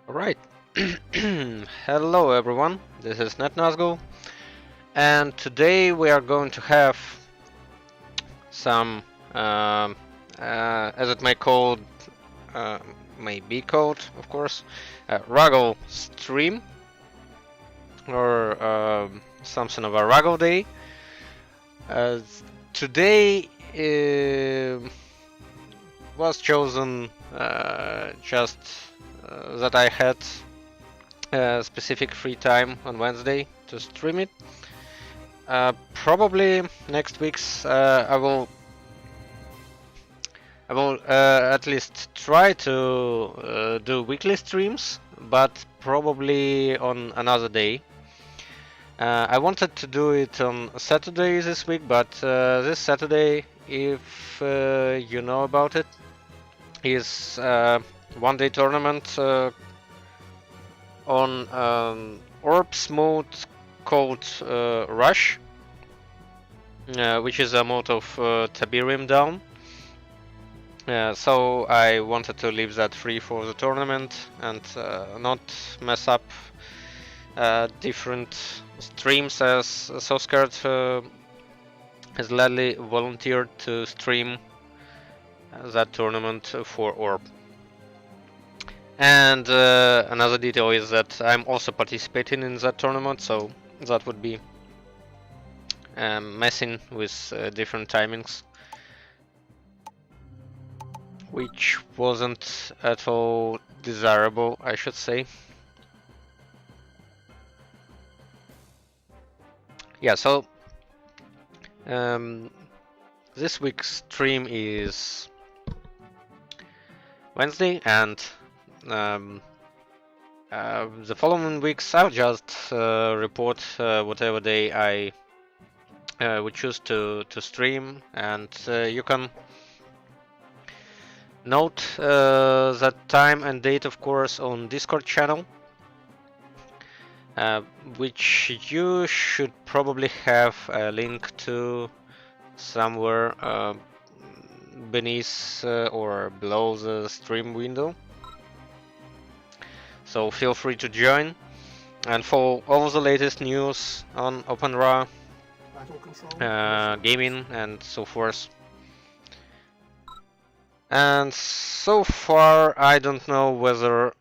Alright, hello everyone, this is NetNazgul, and today we are going to have some, as it uh, may be called, of course, RAGL stream, or something of a RAGL day. Uh, Today was chosen just that I had specific free time on Wednesday to stream it. Probably next week's I will at least try to do weekly streams, but probably on another day. I wanted to do it on Saturday this week, but this Saturday, if you know about it, is one-day tournament on Orbs mode called Rush, which is a mode of Tiberium down. So I wanted to leave that free for the tournament and not mess up different streams, as SoScared has gladly volunteered to stream that tournament for Orb. And another detail is that I'm also participating in that tournament, so that would be messing with different timings, which wasn't at all desirable, I should say. Yeah, so this week's stream is Wednesday, and the following weeks I'll just report whatever day I would choose to stream, and you can note that time and date, of course, on Discord channel, which you should probably have a link to somewhere beneath or below the stream window. So feel free to join and follow all the latest news on OpenRA, gaming, and so forth. And so far, I don't know whether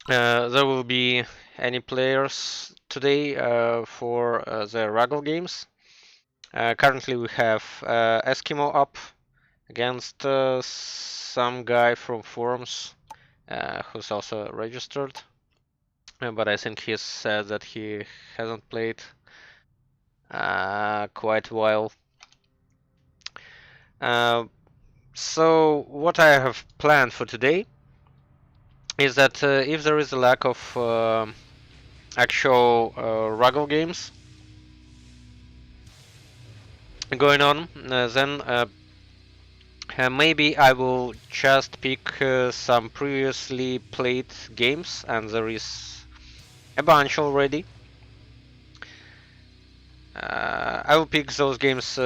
there will be any players today for the RAGL games. Currently, we have Eskimo up against some guy from forums who's also registered, but I think he said that he hasn't played quite a while. So what I have planned for today is that if there is a lack of actual RAGL games going on, then maybe I will just pick some previously played games, and there is a bunch already. I will pick those games,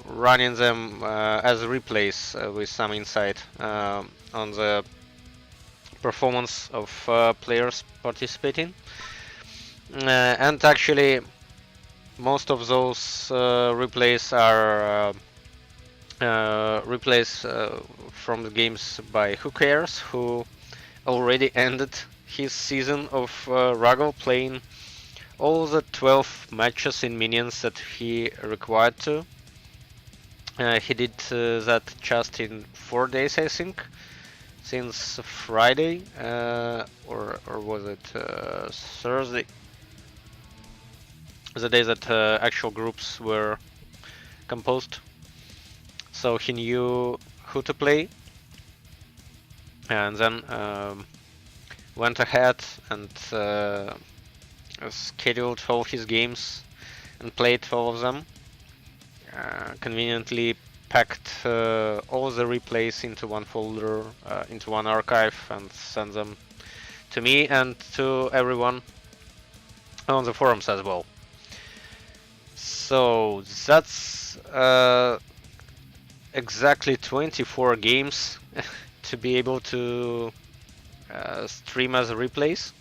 running them as replays with some insight on the performance of players participating. And actually, most of those replays are replays from the games by Who Cares, who already ended his season of RAGL, playing all the 12 matches in Minions that he required to. He did that just in 4 days, I think, since Friday, or was it Thursday? The day that actual groups were composed. So he knew who to play, and then went ahead and scheduled all his games and played all of them. Conveniently packed all the replays into one folder, into one archive, and sent them to me and to everyone on the forums as well. So that's exactly 24 games to be able to stream as replays.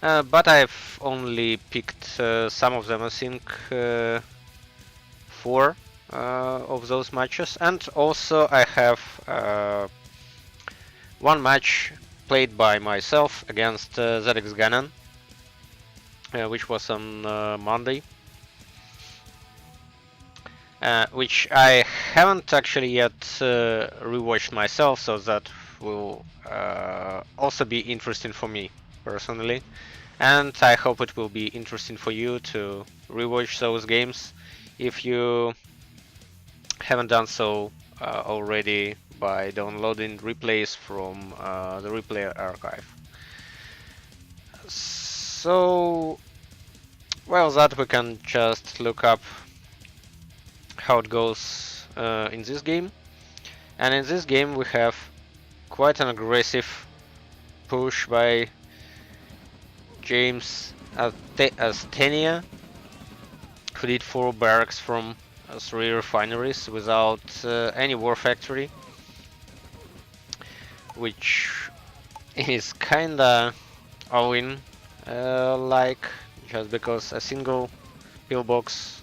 But I've only picked some of them, I think 4 of those matches, and also I have one match played by myself against ZX Ganon, which was on Monday, which I haven't actually yet rewatched myself, so that will also be interesting for me personally, and I hope it will be interesting for you to rewatch those games if you haven't done so already by downloading replays from the replay archive. So, well, that we can just look up how it goes in this game. And in this game we have quite an aggressive push by James Astenia, who did 4 barracks from 3 refineries without any war factory, which is kinda all-in like, just because a single pillbox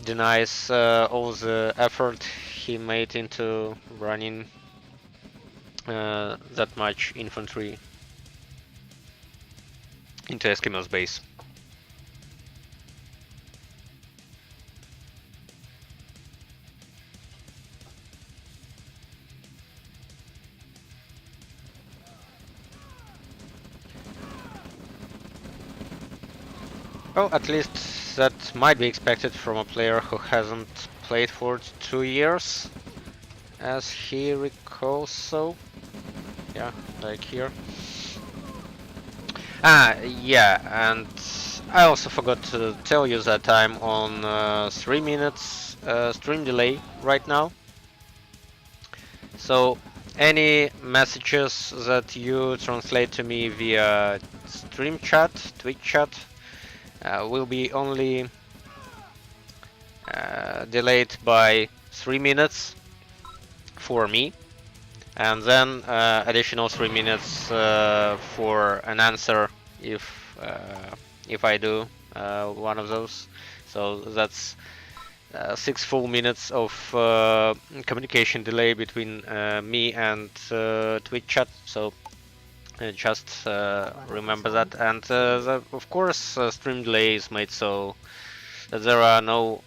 denies all the effort he made into running that much infantry into Eskimo's base. Well, at least that might be expected from a player who hasn't played for 2 years, as he recalls so. Yeah, like here. Yeah, and I also forgot to tell you that I'm on 3 minutes stream delay right now. So any messages that you translate to me via stream chat, Twitch chat, will be only delayed by 3 minutes for me, and then additional 3 minutes for an answer if I do one of those. So that's 6 full minutes of communication delay between me and Twitch chat. So just remember that, and of course stream delay is made so that there are no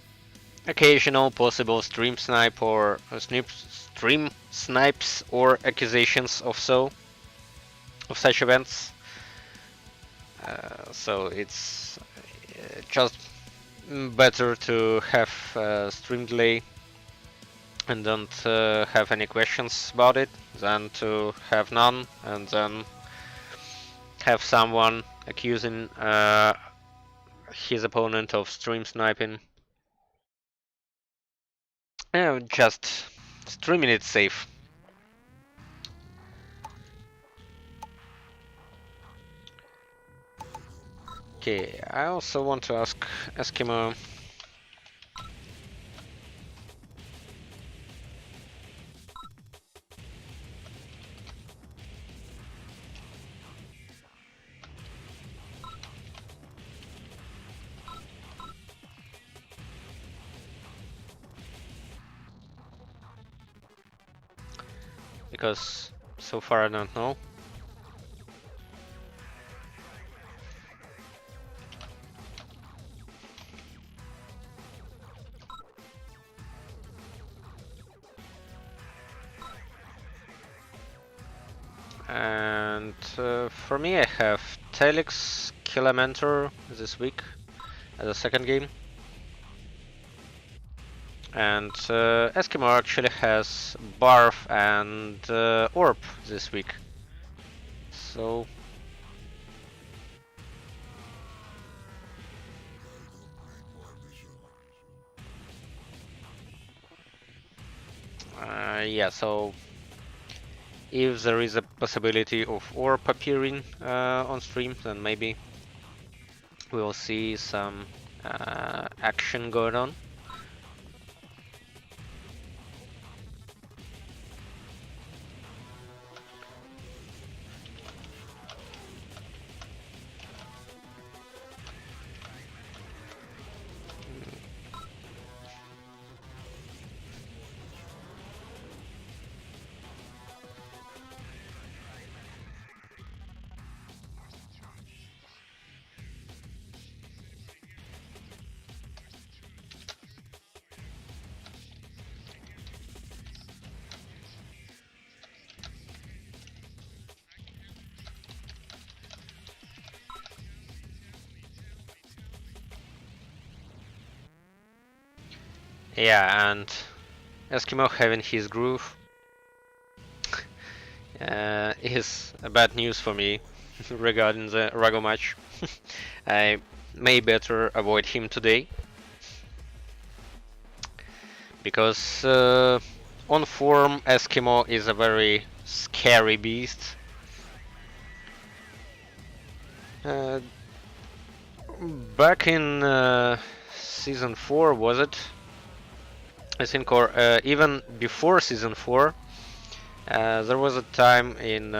occasional possible stream snipe or stream snipes or accusations of such events. So it's just better to have stream delay and don't have any questions about it than to have none and then have someone accusing his opponent of stream sniping. Just streaming it safe. Okay, I also want to ask Eskimo. Because so far I don't know. And for me I have Telix Kilamentor this week as a second game. And Eskimo actually has Barf and Orb this week. So yeah, so if there is a possibility of Orb appearing on stream, then maybe we will see some action going on. Yeah, and Eskimo having his groove is bad news for me regarding the RAGL match. I may better avoid him today because on form Eskimo is a very scary beast. Uh, Back in season 4, was it? I think, or even before season 4, there was a time in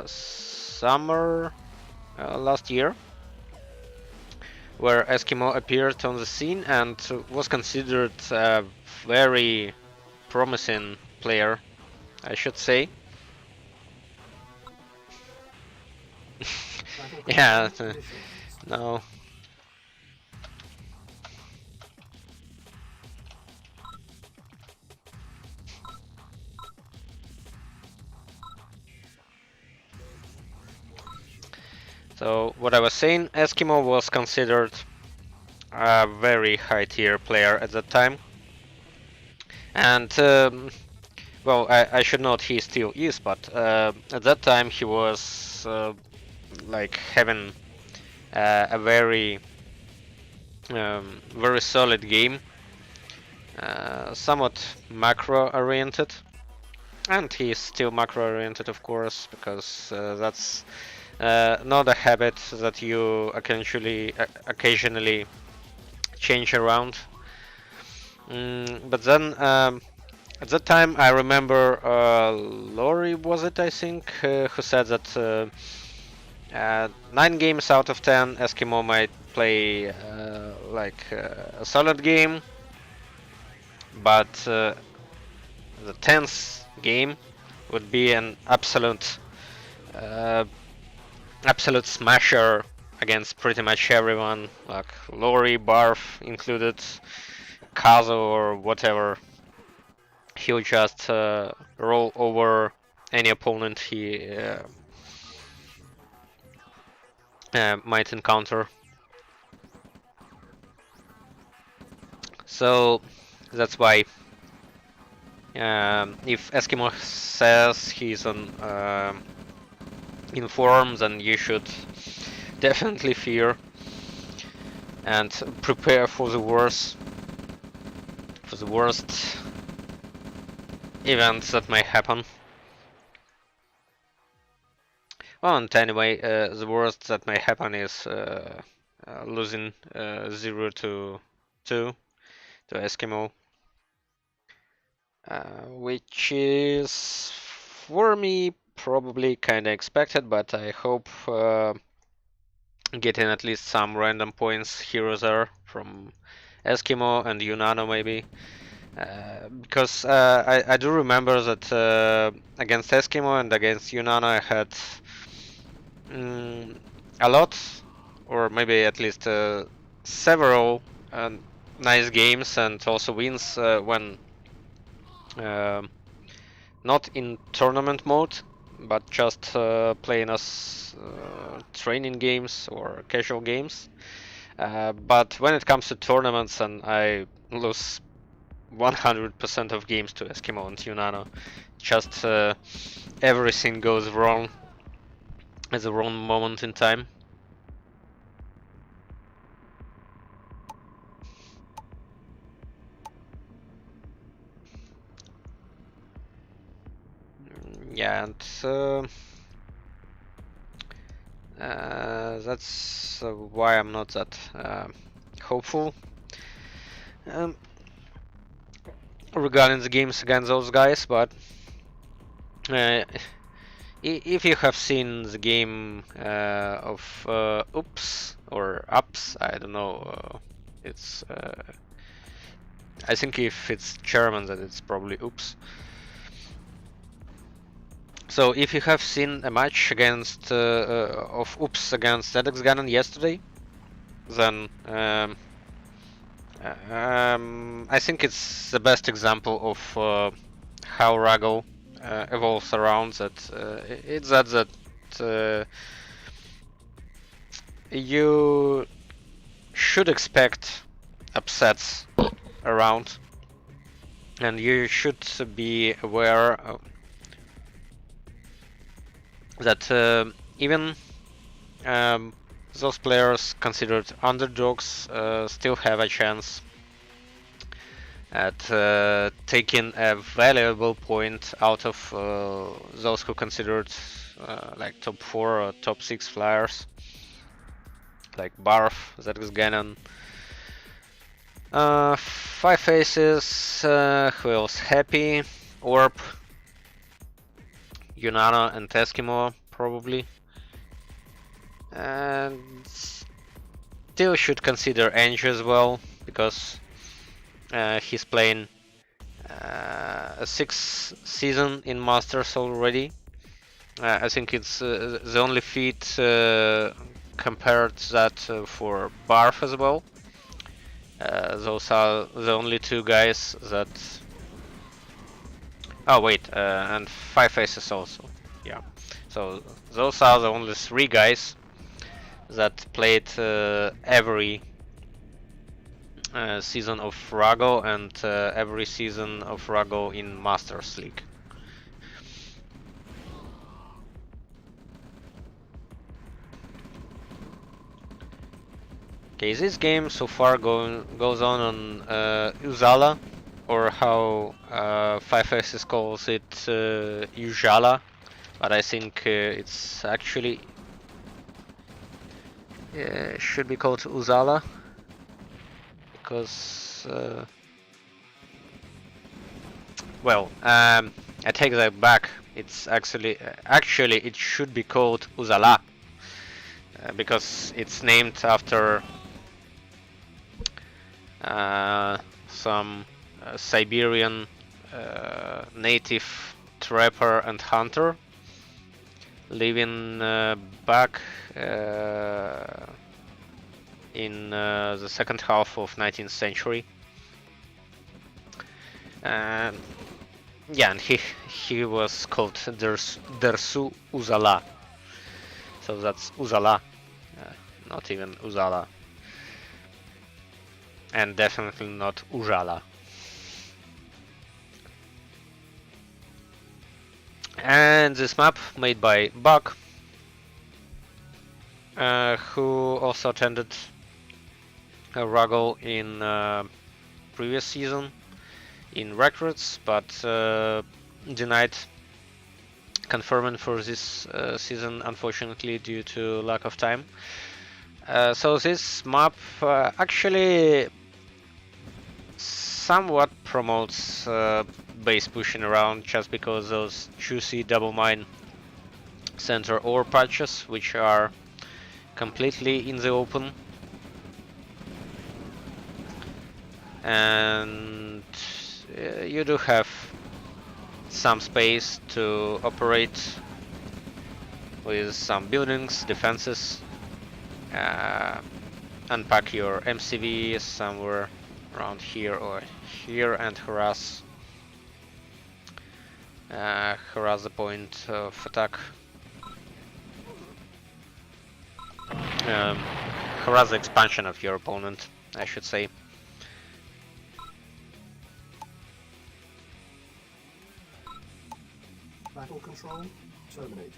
summer last year where Eskimo appeared on the scene and was considered a very promising player, I should say. Yeah, no. So what I was saying, Eskimo was considered a very high tier player at that time, and well, I should note he still is, but at that time he was like having a very solid game, somewhat macro oriented, and he is still macro oriented, of course, because that's not a habit that you occasionally change around. But then at that time, I remember Lori, was it, I think, who said that 9 games out of 10, Eskimo might play a solid game, but the 10th game would be an uh, absolute smasher against pretty much everyone, like Lori, Barf included, Kazo or whatever. He'll just roll over any opponent he might encounter. So that's why if Eskimo says he's on in form, then you should definitely fear and prepare for the worst events that may happen. Well, and anyway, the worst that may happen is losing 0 to 2 to Eskimo, which is for me probably kinda expected, but I hope getting at least some random points here or there from Eskimo and Yunano maybe. Because I do remember that against Eskimo and against Yunano I had a lot, or maybe at least several nice games and also wins when not in tournament mode, but just playing as training games or casual games. But when it comes to tournaments, and I lose 100% of games to Eskimo and Yunano, just everything goes wrong at the wrong moment in time. Yeah, and that's why I'm not that hopeful regarding the games against those guys. But if you have seen the game of Oops or Ups, I don't know, it's I think if it's German, that it's probably Oops. So if you have seen a match against of Oops against ZX Ganon yesterday, then I think it's the best example of how RAGL evolves around. That it's that you should expect upsets around. and you should be aware that even um, those players considered underdogs still have a chance at taking a valuable point out of those who considered like top 4 or top 6 flyers, like Barf, Zergs Ganon, Five Faces, who else? Happy, Orb, Yunana, and Eskimo, probably. And still should consider Ange as well, because he's playing a 6th season in Masters already. I think it's the only feat compared that for Barf as well. Those are the only 2 guys that. Oh wait, and Five Faces also. Yeah. So those are the only 3 guys that played every season of RAGL and every season of RAGL in Masters League. Okay, this game so far goes on Uzala, or how Five Faces calls it Ujala, but I think it's actually should be called Uzala, because well, I take that back. It's actually it should be called Uzala because it's named after some Siberian native trapper and hunter living back in the second half of 19th century. Yeah, and he was called Dersu Uzala. So that's Uzala, not even Uzala. And definitely not Ujala. And this map made by Buck, who also attended a RAGL in previous season in records, but denied confirming for this season, unfortunately, due to lack of time. So this map actually somewhat promotes base pushing around, just because those juicy double mine center ore patches, which are completely in the open, and you do have some space to operate with some buildings, defenses, unpack your MCV somewhere around here or here and harass the point of attack. Harass the expansion of your opponent, I should say. Battle control terminated.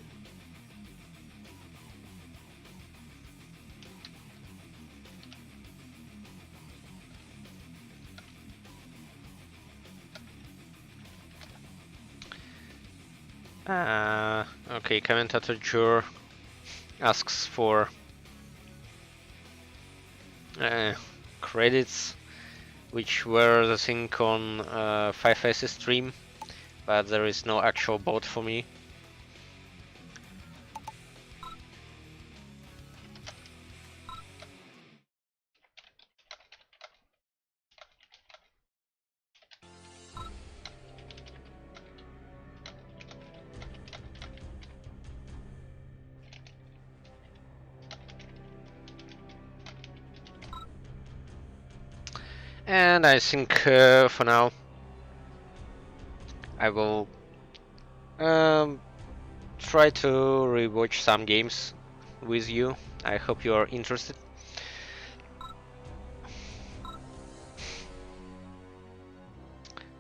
Okay, commentator Jur asks for credits, which were the thing on Five Faces stream, but there is no actual bot for me. And I think for now I will try to rewatch some games with you. I hope you are interested.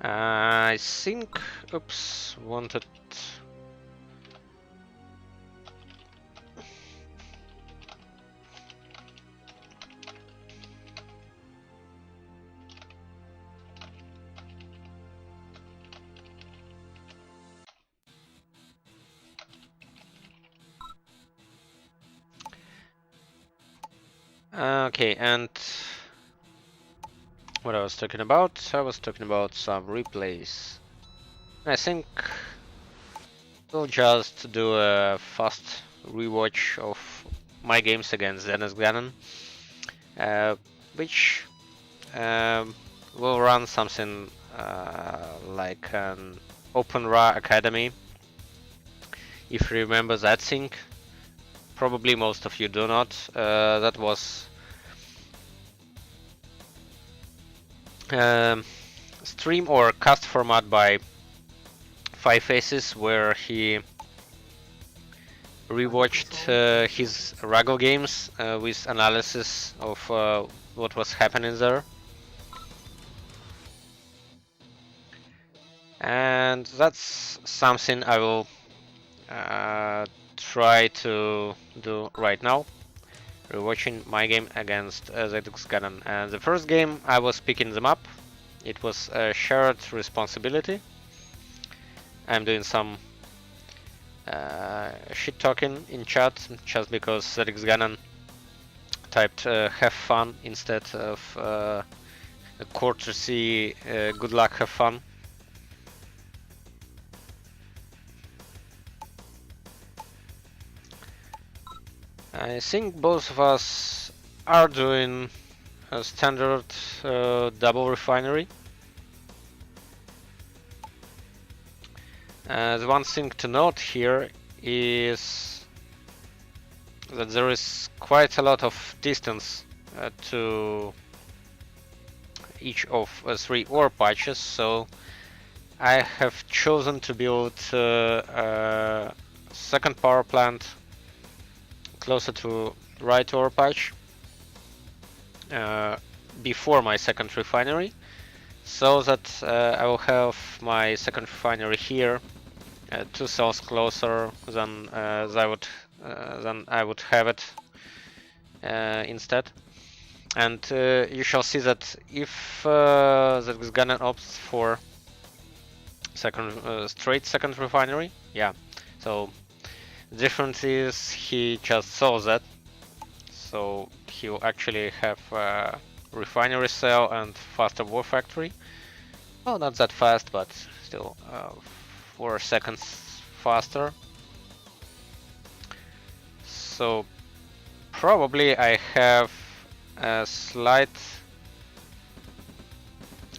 I think, oops, wanted. Okay, and what I was talking about? I was talking about some replays. I think we'll just do a fast rewatch of my games against Dennis Gannon, which will run something like an OpenRA Academy. If you remember that thing, probably most of you do not. That was stream or cast format by Five Faces, where he rewatched his RAGL games with analysis of what was happening there. And that's something I will try to do right now, rewatching my game against ZX Ganon. And the first game I was picking them up. It was a shared responsibility. I'm doing some shit talking in chat just because ZX Ganon typed have fun instead of a courtesy good luck have fun. I think both of us are doing a standard double refinery. The one thing to note here is that there is quite a lot of distance to each of three ore patches, so I have chosen to build a second power plant closer to right ore patch before my second refinery, so that I will have my second refinery here 2 cells closer than I would have it instead. And you shall see that if the Ganon opts for straight second refinery, yeah. So the difference is he just saw that, so he'll actually have a refinery cell and faster war factory. Well, not that fast, but still 4 seconds faster. So probably I have a slight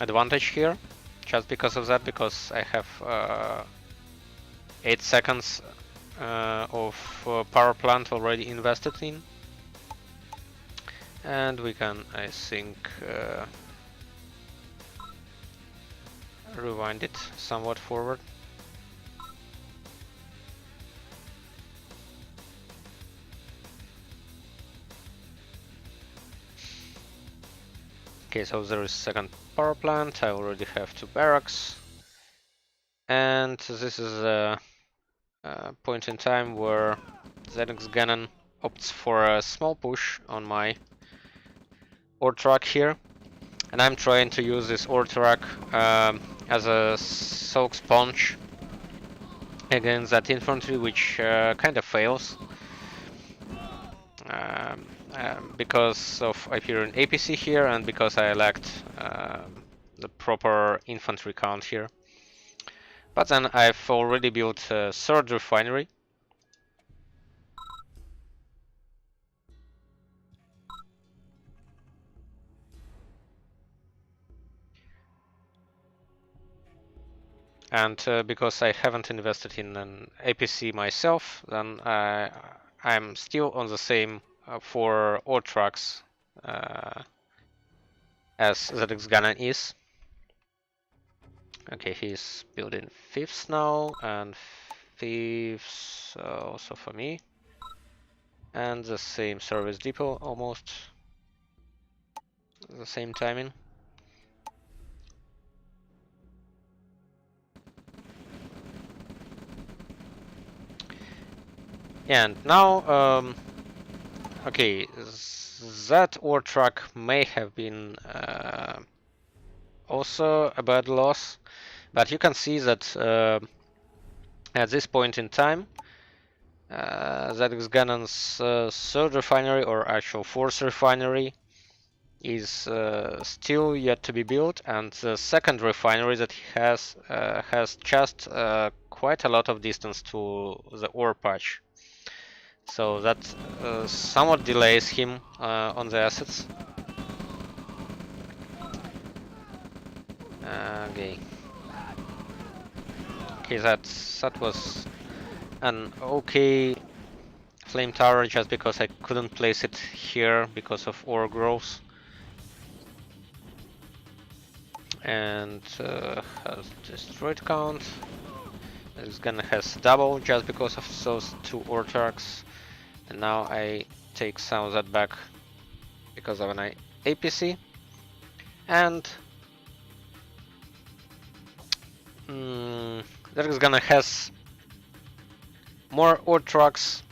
advantage here, just because of that, because I have 8 seconds of power plant already invested in. And we can, I think, rewind it somewhat forward. Okay, so there is second power plant. I already have 2 barracks. And this is a point in time where ZX Ganon opts for a small push on my ore track here. And I'm trying to use this ore track as a soak sponge against that infantry, which kind of fails. Because of appearing APC here and because I lacked the proper infantry count here. But then I've already built a third refinery. And because I haven't invested in an APC myself, then I'm still on the same 4 ore tracks as ZX Ganon is. Okay, he's building 5th now, and 5th also for me. And the same service depot, almost the same timing. And now, okay, that ore truck may have been also a bad loss, but you can see that at this point in time, that Ganon's third refinery, or actual fourth refinery, is still yet to be built, and the second refinery that he has just quite a lot of distance to the ore patch. So that somewhat delays him on the assets. Okay. Okay, that was an okay flame tower just because I couldn't place it here because of ore growth. And has destroyed count. It's gonna has double just because of those two ore trucks. And now I take some of that back because of an APC. And that is gonna has more ore trucks,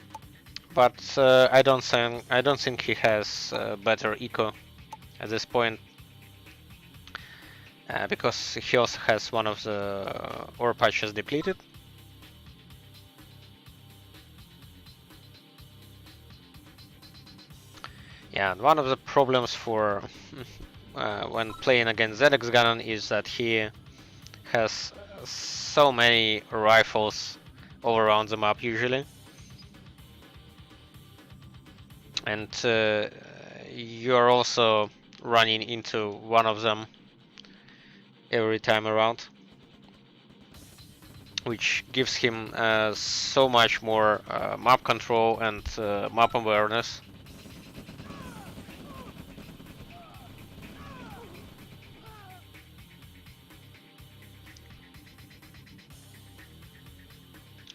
but I don't think he has better eco at this point. Because he also has one of the ore patches depleted. Yeah, and one of the problems for when playing against ZX Ganon is that he has so many rifles all around the map usually. And you're also running into one of them every time around, which gives him so much more map control and map awareness.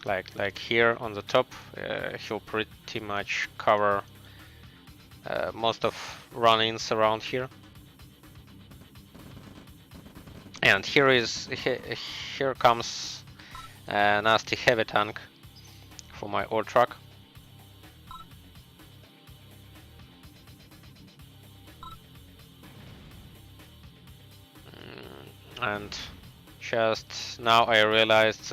Like here on the top, he'll pretty much cover most of run-ins around here. And here comes a nasty heavy tank for my ore truck. And just now I realized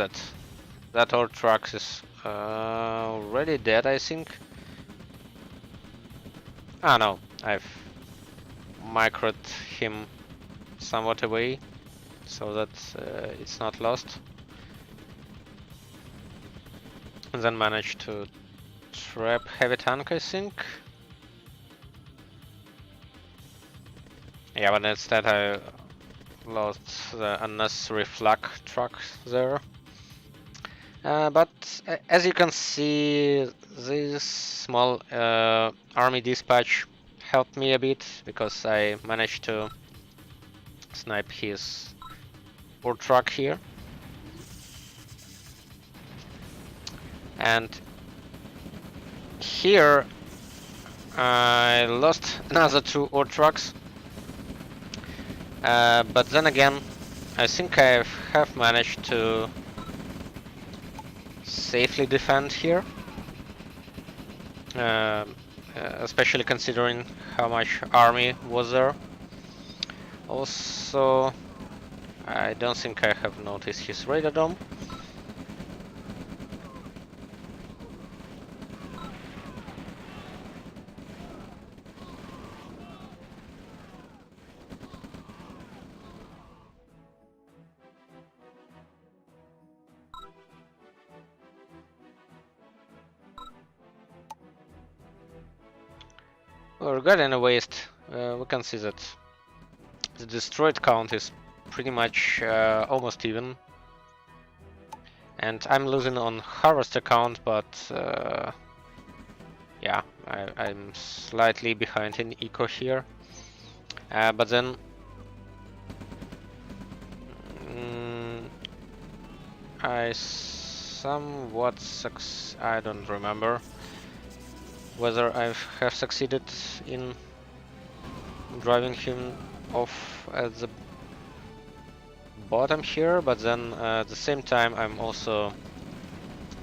that ore truck is already dead, I think. Ah no, I've microed him somewhat away so that it's not lost. And then managed to trap heavy tank, I think. Yeah, but instead I lost the unnecessary flak truck there. But as you can see, this small army dispatch helped me a bit because I managed to snipe his ore truck here. And here I lost another two ore trucks. But then again, I think I have managed to safely defend here. Especially considering how much army was there. Also, I don't think I have noticed his radar dome. Regarding a waste, we can see that the destroyed count is pretty much almost even. And I'm losing on harvester count, but yeah, I'm slightly behind in eco here. But then I somewhat I don't remember whether I have succeeded in driving him off at the bottom here, but then at the same time I'm also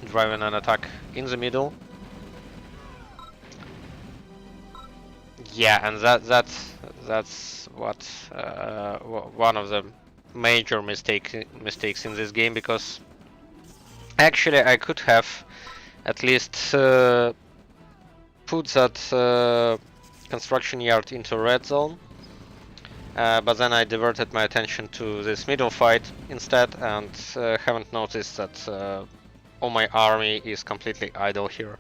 driving an attack in the middle, Yeah, and that's what one of the major mistakes in this game, because actually I could have at least put that construction yard into red zone, but then I diverted my attention to this middle fight instead, and haven't noticed that all my army is completely idle here.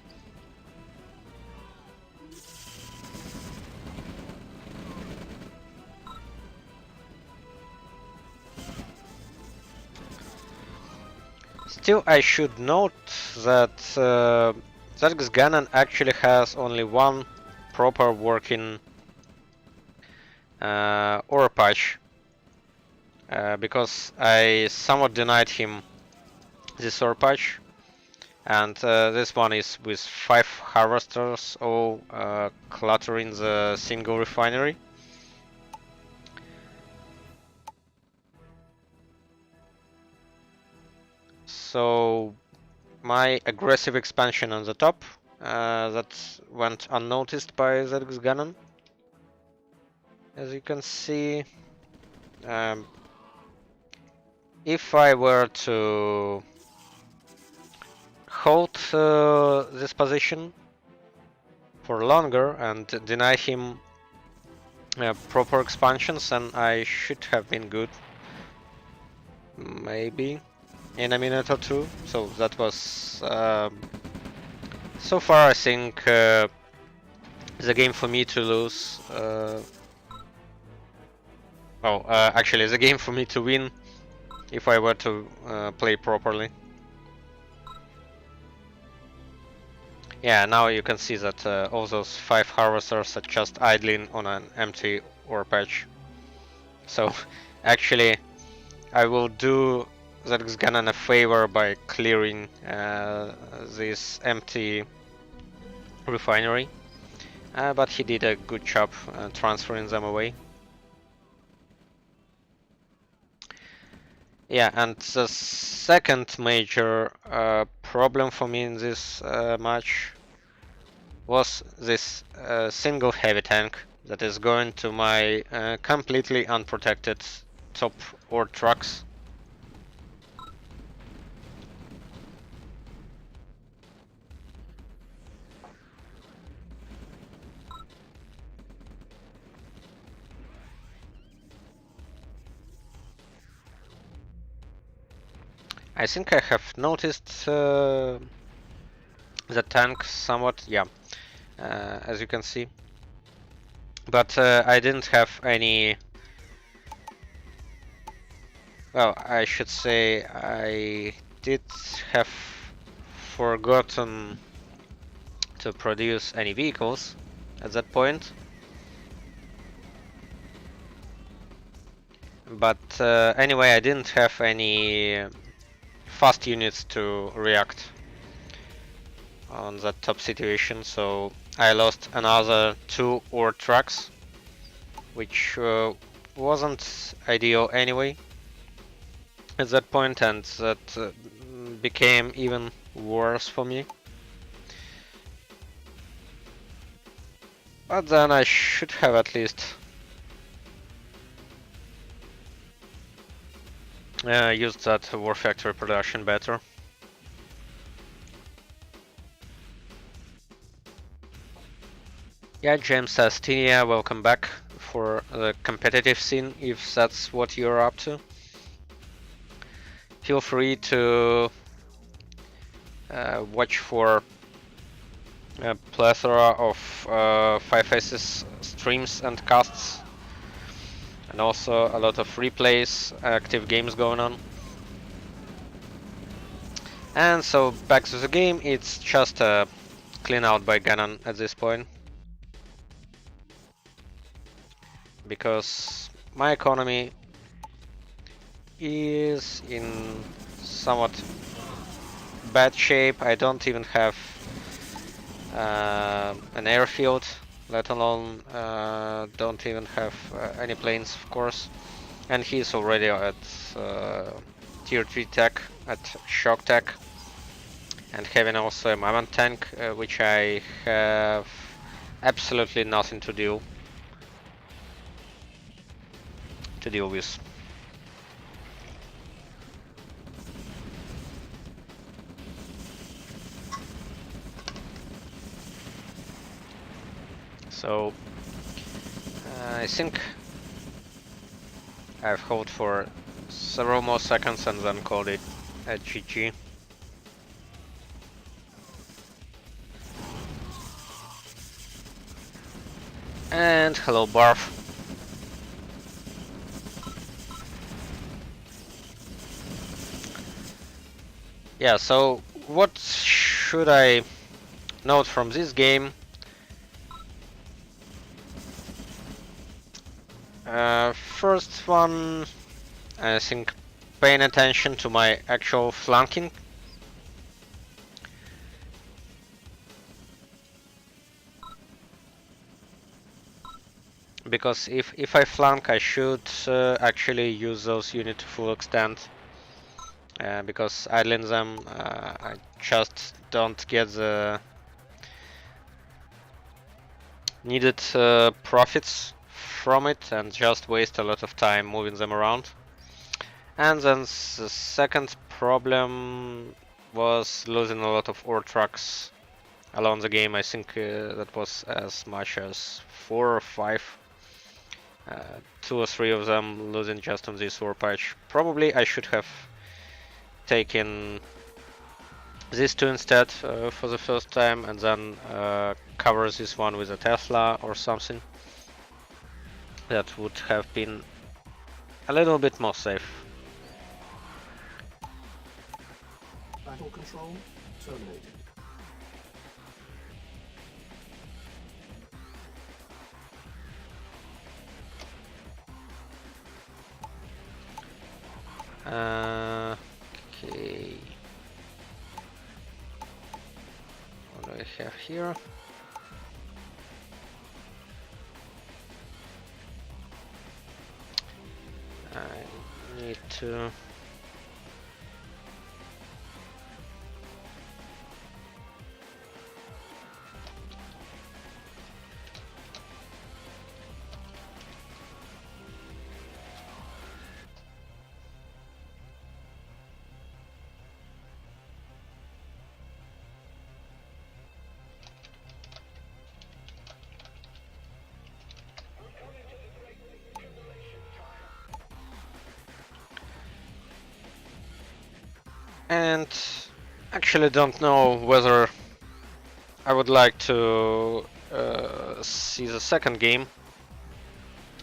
Still, I should note that Zerg's Ganon actually has only one proper working ore patch, because I somewhat denied him this ore patch, and this one is with 5 harvesters all cluttering the single refinery. So my aggressive expansion on the top that went unnoticed by Zerg's Ganon. As you can see, um, if I were to hold this position for longer and deny him proper expansions, then I should have been good. Maybe in a minute or two. So that was so far I think the game for me to lose. Actually, the game for me to win if I were to play properly. Yeah, now you can see that all those 5 harvesters are just idling on an empty ore patch. So actually, I will do Ganon a favor by clearing this empty refinery, but he did a good job transferring them away. Yeah, and the second major problem for me in this match was this single heavy tank that is going to my completely unprotected top ore trucks. I think I have noticed the tank somewhat, yeah, as you can see. But I didn't have any... Well, I should say I did have forgotten to produce any vehicles at that point. But anyway, I didn't have any fast units to react on that top situation, so I lost another 2 ore trucks, which wasn't ideal anyway at that point, and that became even worse for me. But then I should have at least used that war factory production better. Yeah, James says, Tinia, welcome back for the competitive scene, if that's what you're up to. Feel free to watch for a plethora of Five Faces streams and casts, and also a lot of replays, active games going on. And so back to the game, it's just a clean out by Ganon at this point, because my economy is in somewhat bad shape. I don't even have an airfield, let alone don't even have any planes, of course. And he's already at tier 3 tech, at shock tech, and having also a mammoth tank, which I have absolutely nothing to deal with. So I think I've held for several more seconds and then called it a GG. And hello Barf. Yeah, so what should I note from this game? First one, I think paying attention to my actual flanking. Because if I flank, I should actually use those units to full extent. Because idling them, I just don't get the needed profits from it and just waste a lot of time moving them around. And then the second problem was losing a lot of ore trucks along the game. I think that was as much as 4 or 5. 2 or 3 of them losing just on this ore patch. Probably I should have taken these two instead for the first time and then cover this one with a Tesla or something. That would have been a little bit more safe. Battle control terminated. Okay. What do I have here? I need to and actually don't know whether I would like to see the second game,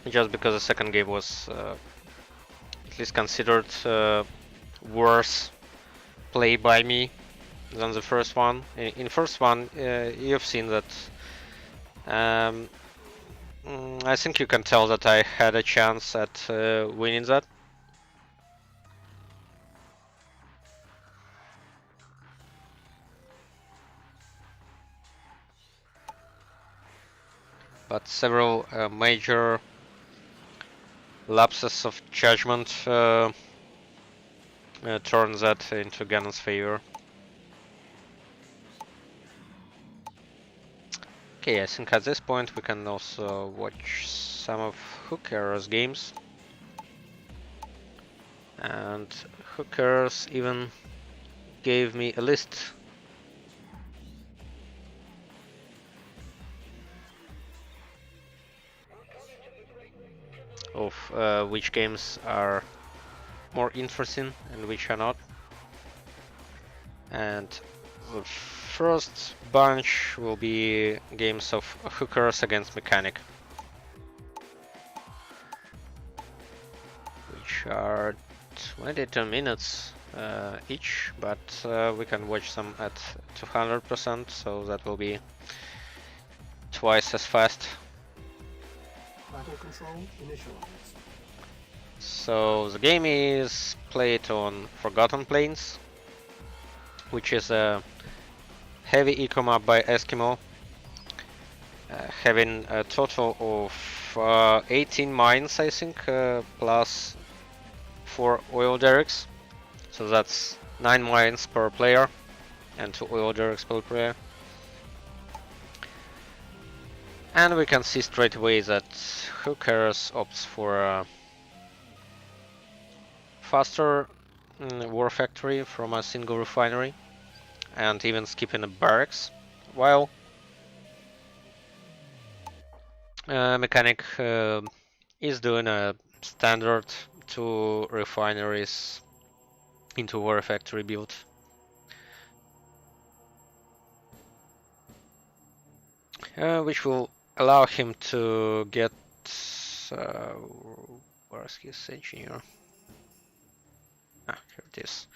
just because the second game was at least considered worse play by me than the first one. In first one, you've seen that. Um, I think you can tell that I had a chance at winning that. But several major lapses of judgment turn that into Ganon's favor. Okay, I think at this point we can also watch some of Hooker's games. And Hooker's even gave me a list of which games are more interesting and which are not. And the first bunch will be games of Hookers against Mechanic, which are 22 minutes each, but we can watch them at 200%, so that will be twice as fast. Battle control initialized. So the game is played on Forgotten Plains, which is a heavy eco map by Eskimo, having a total of 18 mines, I think, plus 4 oil derricks. So that's 9 mines per player and 2 oil derricks per player. And we can see straight away that who cares opts for a faster war factory from a single refinery and even skipping a barracks, while Mechanic is doing a standard 2 refineries into war factory build. Which will allow him to get where's his engineer? Ah, here it is.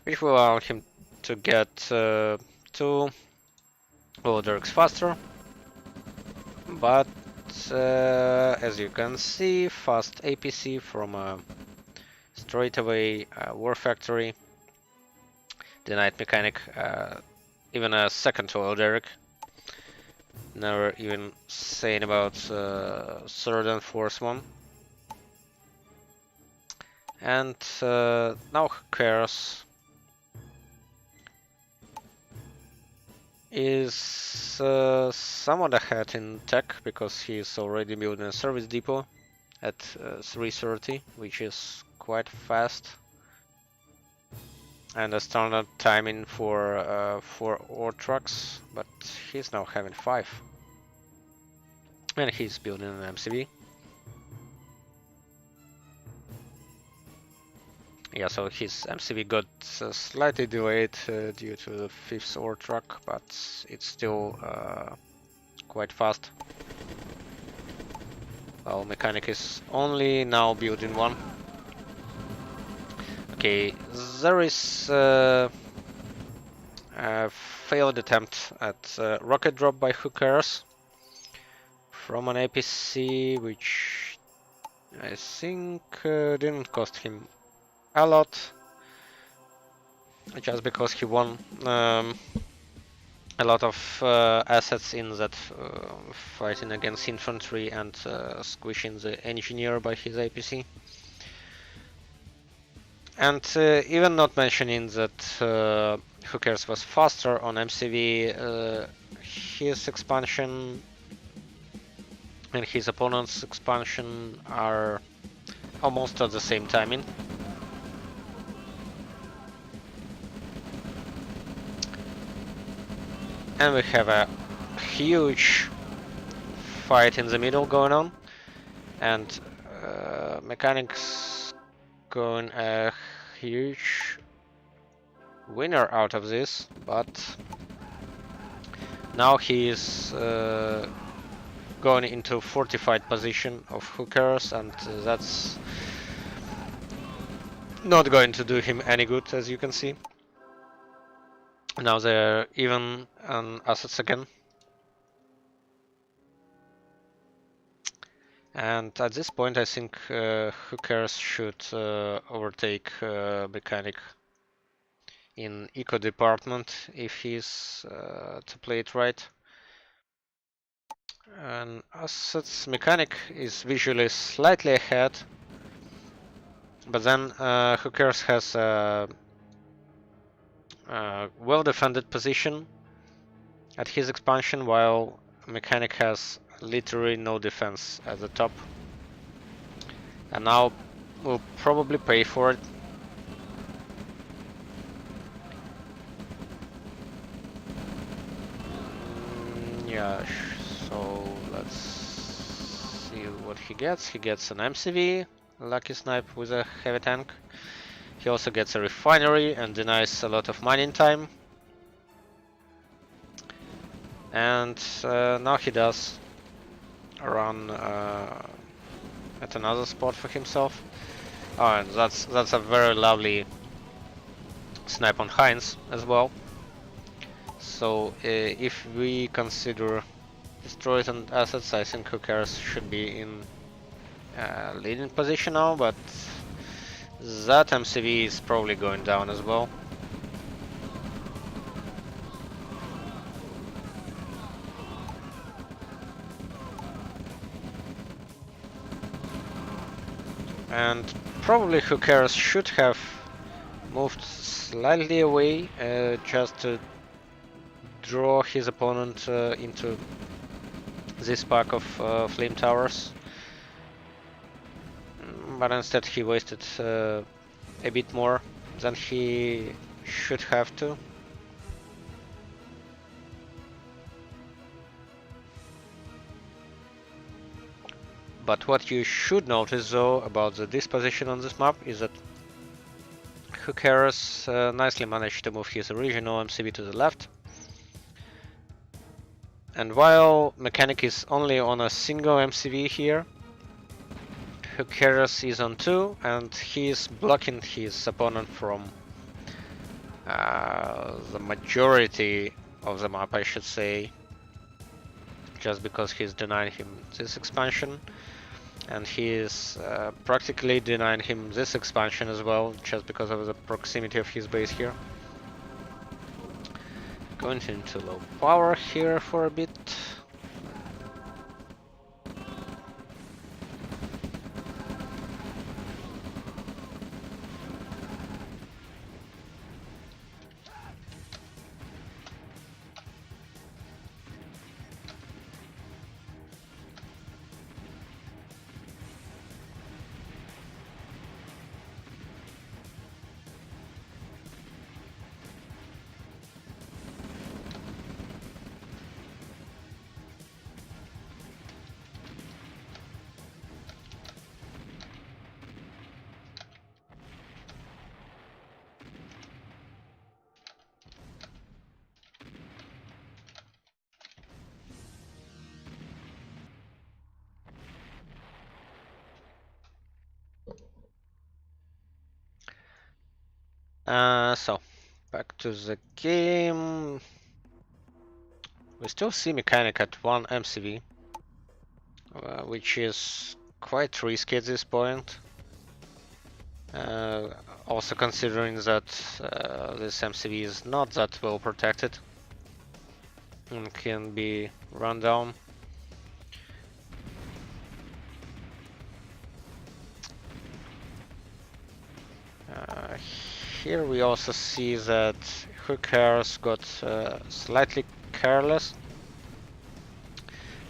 Which will allow him to get 2 loaders faster, but as you can see, fast APC from a straightaway war factory denied Mechanic even a second loader. Never even saying about third and fourth one. And now Chaos is somewhat ahead in tech because he's already building a service depot at 330, which is quite fast. And a standard timing for 4 ore trucks, but he's now having 5. And he's building an MCV. Yeah, so his MCV got slightly delayed due to the 5th ore truck, but it's still quite fast. Well, Mechanic is only now building 1. Okay, there is a failed attempt at rocket drop by Who Cares from an APC, which I think didn't cost him a lot, just because he won a lot of assets in that fighting against infantry and squishing the engineer by his APC. And even not mentioning that Who Cares was faster on MCV, his expansion and his opponent's expansion are almost at the same timing. And we have a huge fight in the middle going on, and Mechanics going a huge winner out of this, but now he is going into fortified position of Who Cares, and that's not going to do him any good, as you can see. Now they're even on assets again. And at this point I think Who Cares should overtake Mechanic in eco department if he's to play it right. And assets Mechanic is visually slightly ahead, but then Who Cares has a well defended position at his expansion, while Mechanic has literally no defense at the top. And now we'll probably pay for it. Yeah, so let's see what he gets. He gets an MCV, Lucky Snipe with a heavy tank. He also gets a refinery and denies a lot of mining time. And now he does run at another spot for himself. Oh, and that's a very lovely snipe on Heinz as well. So if we consider destroyed and assets, I think Who Cares should be in leading position now, but that MCV is probably going down as well. And probably Who Cares should have moved slightly away just to draw his opponent into this pack of flame towers, but instead he wasted a bit more than he should have to. But what you should notice though about the disposition on this map is that Hukaros nicely managed to move his original MCV to the left. And while Mechanic is only on a single MCV here, Hukaros is on 2 and he is blocking his opponent from the majority of the map, I should say, just because he's denying him this expansion. And he is practically denying him this expansion as well, just because of the proximity of his base here. Going into low power here for a bit. So, back to the game. We still see Mechanic at 1 MCV, which is quite risky at this point. Also considering that this MCV is not that well protected and can be run down. Here we also see that Hukaros got slightly careless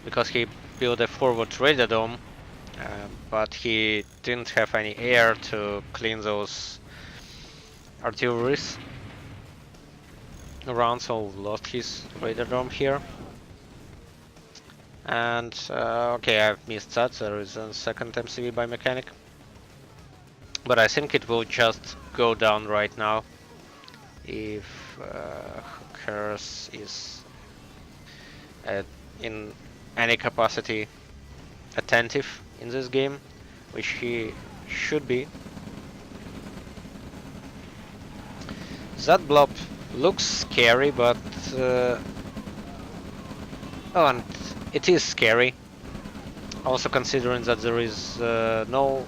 because he built a forward radar dome, but he didn't have any air to clean those artilleries around, so lost his radar dome here. And okay, I've missed that. There is a second MCV by Mechanic, but I think it will just go down right now if Hukaros is in any capacity attentive in this game, which he should be. That blob looks scary, but oh, and it is scary. Also considering that there is no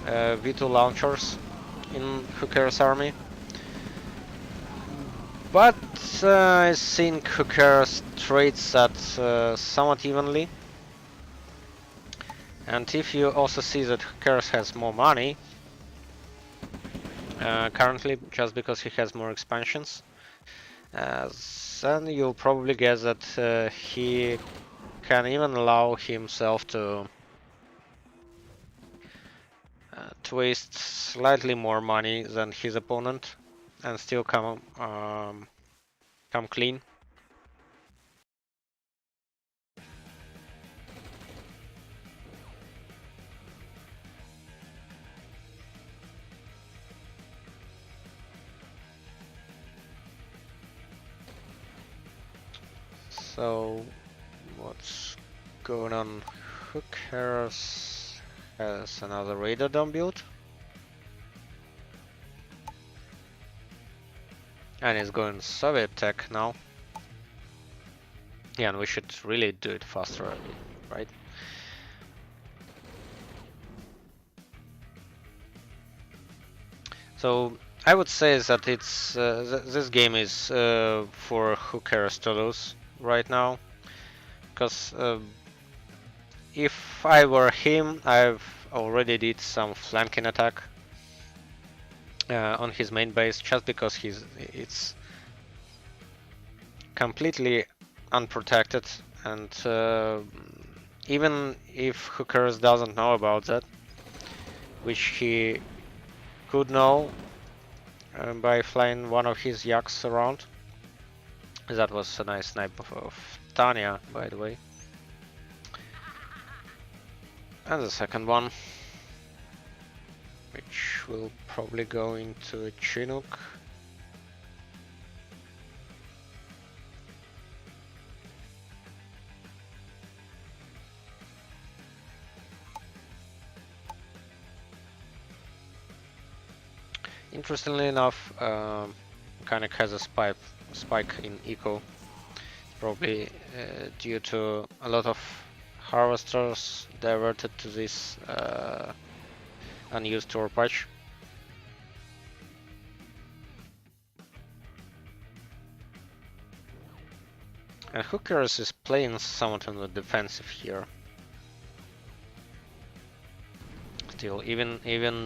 V2 launchers in Hukaros army. But I think Hukaros trades that somewhat evenly. And if you also see that Hukaros has more money currently, just because he has more expansions, then you'll probably guess that he can even allow himself to waste slightly more money than his opponent and still come clean. So what's going on? Hukaros has another radar dome built. And it's going Soviet tech now. Yeah, and we should really do it faster, right? So I would say that it's this game is for Hukaros to lose right now, because if I were him, I've already did some flanking attack on his main base, just because it's completely unprotected and even if Hookers doesn't know about that, which he could know by flying one of his yaks around. That was a nice snipe of Tanya, by the way. And the second one, which will probably go into a Chinook. Interestingly enough, Mechanic has a spike in eco, probably due to a lot of harvesters diverted to this unused ore patch. And Hookers is playing somewhat on the defensive here. Still, even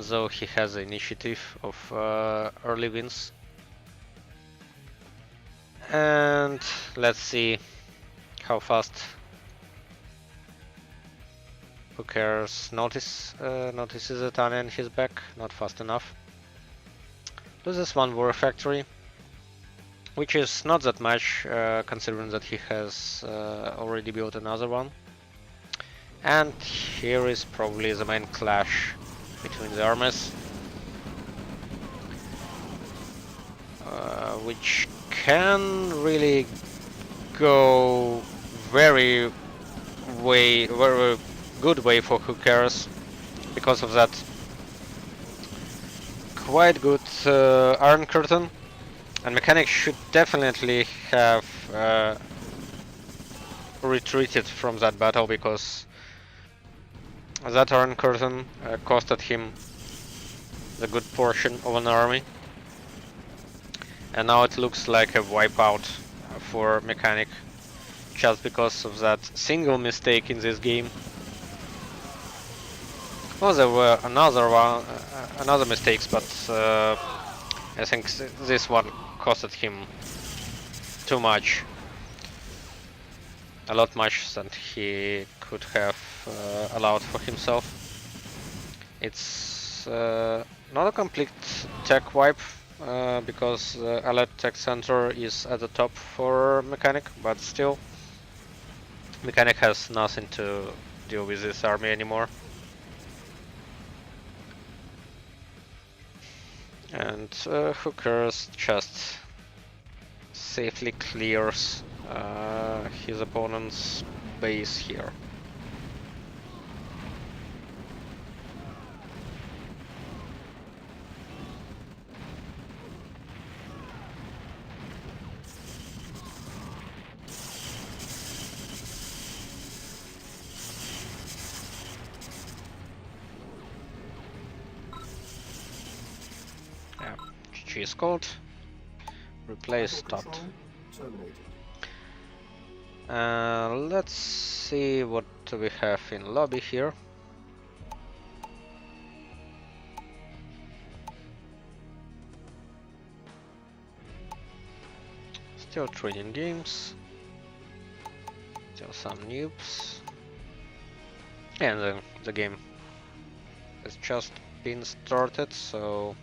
though he has the initiative of early wins. And let's see how fast Hookers notices the Tanya in his back. Not fast enough. Loses one war factory, which is not that much considering that he has already built another one. And here is probably the main clash between the armies, which can really go very good way for Hookers because of that quite good Iron Curtain, and Mechanic should definitely have retreated from that battle because that Iron Curtain costed him the good portion of an army, and now it looks like a wipeout for Mechanic just because of that single mistake in this game. Well, there were another mistakes, but I think this one costed him too much, a lot much than he could have allowed for himself. It's not a complete tech wipe because the Allied Tech Center is at the top for Mechanic, but still, Mechanic has nothing to deal with this army anymore. And Hookers just safely clears his opponent's base here. Yeah, GG is called. Replay is stopped. Let's see what we have in lobby here. Still trading games. Still some noobs. And the game has just been started, so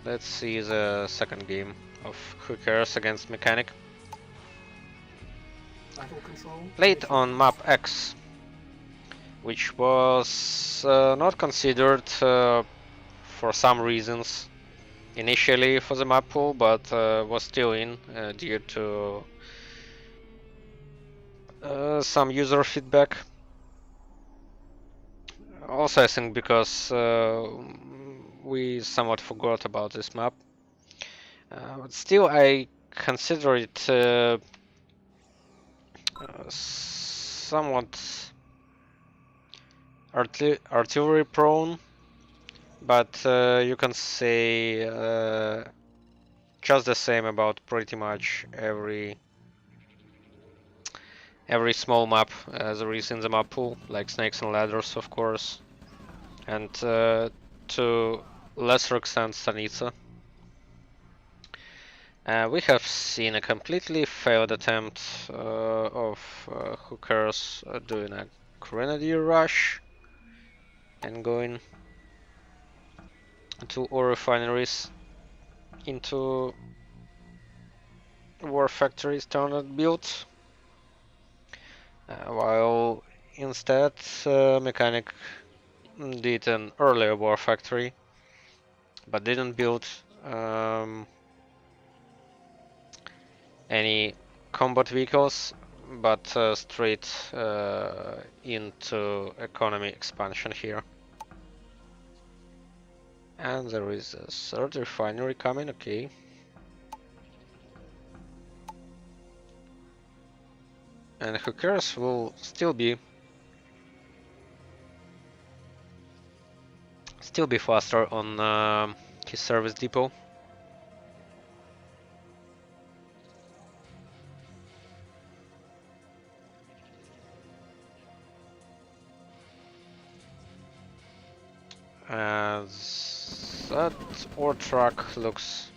let's see the second game of Hookers against Mechanic. Played on map X, which was not considered for some reasons initially for the map pool, but was still in due to some user feedback. Also, I think because we somewhat forgot about this map. But still, I consider it somewhat artillery prone, but you can say just the same about pretty much every small map there is in the map pool, like Snakes and Ladders, of course, and to lesser extent Stanica. We have seen a completely failed attempt of hookers doing a grenadier rush and going to ore refineries into war factories turned built, while instead Mechanic did an earlier war factory but didn't build um, any combat vehicles, but straight into economy expansion here. And there is a third refinery coming, okay. And hookers will still be faster on his service depot. That ore truck looks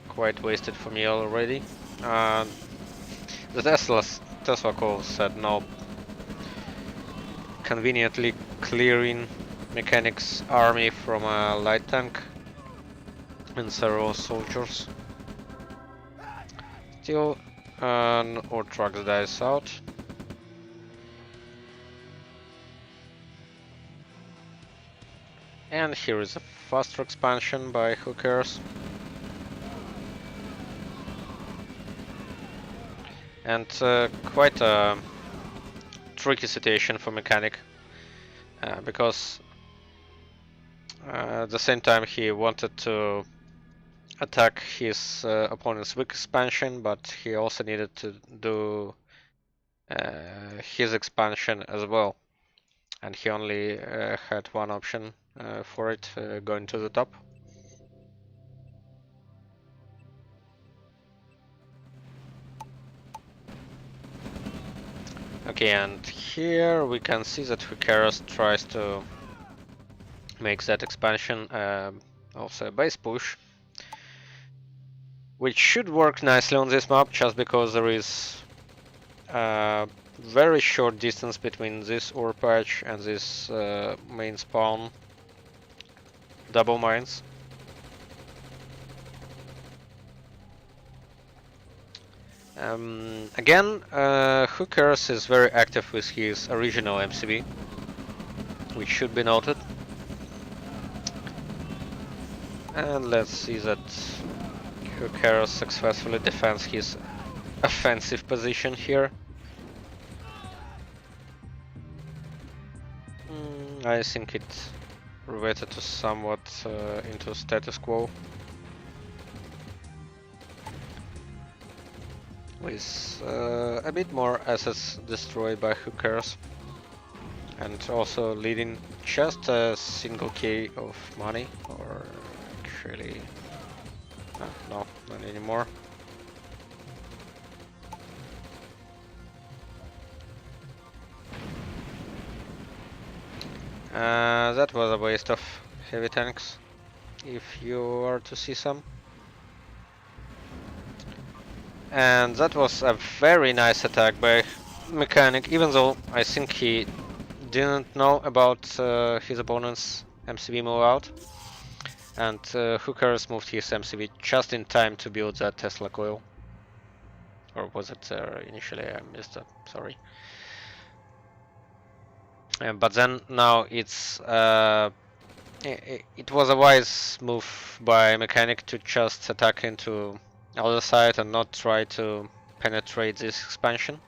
quite wasted for me already. The Tesla call said no, conveniently clearing Mechanic's army from a light tank and several soldiers. Still, an ore truck dies out. And here is a faster expansion by hookers. And quite a tricky situation for Mechanic, because at the same time he wanted to attack his opponent's weak expansion, but he also needed to do his expansion as well. And he only had one option for it, going to the top. Okay, and here we can see that Hikaros tries to make that expansion also a base push, which should work nicely on this map just because there is a very short distance between this ore patch and this main spawn double mines. Again, Hookers is very active with his original MCV, which should be noted. And let's see that Hookers successfully defends his offensive position here. I think it reverted to somewhat into status quo, with a bit more assets destroyed by Hookers, and also leading just a single K of money, or actually, no, not anymore. That was a waste of heavy tanks, if you are to see some. And that was a very nice attack by Mechanic, even though I think he didn't know about his opponent's MCV move out. And Hookers moved his MCV just in time to build that Tesla coil. Or was it initially? I missed that, sorry. But then now it's it was a wise move by Mechanic to just attack into other side and not try to penetrate this expansion.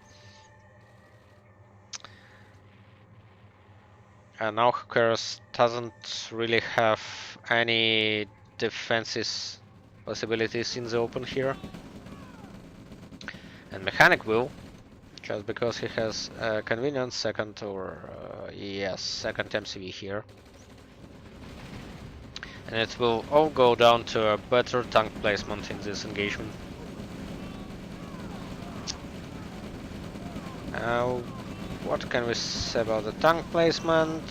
And now Hookers doesn't really have any defenses possibilities in the open here. And Mechanic will, just because he has a convenient second or yes, second MCV here. And it will all go down to a better tank placement in this engagement. Now, what can we say about the tank placement?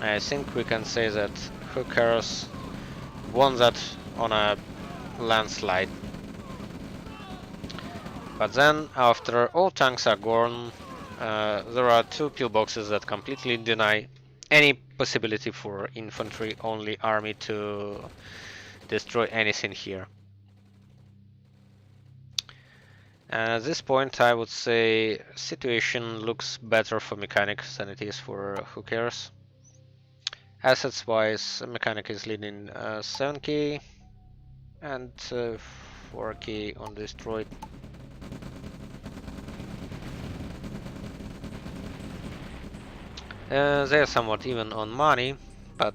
I think we can say that Hookers won that on a landslide. But then, after all tanks are gone, there are two pillboxes that completely deny any possibility for infantry-only army to destroy anything here. At this point, I would say situation looks better for Mechanic than it is for who cares. Assets-wise, Mechanic is leading 7k and 4k on destroyed. They are somewhat even on money, but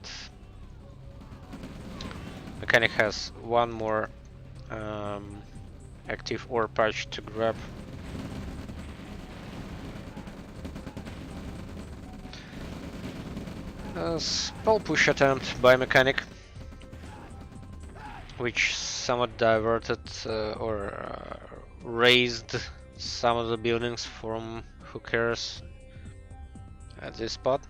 Mechanic has one more active ore patch to grab. A small push attempt by Mechanic, which somewhat diverted or raised some of the buildings from who cares at this spot.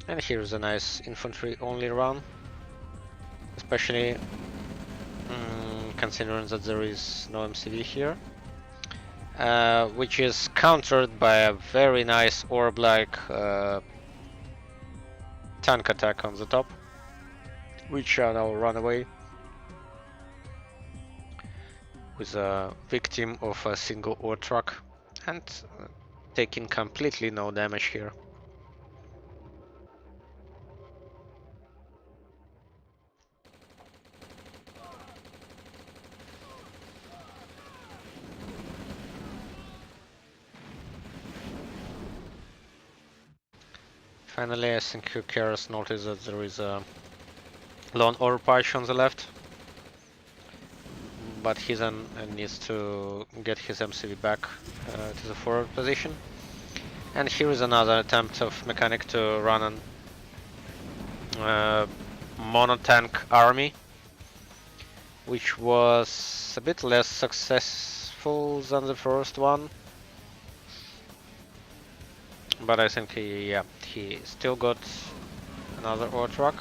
And here's a nice infantry only run, especially considering that there is no MCV here, which is countered by a very nice orb-like tank attack on the top, which shall now run away with a victim of a single ore truck and taking completely no damage here. Finally, I think who cares noticed that there is a lone ore patch on the left, but he then needs to get his MCV back to the forward position. And here is another attempt of Mechanic to run an mono-tank army, which was a bit less successful than the first one. But I think he still got another ore truck.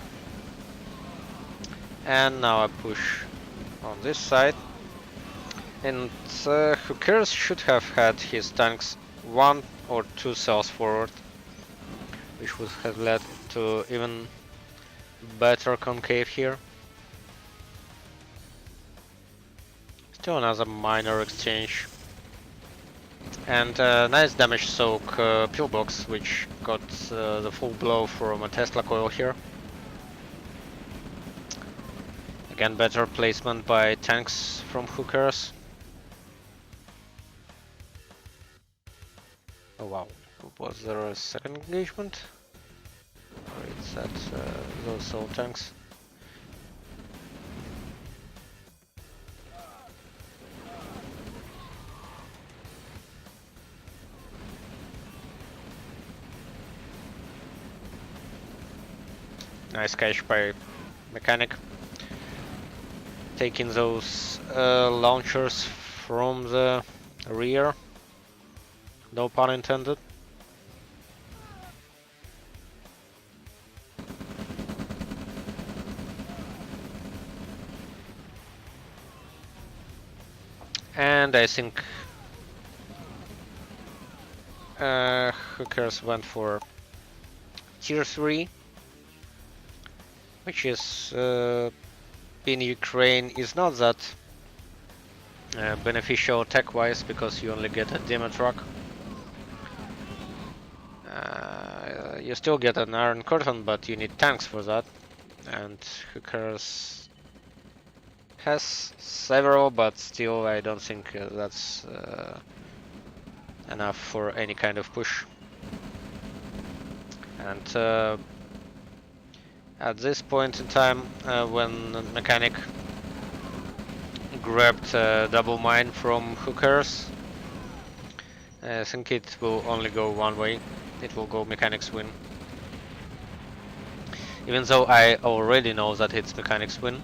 And now a push on this side. And who cares should have had his tanks 1 or 2 cells forward, which would have led to even better concave here. Still another minor exchange. And nice damage soak pillbox, which got the full blow from a Tesla coil here. Again, better placement by tanks from hookers. Oh wow, was there a second engagement? Or it's at those soul tanks? Nice catch by Mechanic, taking those launchers from the rear, no pun intended. And I think hookers went for tier 3, which is in Ukraine is not that beneficial tech-wise, because you only get a demo truck. You still get an iron curtain, but you need tanks for that, and hookers has several, but still I don't think that's enough for any kind of push. And at this point in time, when Mechanic grabbed double mine from hookers, I think it will only go one way. It will go Mechanic's win. Even though I already know that it's Mechanic's win.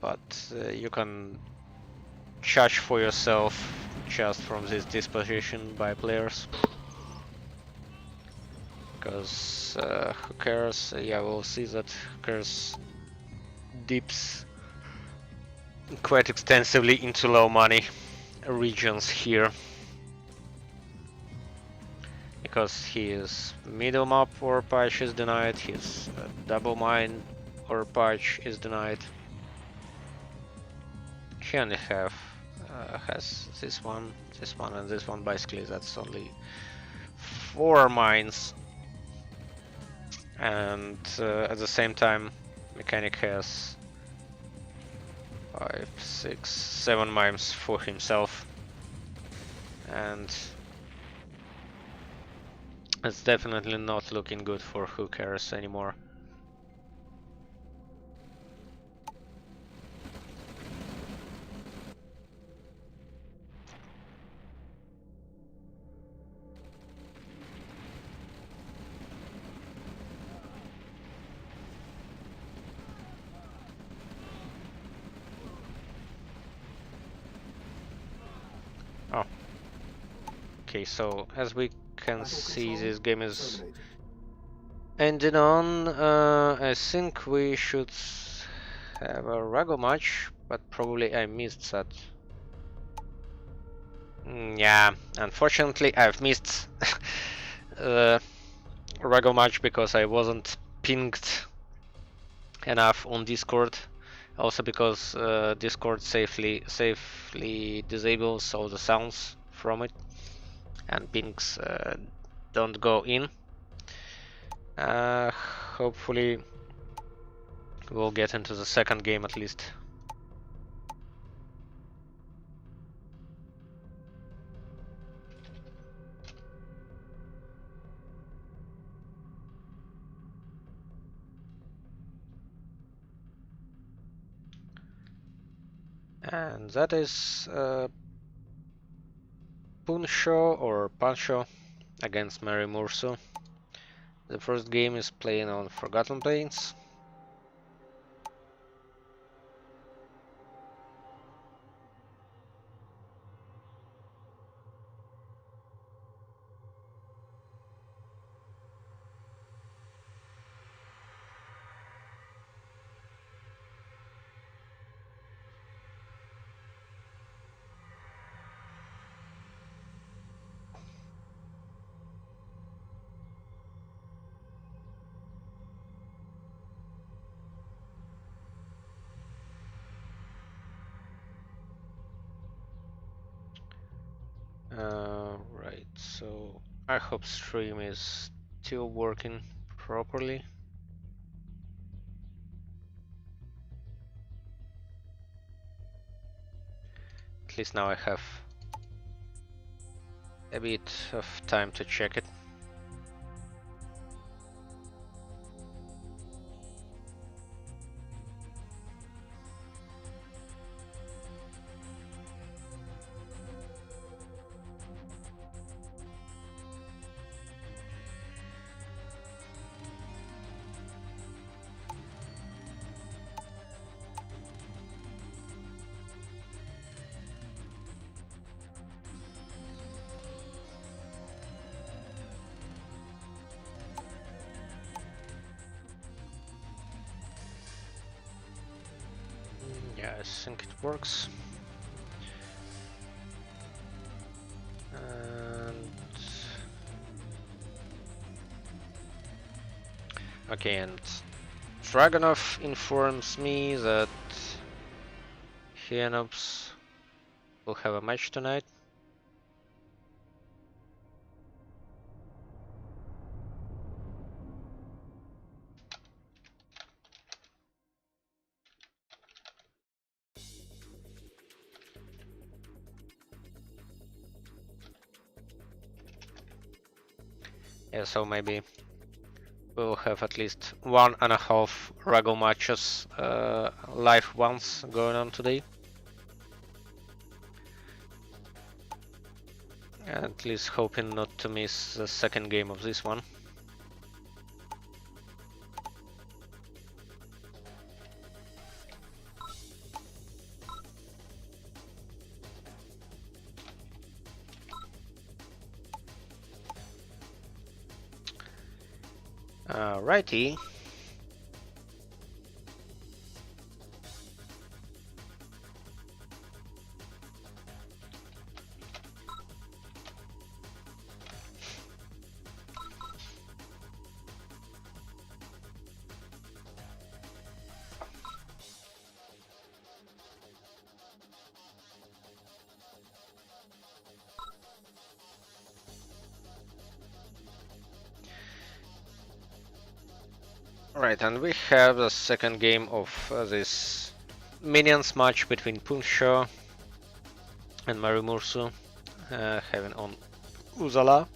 But you can judge for yourself just from this disposition by players. Because who cares? Yeah, we'll see that who cares dips quite extensively into low money regions here. Because his middle map or patch is denied, his double mine or patch is denied. He only has this one, and this one. Basically, that's only 4 mines. And at the same time, Mechanic has 5, 6, 7 mines for himself, and it's definitely not looking good for who cares anymore. Oh, okay. So as we can see, this game is ending on. I think we should have a RAGL match, but probably I missed that. Yeah, unfortunately I've missed the RAGL match because I wasn't pinged enough on Discord. Also because Discord safely disables all the sounds from it, and pings don't go in. Hopefully we'll get into the second game at least. And that is Punsho or Pancho against Mary Murso. The first game is playing on Forgotten Plains. Right, so I hope stream is still working properly. At least now I have a bit of time to check it. Yeah, I think it works. And okay, and Dragonov informs me that Hienops will have a match tonight. Yeah, so maybe we'll have at least 1.5 RAGL matches, live ones going on today. At least hoping not to miss the second game of this one. Righty. Right, and we have the second game of this minions match between Punsho and Marimursu, having on Uzala.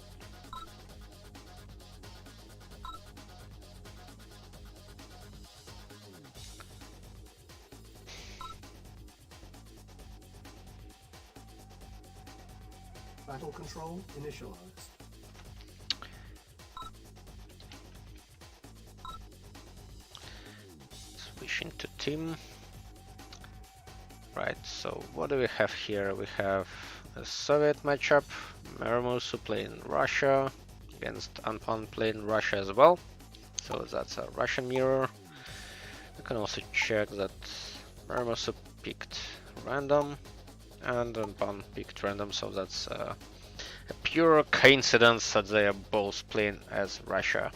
Battle control initialized. Switching to team. Right, so what do we have here? We have a Soviet matchup, Marimursu playing Russia against Anpan playing Russia as well. So that's a Russian mirror. You can also check that Marimursu picked random and Anpan picked random, so that's a pure coincidence that they are both playing as Russia.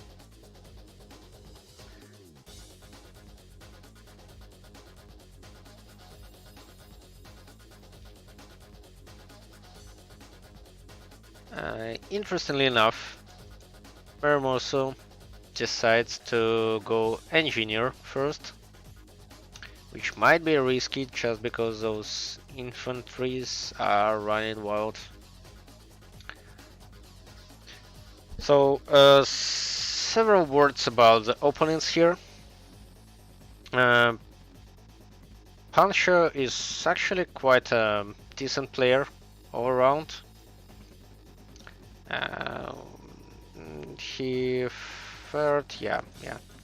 Interestingly enough, Marimursu decides to go engineer first, which might be risky just because those infantries are running wild. So, several words about the opponents here. Pancho is actually quite a decent player all around. He fared, yeah,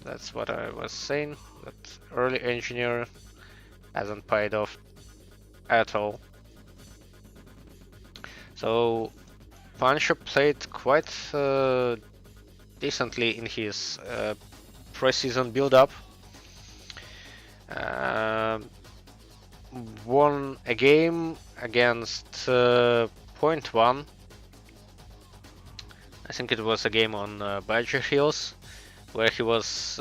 that's what I was saying. That early engineer hasn't paid off at all. So Pancho played quite decently in his pre-season build-up. Won a game against Point One. I think it was a game on Badger Hills, where he was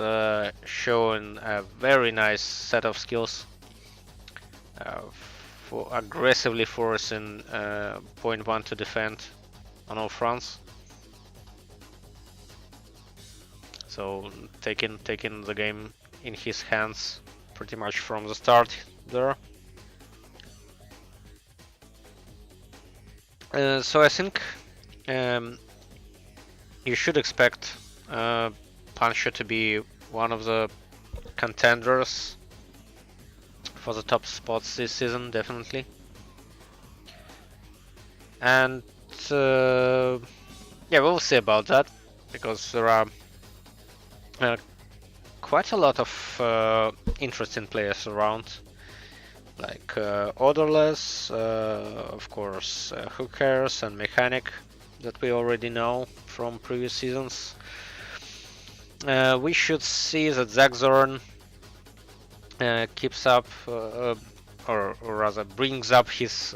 showing a very nice set of skills for aggressively forcing Point One to defend on all fronts. So taking the game in his hands pretty much from the start there. So I think you should expect Pancho to be one of the contenders for the top spots this season, definitely. And yeah, we'll see about that, because there are quite a lot of interesting players around, like Odorless, of course, Hookers and Mechanic that we already know from previous seasons. We should see that Zagzorn keeps up, or rather brings up his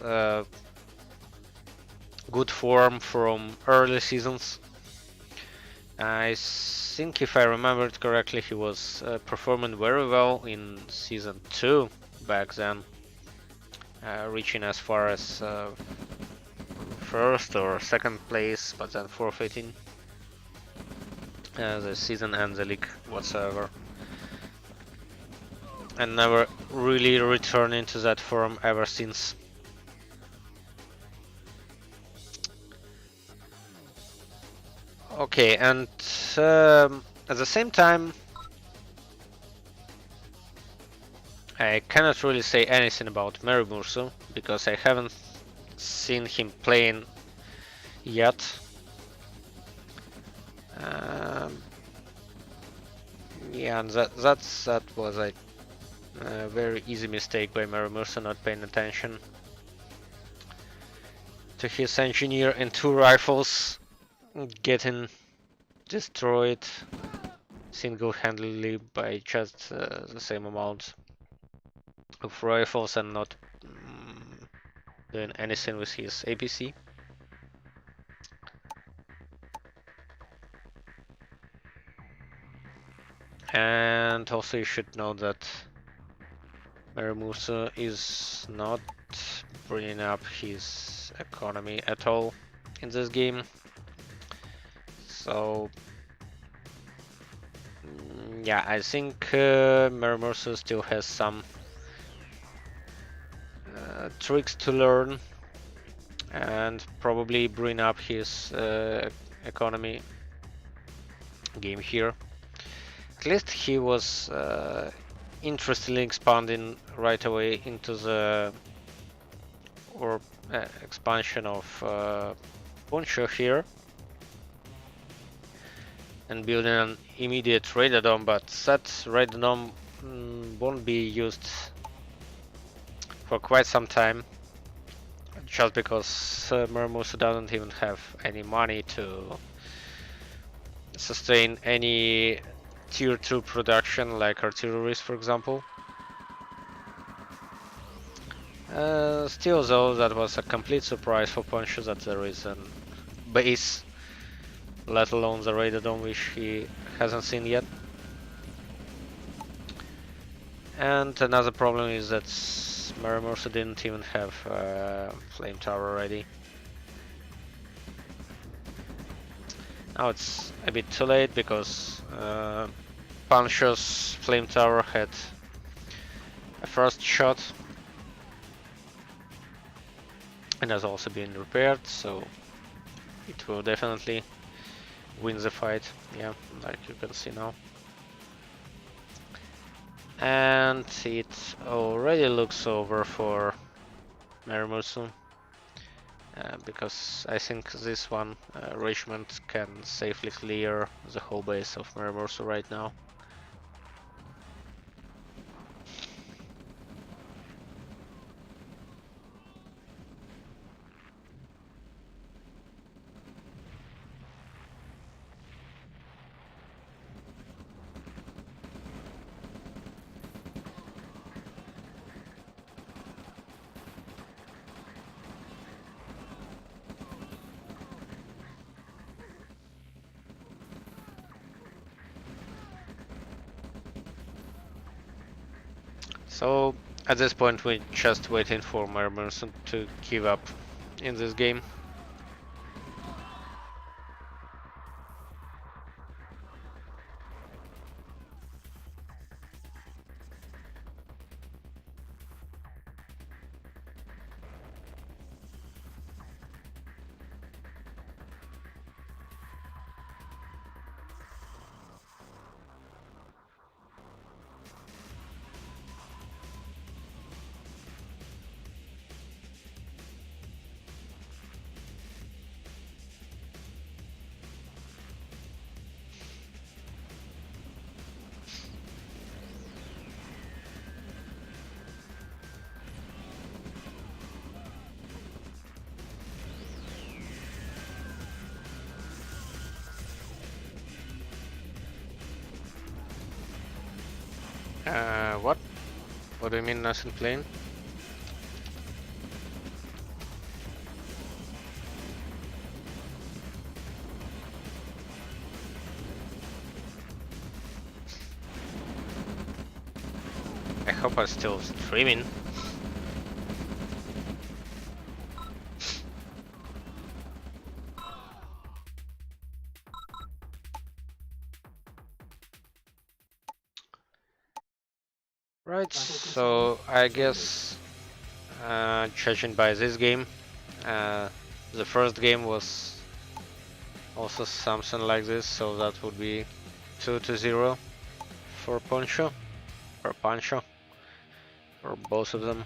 good form from early seasons. I think, if I remember it correctly, he was performing very well in season 2 back then, reaching as far as first or second place, but then forfeiting the season and the league whatsoever, and never really returning to that form ever since. Okay, and at the same time, I cannot really say anything about Marimursu because I haven't seen him playing yet. Yeah, and that was a very easy mistake by Marimursu, not paying attention to his engineer and 2 rifles getting destroyed single-handedly by just the same amount of rifles and not doing anything with his APC. And also you should know that Merimusa is not bringing up his economy at all in this game. So yeah, I think Merimusa still has some tricks to learn and probably bring up his economy game here. At least he was interestingly expanding right away into the expansion of Poncho here and building an immediate radadome, but that radadome won't be used for quite some time, just because Muramusa doesn't even have any money to sustain any tier 2 production like artilleries, for example. Still though, that was a complete surprise for Poncho that there is a base, let alone the radadome, which he hasn't seen yet. And another problem is that Maramusa didn't even have flame tower ready. Now it's a bit too late because Pancho's flame tower had a first shot and has also been repaired, so it will definitely win the fight. Yeah, like you can see now. And it already looks over for Maramusu. Because I think this one regiment can safely clear the whole base of Maramusu right now. So at this point we're just waiting for Maramusu to give up in this game. What? What do you mean nothing plain? I hope I'm still streaming. Right, so I guess judging by this game, the first game was also something like this, so that would be 2-0 for Poncho, or Pancho, or both of them.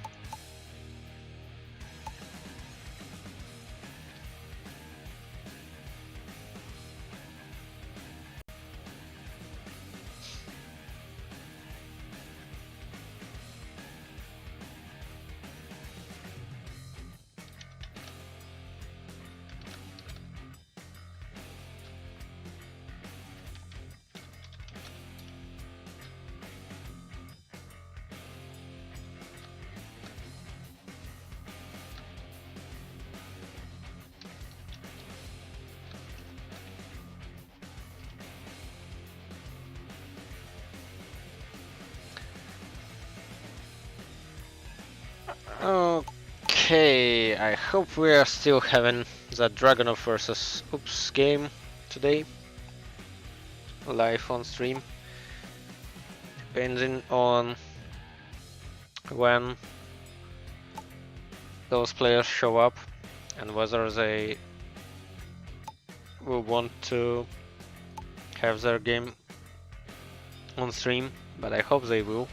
Okay, I hope we are still having that Dragonov versus Oops game today, live on stream, depending on when those players show up and whether they will want to have their game on stream, but I hope they will.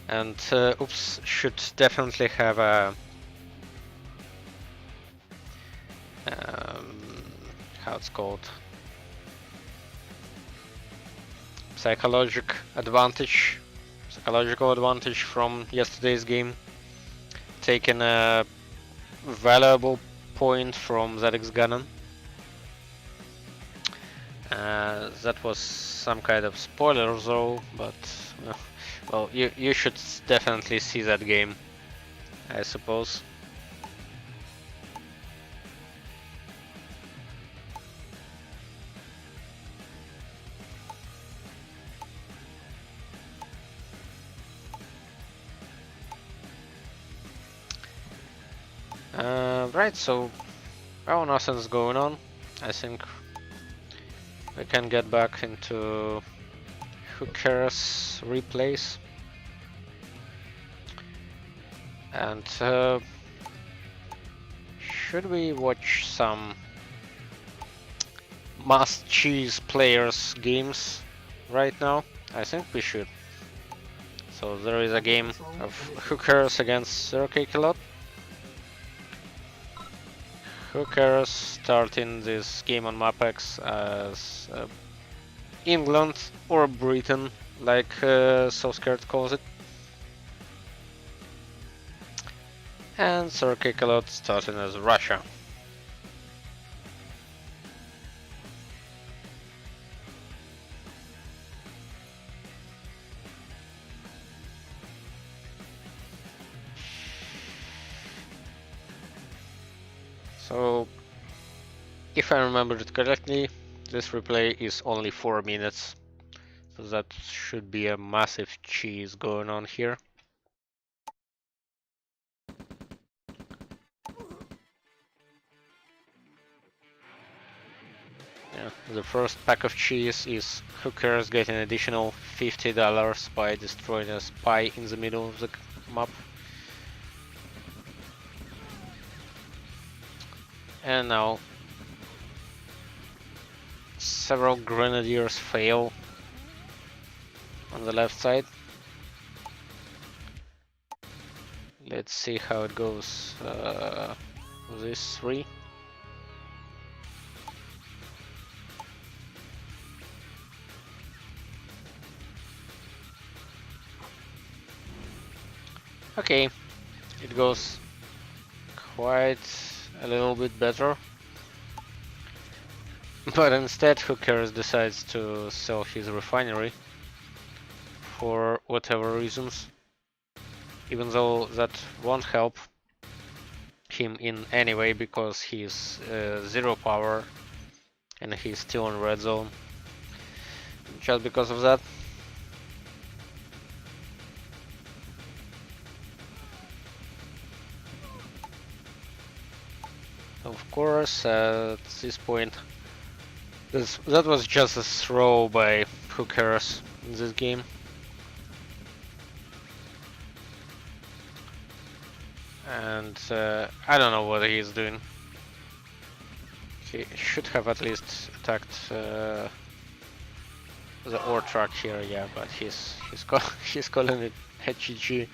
And Oops should definitely have a how it's called, psychological advantage from yesterday's game, taking a valuable point from ZX Ganon. That was some kind of spoiler though, but well, you should definitely see that game, I suppose. Right, so well, nothing's going on. I think we can get back into Who Cares replays. And should we watch some must cheese players games right now? I think we should. So there is a game of Who Cares against RAGL. Who Cares starting this game on Mapex as England or Britain, like So Scared calls it. And RAGL starting as Russia. So, if I remember it correctly, this replay is only 4 minutes, so that should be a massive cheese going on here. Yeah, the first pack of cheese is Who Cares getting additional $50 by destroying a spy in the middle of the map. And now several grenadiers fail on the left side. Let's see how it goes with these 3. Okay, it goes quite a little bit better. But instead, Who Cares decides to sell his refinery for whatever reasons, even though that won't help him in any way because he's 0 power and he's still in red zone. Just because of that. Of course, at this point, that was just a throw by Who Cares in this game. And I don't know what he's doing. He should have at least attacked the ore truck here, yeah, but he's calling it HGG,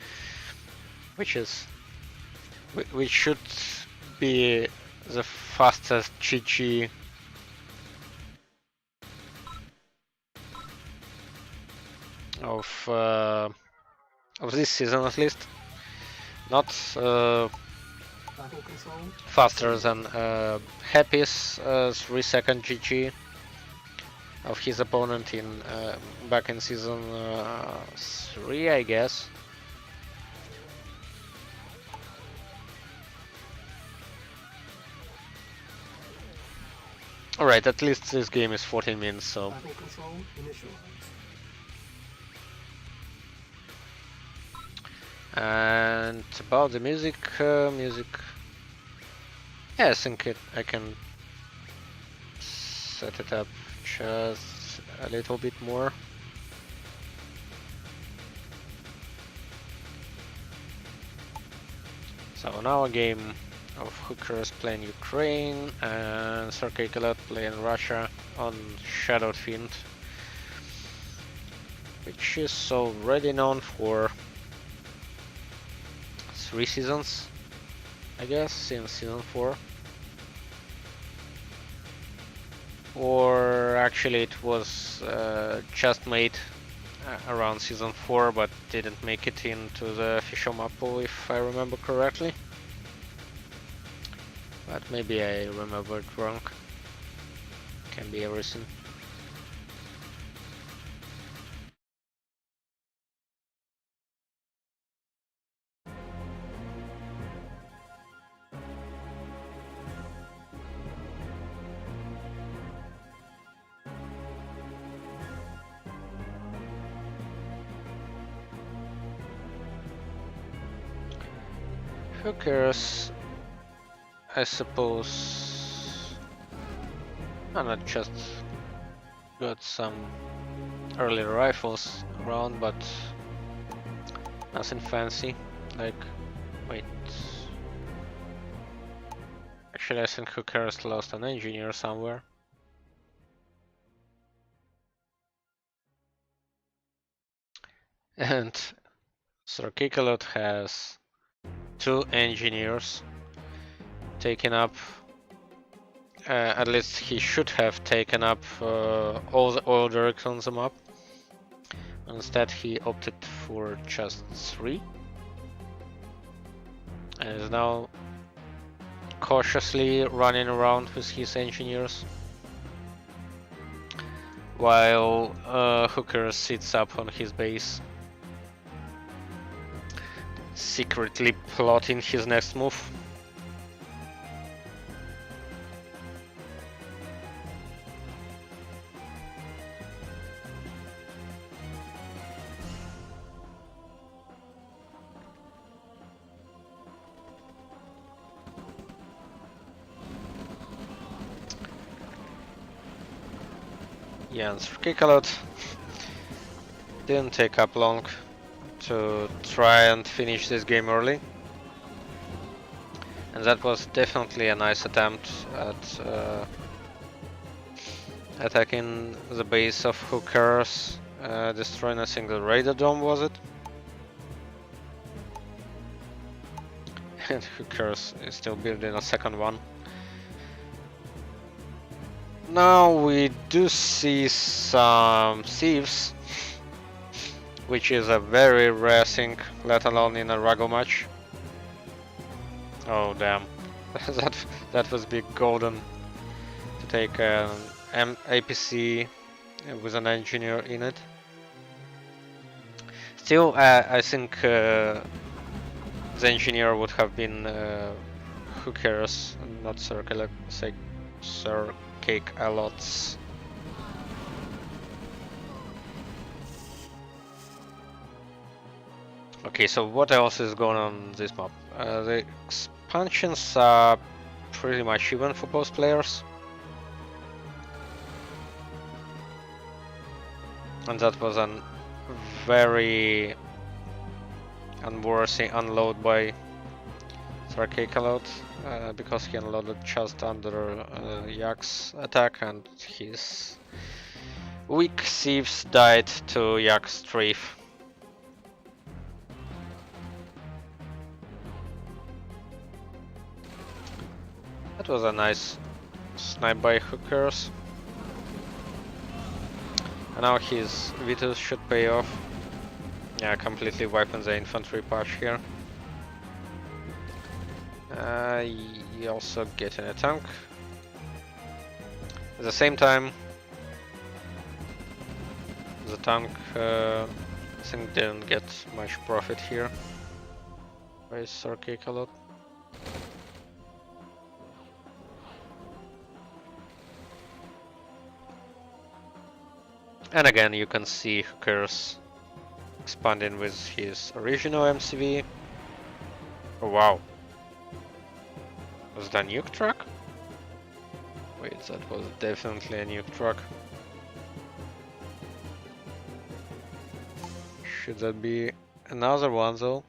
which should be the fastest GG of this season at least. Not faster than Happy's 3-second GG of his opponent in back in season 3, I guess. Alright, at least this game is 14 minutes, so... And about the music, yeah, I think I can set it up just a little bit more. So now a game of hookers playing Ukraine and Sergei Galat playing Russia on Shadow Fiend, which is already known for 3 seasons, I guess, since season 4. Or actually it was just made around season 4 but didn't make it into the official map pool if I remember correctly. But maybe I remembered wrong. Can be everything. Who cares? I suppose I'm not just got some early rifles around, but nothing fancy. Like, wait. Actually, I think Who Cares lost an engineer somewhere. And Sir Kikalot has 2 engineers taken up. At least he should have taken up all the oil derricks on the map. Instead, he opted for just 3. And is now cautiously running around with his engineers. While Hooker sits up on his base, secretly plotting his next move. Jans Kikalot didn't take up long to try and finish this game early. And that was definitely a nice attempt at attacking the base of Hookers, destroying I think the radar dome, was it? And Hookers is still building a second one. Now we do see some thieves, which is a very rare thing, let alone in a RAGL match. Oh damn, that was big golden to take an APC with an engineer in it. Still, I think the engineer would have been Who Cares, not Sir Cake Alots. Okay, so what else is going on this map? The expansions are pretty much even for both players. And that was a very unworthy unload by Sarkakalot, because he unloaded just under Yak's attack and his weak thieves died to Yak's strafe. That was a nice snipe by Hookers. And now his Vitus should pay off. Yeah, completely wiping the infantry patch here. You also getting a tank. At the same time, the tank I think didn't get much profit here by Sarkakalot. And again, you can see Hookers expanding with his original MCV. Oh wow, was that a nuke truck? Wait, that was definitely a nuke truck. Should that be another one though?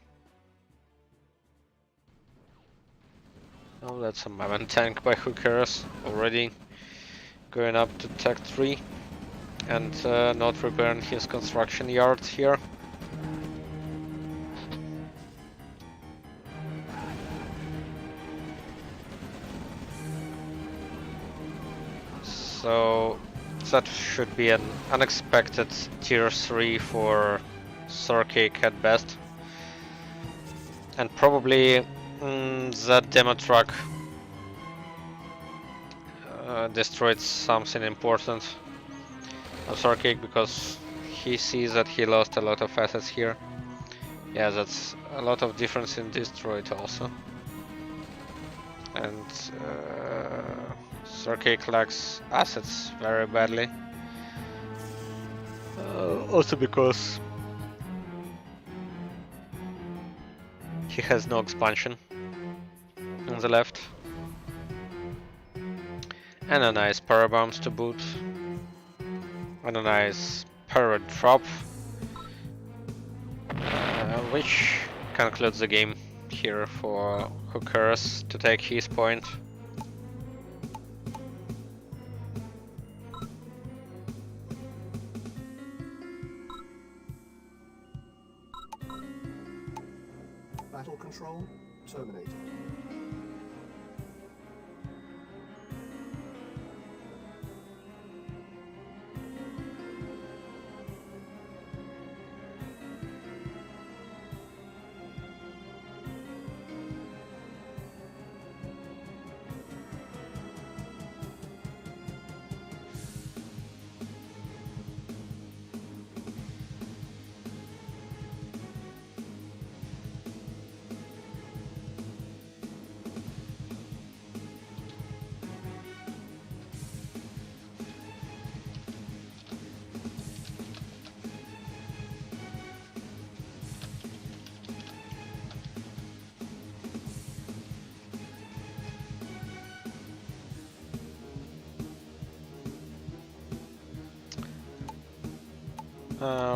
Oh, that's a Mammon tank by who cares, already going up to Tech 3 and not repairing his construction yard here. So that should be an unexpected tier 3 for Sorcake at best. And probably that demo truck destroyed something important of Sorcake because he sees that he lost a lot of assets here. Yeah, that's a lot of difference in destroyed also. And Sorcake lacks assets very badly. Also because he has no expansion on the left. And a nice power bombs to boot. And a nice power drop. Which concludes the game here for Hookers to take his point. Battle control terminated.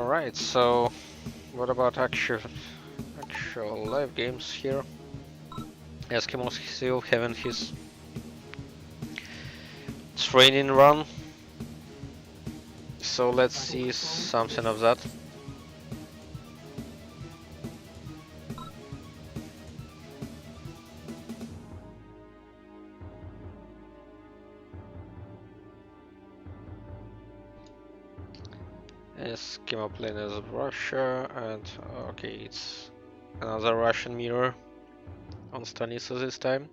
Right, so what about actual live games here? Eskimo still having his training run, so let's see something of that. Eskimo plane is Russia, and okay, it's another Russian mirror on Stanisa this time.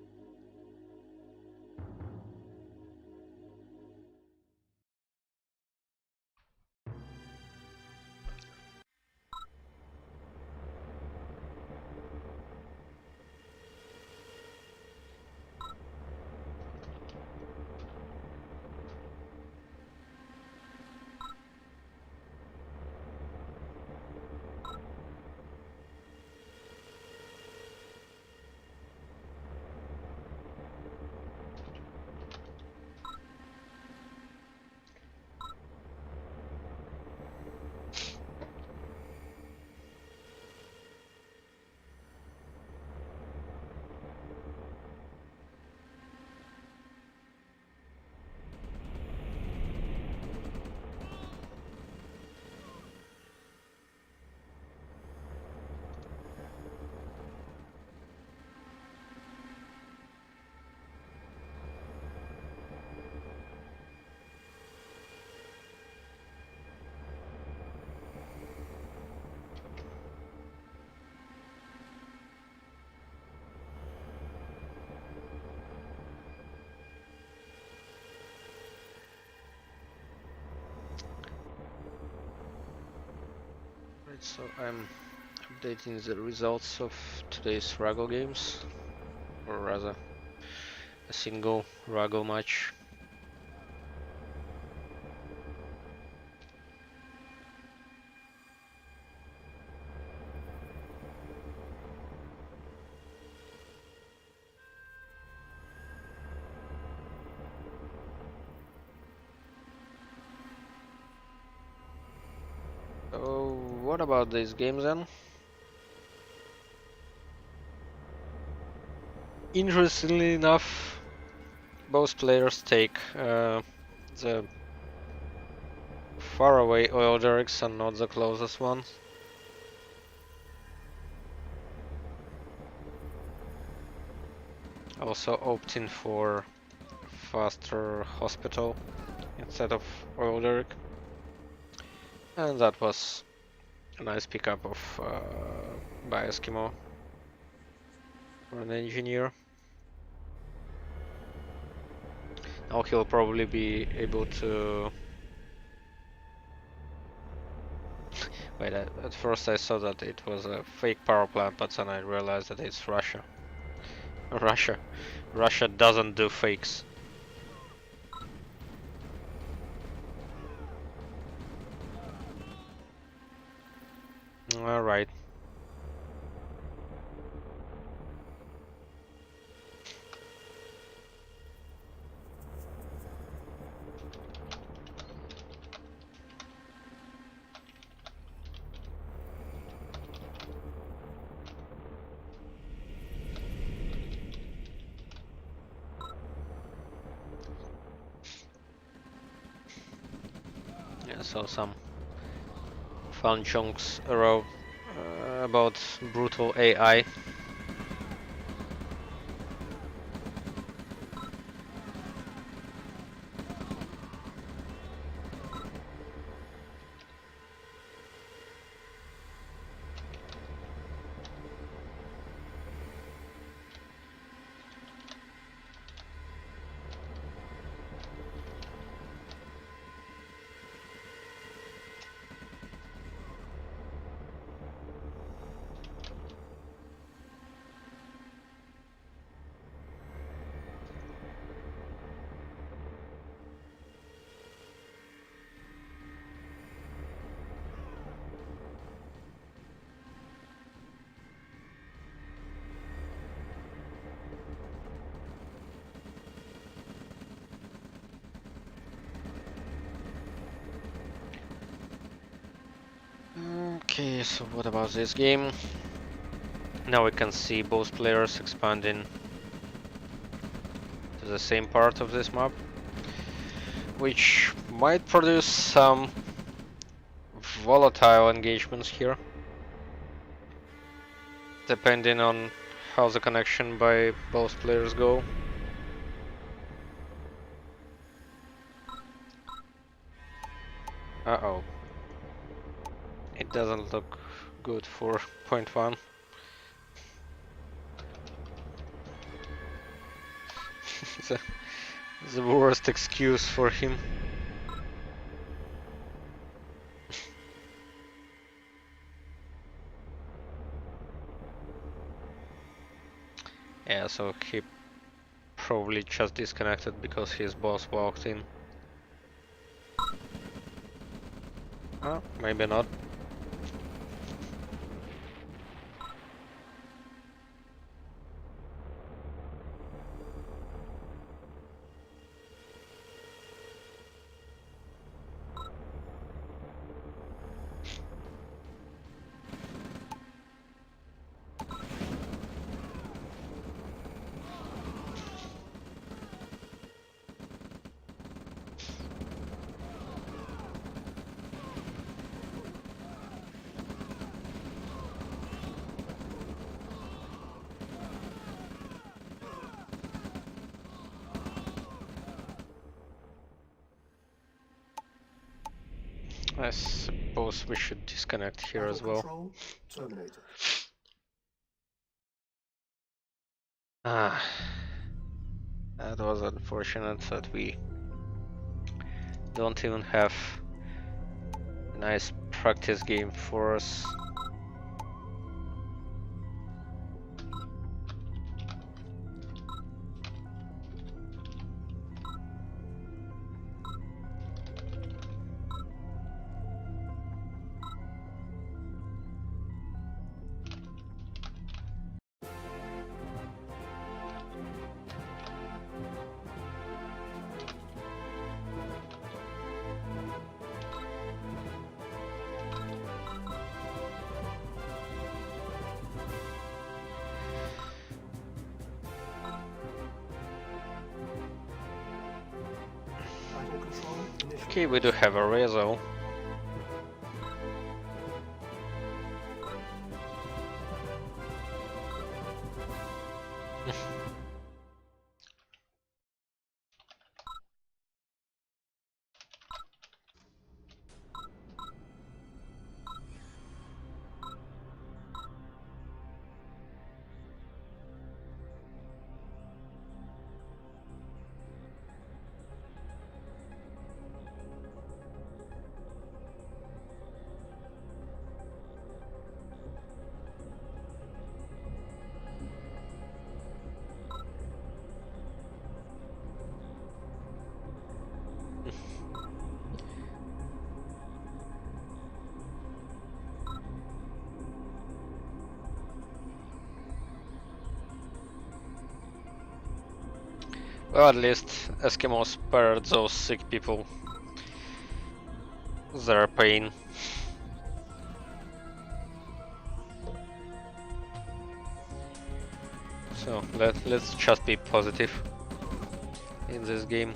Right, so I'm updating the results of today's RAGL games, or rather a single RAGL match. Oh, what about these games then? Interestingly enough, both players take the faraway oil derricks and not the closest ones. Also opting for faster hospital instead of oil derrick. And that was a nice pickup of by Eskimo for an engineer. Now he'll probably be able to... Wait, at first I saw that it was a fake power plant, but then I realized that it's Russia. Russia doesn't do fakes. Alright. Yeah, so some fun chunks about brutal AI. Okay, so what about this game? Now we can see both players expanding to the same part of this map, which might produce some volatile engagements here, depending on how the connection by both players go. Uh-oh. It doesn't look good for point one. the, the worst excuse for him. Yeah, so he probably just disconnected because his boss walked in. Maybe not. I suppose we should disconnect here as well. Control terminated. Ah, that was unfortunate that we don't even have a nice practice game for us. Okay, we do have a RAGL. Well, at least Eskimos spared those sick people their pain. So let's just be positive in this game.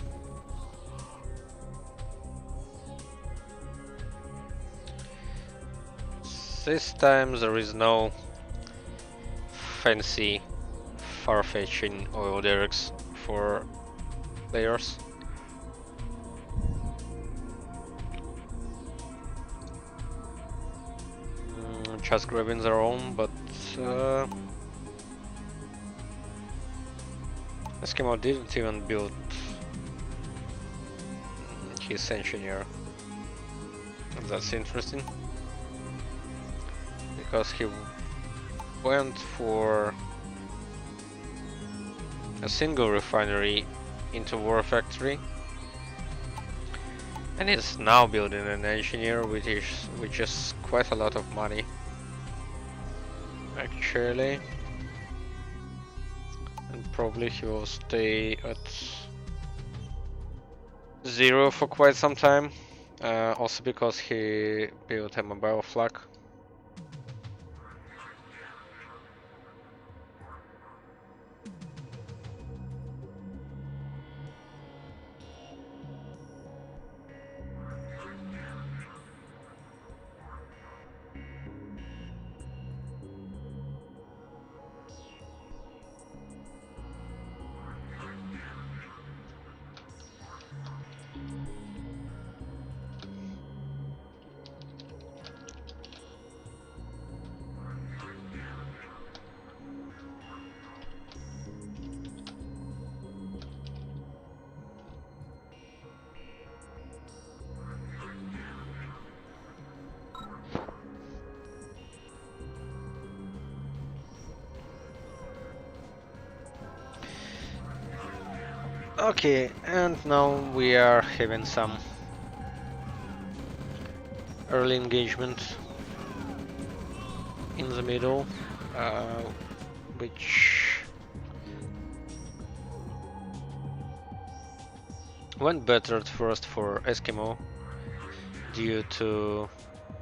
This time there is no fancy far-fetching oil derricks for players. Just grabbing their own, but Eskimo didn't even build his engineer. That's interesting, because he went for a single refinery into War Factory, and is now building an engineer, which is quite a lot of money, actually. And probably he will stay at 0 for quite some time, also because he built a mobile flag. Okay, and now we are having some early engagement in the middle, which went better at first for Eskimo due to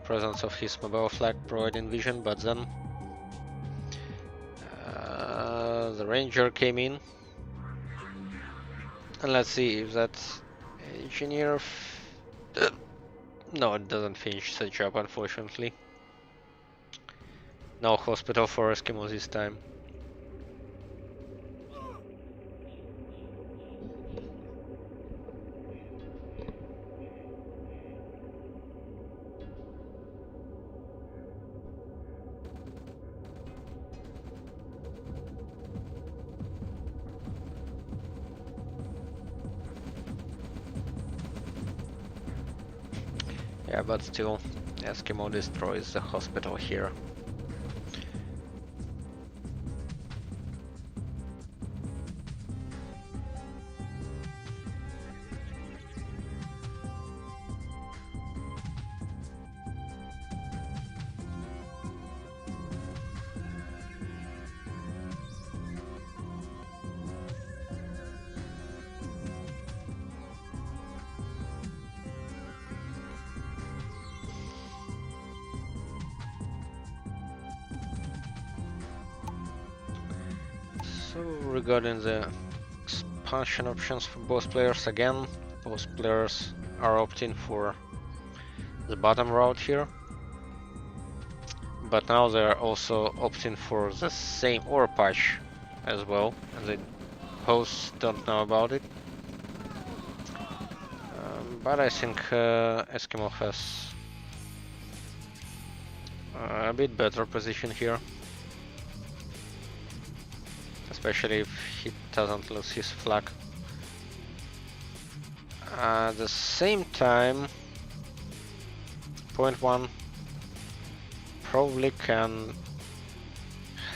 presence of his mobile flag providing vision, but then the Ranger came in. And let's see if that engineer... no, it doesn't finish the job, unfortunately. No hospital for Eskimos this time. Yeah, but still, Eskimo destroys the hospital here. So regarding the expansion options for both players, again, both players are opting for the bottom route here, but now they are also opting for the same ore patch as well, and the hosts don't know about it. But I think Eskimo has a bit better position here, especially if he doesn't lose his flag. At the same time, point one probably can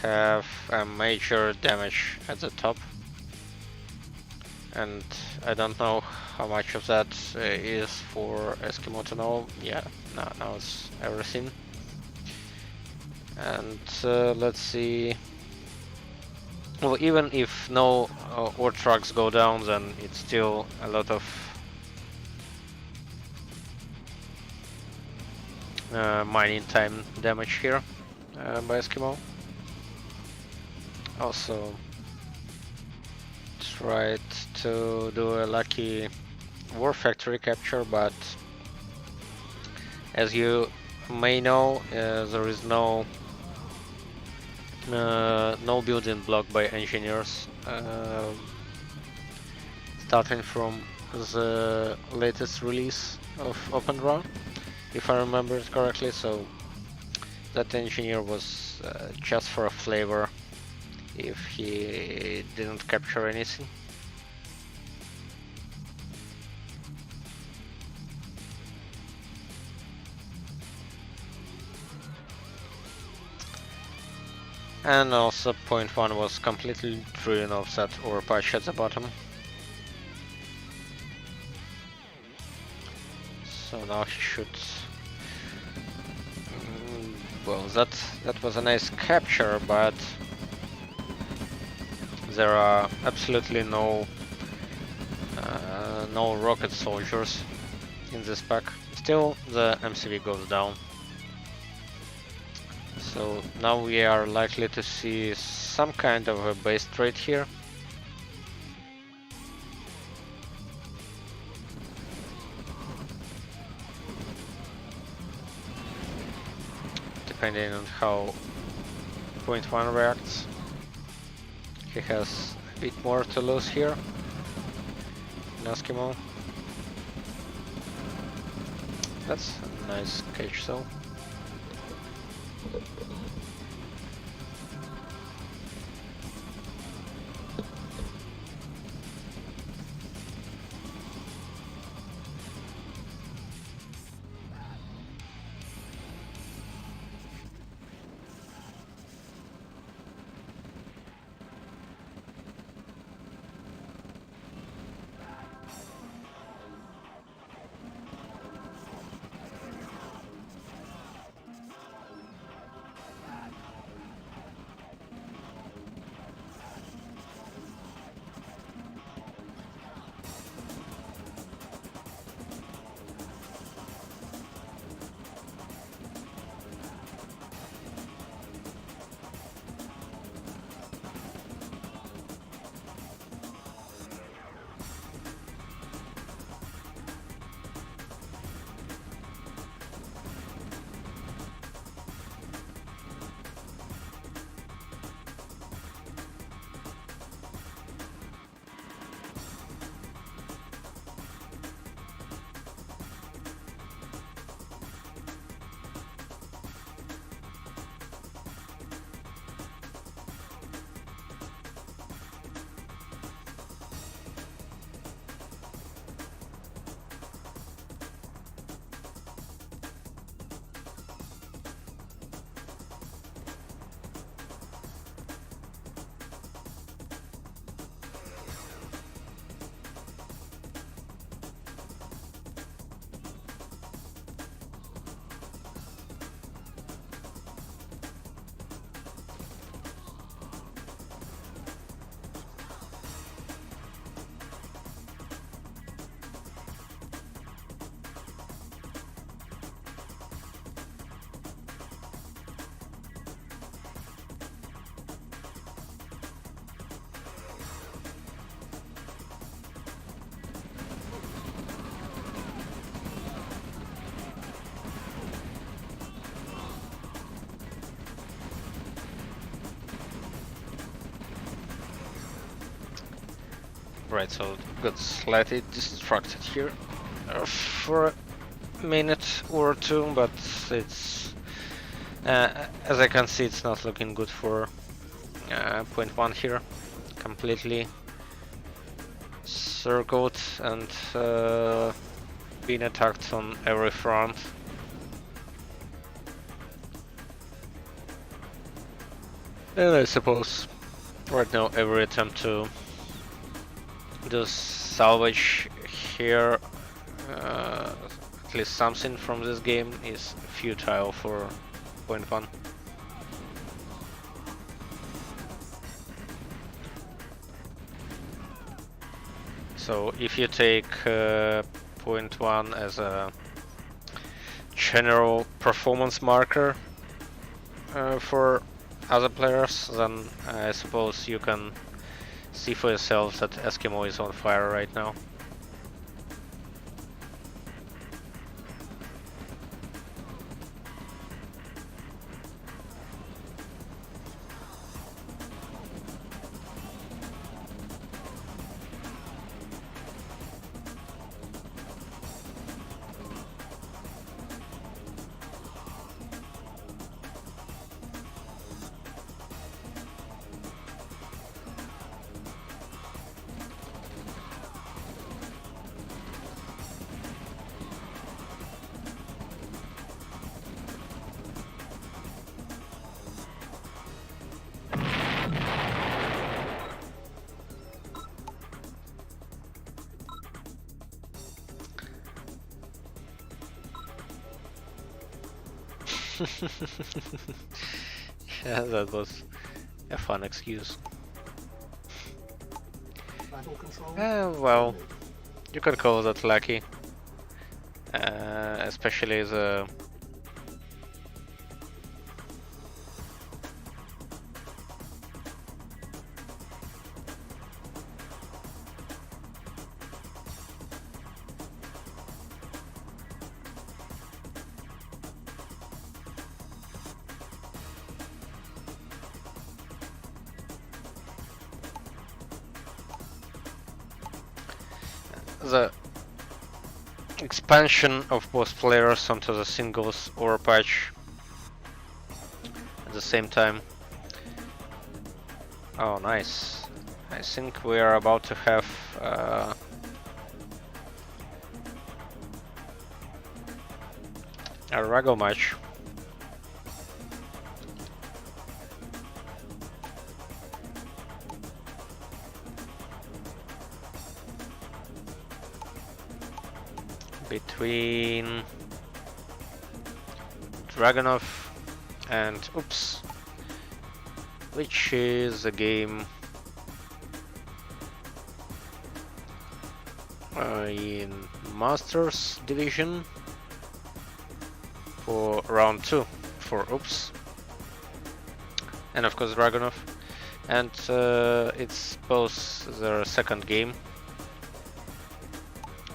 have a major damage at the top, and I don't know how much of that is for Eskimo to know. Yeah, now it's everything. And let's see. Well, even if no ore trucks go down, then it's still a lot of mining time damage here by Eskimo. Also tried to do a lucky war factory capture, but as you may know, there is no building block by engineers starting from the latest release of OpenRA, if I remember it correctly. So that engineer was just for a flavor if he didn't capture anything. And also point one was completely driven off that ore patch at the bottom. So now he should... well, that was a nice capture, but there are absolutely no rocket soldiers in this pack. Still, the MCV goes down. So now we are likely to see some kind of a base trade here. Depending on how point one reacts. He has a bit more to lose here in Eskimo. That's a nice cage though. Right, so it got slightly distracted here for a minute or two, but it's as I can see, it's not looking good for point one here. Completely circled and being attacked on every front. And I suppose right now every attempt to do salvage here, at least something from this game, is futile for point one. So if you take point one as a general performance marker for other players, then I suppose you can see for yourself that Eskimo is on fire right now. Yeah, that was a fun excuse. Battle control. Well, terminated. you can call that lucky, especially the the expansion of both players onto the singles or patch at the same time. Oh, nice. I think we are about to have a RAGL match. Between Dragonov and Oops, which is a game in Masters Division for round 2 for Oops, and of course Dragonov, and it's both their second game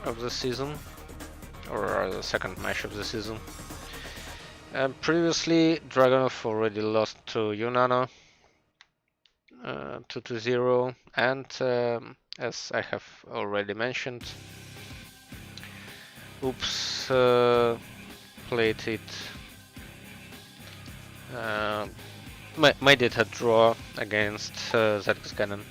of the season, or the second match of the season. Previously, Dragonov already lost to Yunano 2-0, and as I have already mentioned, Oops played it, made it a draw against ZX Cannon.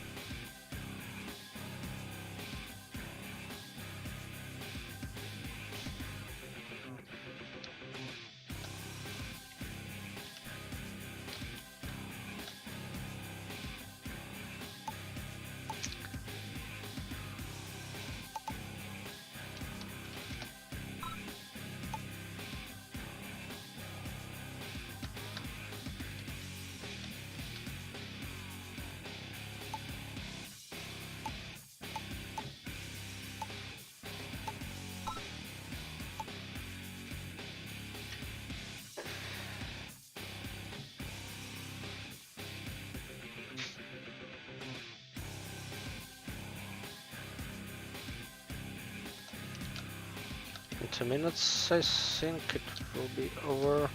In 2 minutes, I think it will be over.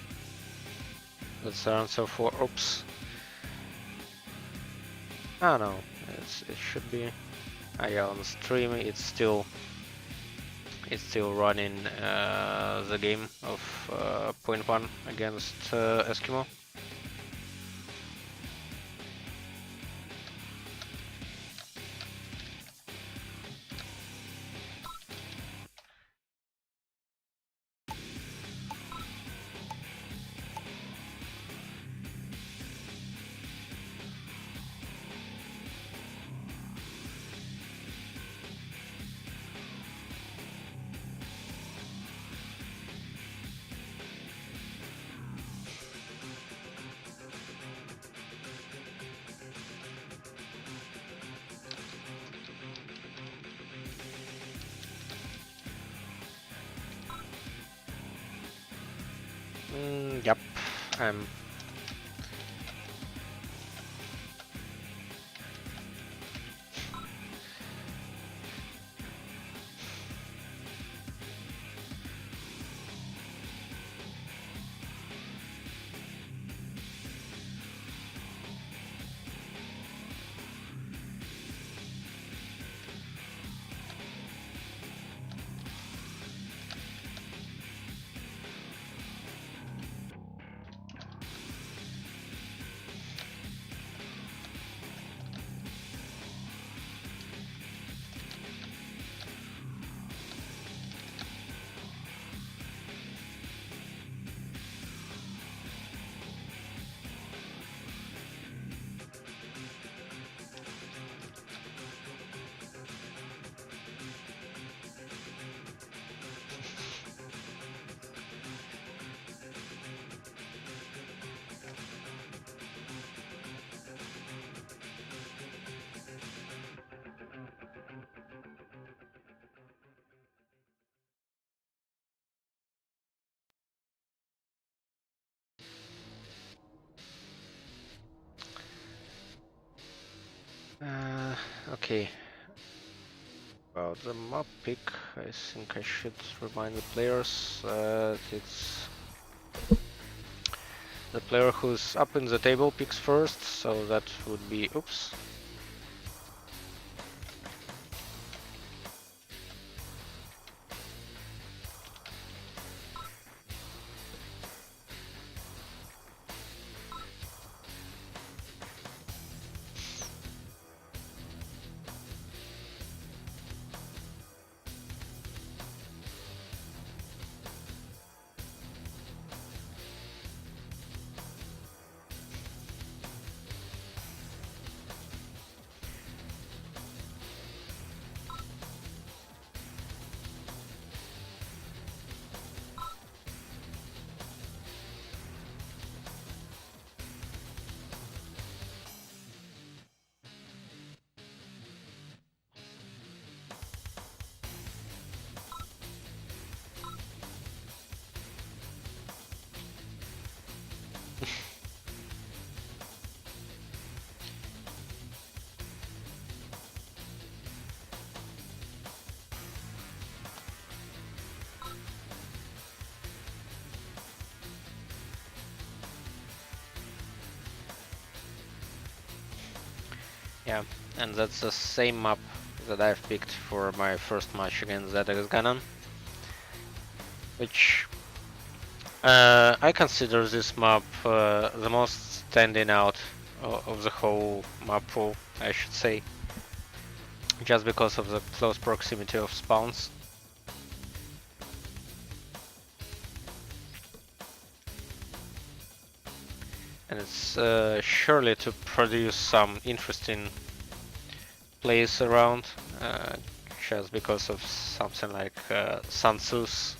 That's the answer for Oops. Ah no, it should be on stream, it's still running the game of point one against Eskimo. Yep, I'm. Okay. About the map pick, I think I should remind the players that it's the player who's up in the table picks first, so that would be, oops. Yeah, and that's the same map that I've picked for my first match against ZX Ganon, which I consider this map the most standing out of the whole map pool, I should say, just because of the close proximity of spawns. And it's surely to produce some interesting plays around, just because of something like Sun Tzu's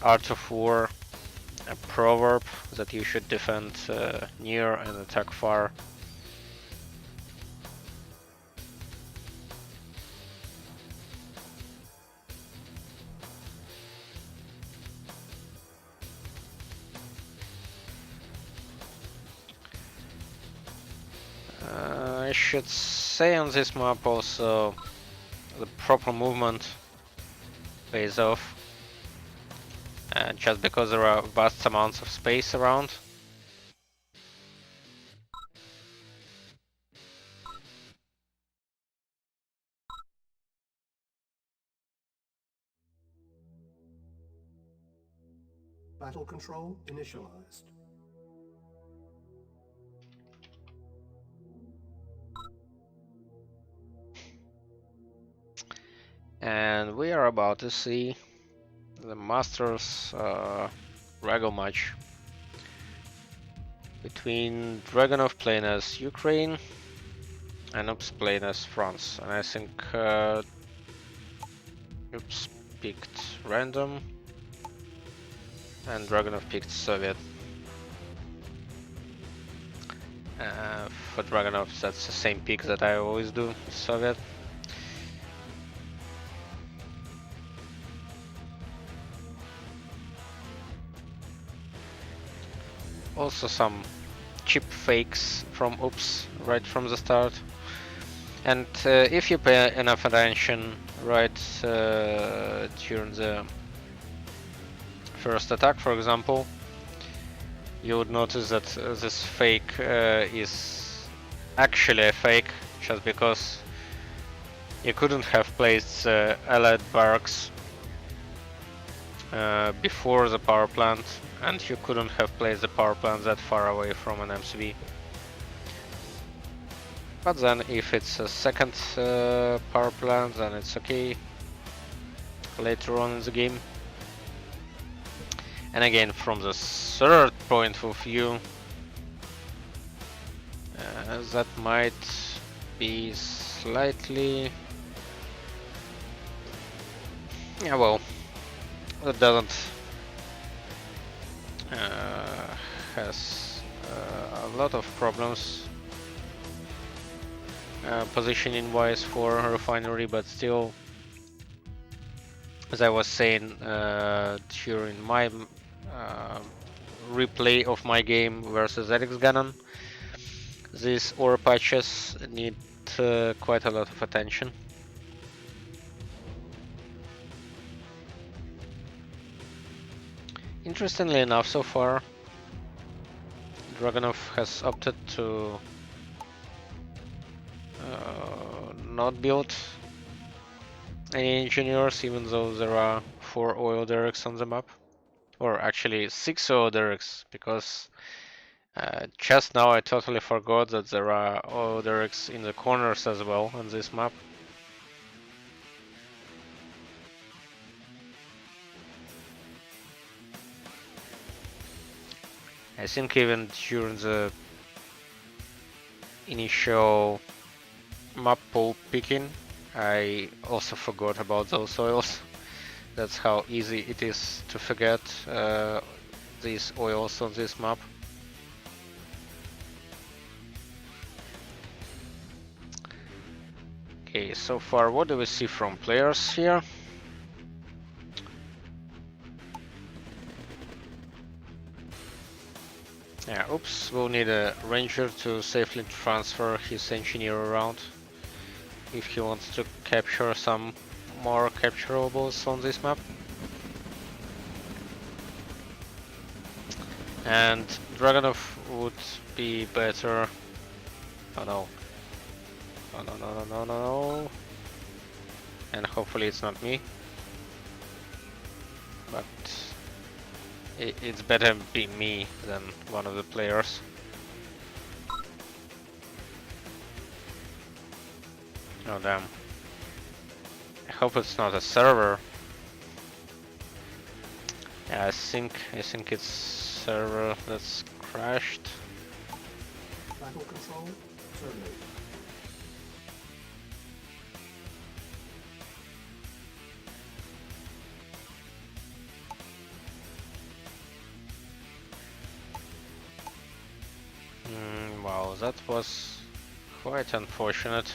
Art of War, a proverb that you should defend near and attack far. I should say on this map also the proper movement pays off, just because there are vast amounts of space around. Battle control initialized. And we are about to see the Masters RAGL match between Dragonov playing as Ukraine and Oops playing as France. And I think Oops picked random and Dragonov picked Soviet. For Dragonov, that's the same pick that I always do, Soviet. Also some cheap fakes from Oops right from the start. And if you pay enough attention right during the first attack, for example, you would notice that this fake is actually a fake, just because you couldn't have placed allied barracks before the power plant, and you couldn't have placed the power plant that far away from an MCV. But then if it's a second power plant, then it's okay later on in the game. And again, from the third point of view, that might be slightly... Yeah, well, that doesn't has a lot of problems positioning wise for a refinery, but still, as I was saying during my replay of my game versus Eric's Ganon, these ore patches need quite a lot of attention. Interestingly enough, so far, Dragonov has opted to not build any engineers, even though there are 4 oil derricks on the map. Or actually 6 oil derricks, because just now I totally forgot that there are oil derricks in the corners as well on this map. I think even during the initial map pool picking, I also forgot about those oils. That's how easy it is to forget these oils on this map. Okay, so far what do we see from players here? Yeah, oops, we'll need a ranger to safely transfer his engineer around if he wants to capture some more capturables on this map. And Dragonov would be better. Oh no. Oh no, no, no, no, no. And hopefully it's not me. But it's better be me than one of the players. Oh damn. I hope it's not a server. Yeah, I think it's server that's crashed. Battle control terminated. Wow, that was quite unfortunate.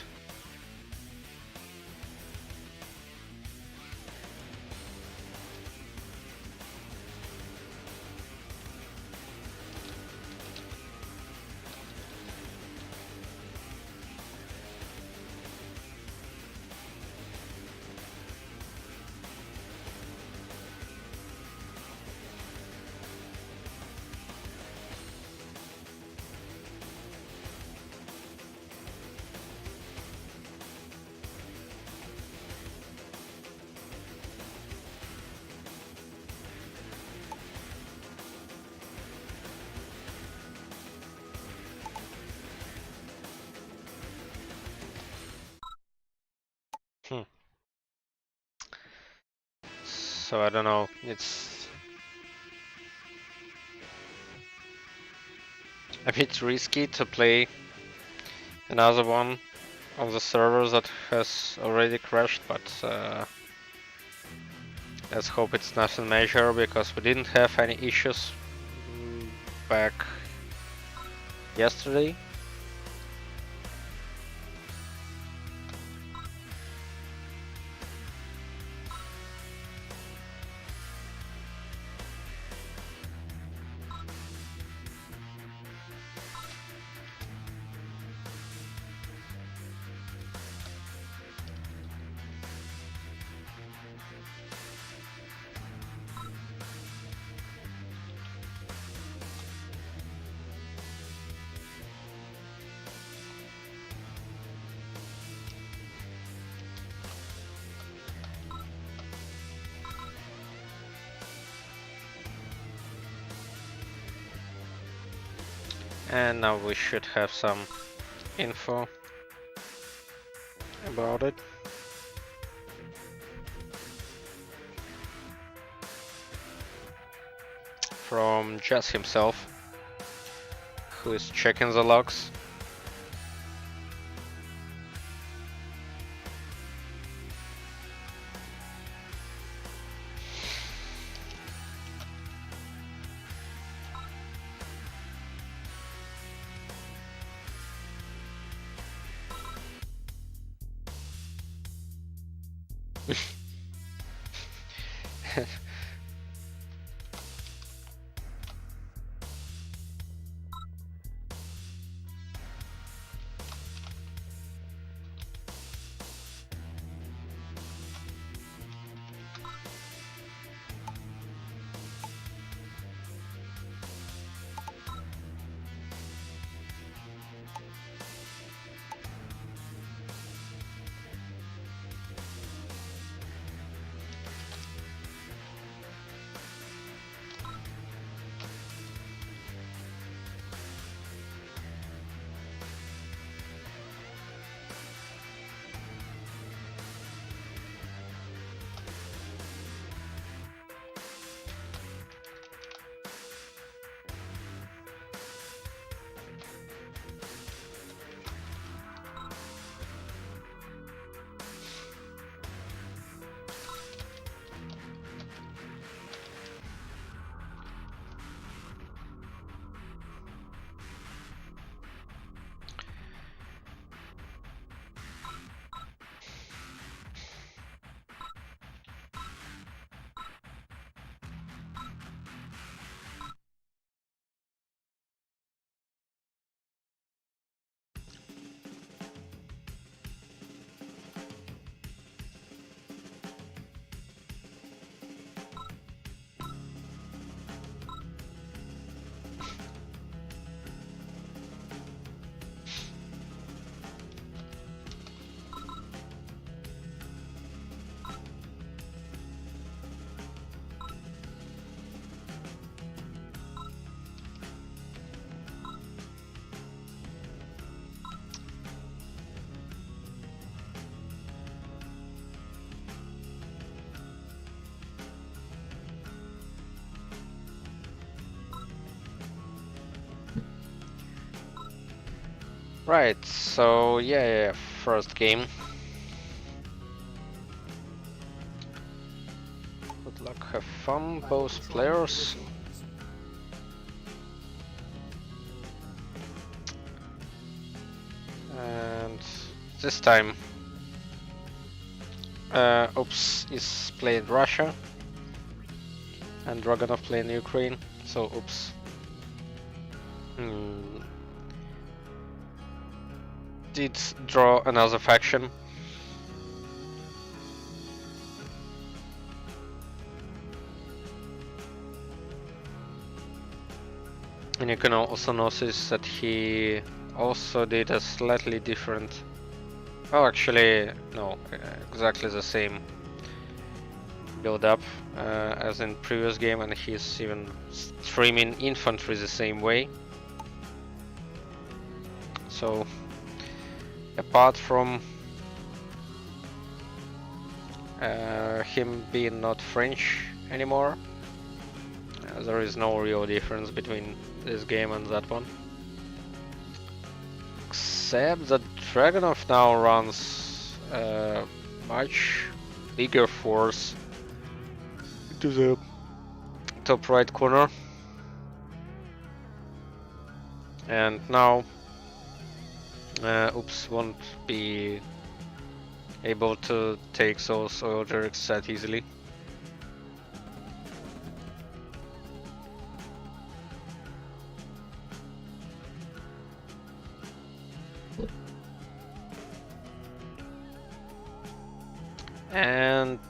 So I don't know, it's a bit risky to play another one on the server that has already crashed, but let's hope it's nothing major, because we didn't have any issues back yesterday. And now we should have some info about it. From Jess himself, who is checking the logs. Right, so yeah, first game. Good luck, have fun, Battle both control players. initialized. And this time, Oops is playing Russia, and Dragonov playing Ukraine. So Oops did draw another faction. And you can also notice that he also did a slightly different, well actually no, exactly the same build up as in previous game, and he's even streaming infantry the same way. So apart from him being not French anymore. There is no real difference between this game and that one. Except that Dragunov now runs a much bigger force into the top right corner. And now Oops won't be able to take those oil derricks that easily. And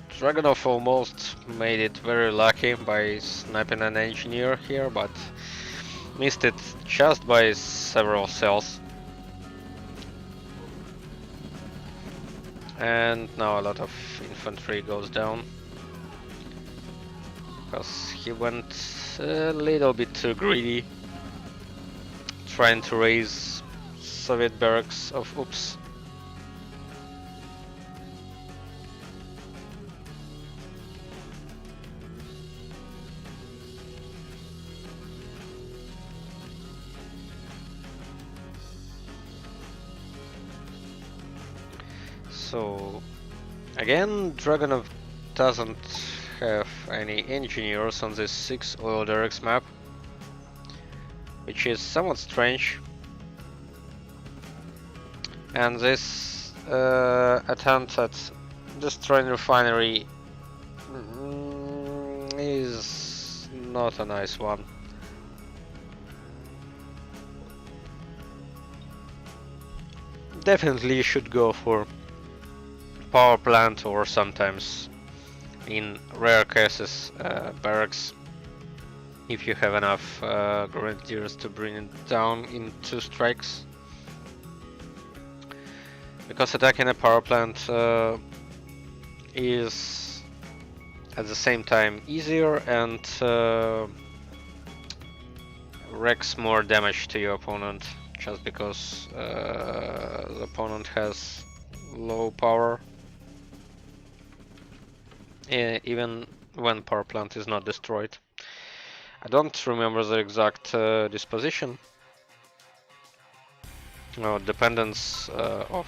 Dragunov almost made it very lucky by sniping an engineer here, but missed it just by several cells. And now a lot of infantry goes down, because he went a little bit too greedy, trying to raise Soviet barracks of Oops. So again, Dragunov doesn't have any engineers on this 6 oil derricks map, which is somewhat strange. And this attempt at destroying refinery is not a nice one. Definitely you should go for power plant, or sometimes in rare cases barracks, if you have enough grenadiers to bring it down in 2 strikes. Because attacking a power plant is at the same time easier and wreaks more damage to your opponent, just because the opponent has low power, even when power plant is not destroyed. I don't remember the exact disposition or dependence of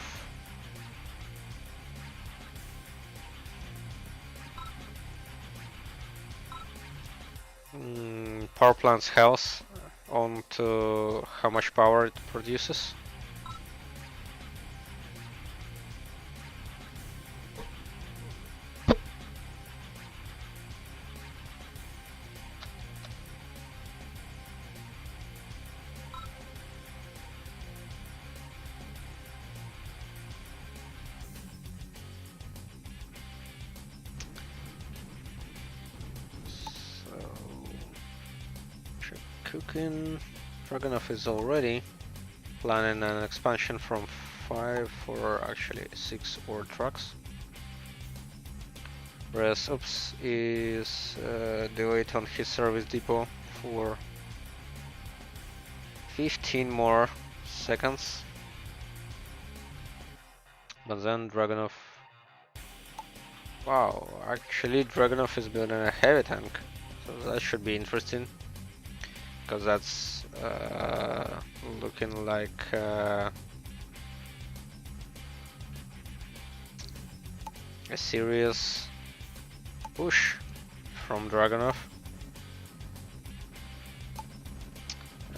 power plant's health onto how much power it produces. Cooking. Dragunov is already planning an expansion from 5 for actually 6 ore trucks. Whereas Oops is delayed on his service depot for 15 more seconds. But then Dragunov... Wow, actually Dragunov is building a heavy tank, so that should be interesting. Because that's looking like a serious push from Dragunov.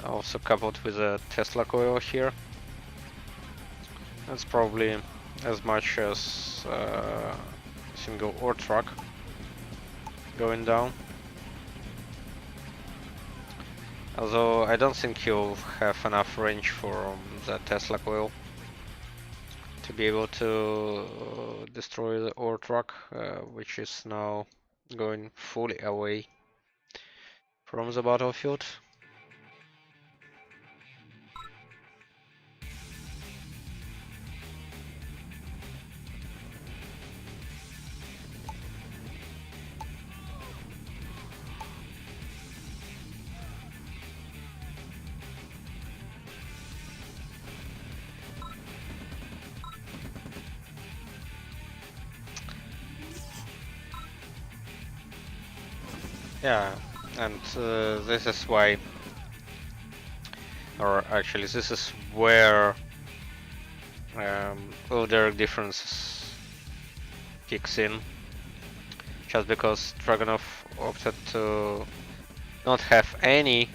Also coupled with a Tesla coil here. That's probably as much as a single ore truck going down. Although I don't think you'll have enough range for the Tesla coil to be able to destroy the ore truck, which is now going fully away from the battlefield. Yeah, and this is why, or actually, this is where other differences kicks in. Just because Dragunov opted to not have any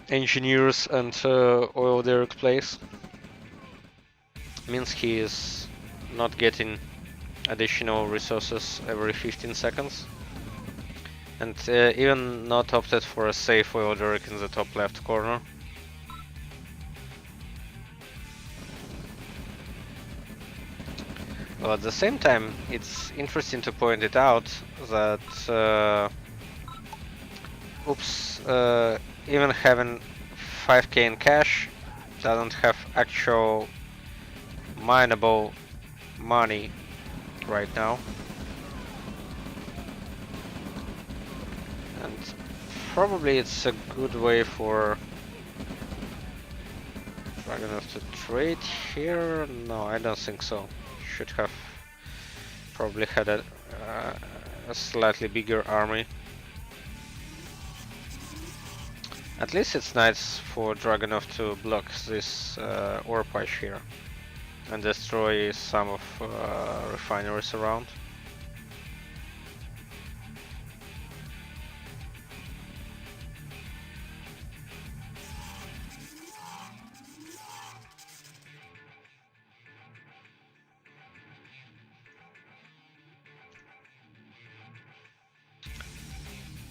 engineers and oil derrick place, means he is not getting additional resources every 15 seconds. And even not opted for a safe oil derrick in the top left corner. Well, at the same time, it's interesting to point it out that Oops, even having 5k in cash doesn't have actual mineable money right now. And probably it's a good way for Dragunov to trade here. No, I don't think so. Should have probably had a slightly bigger army. At least it's nice for Dragunov to block this ore patch here and destroy some of refineries around.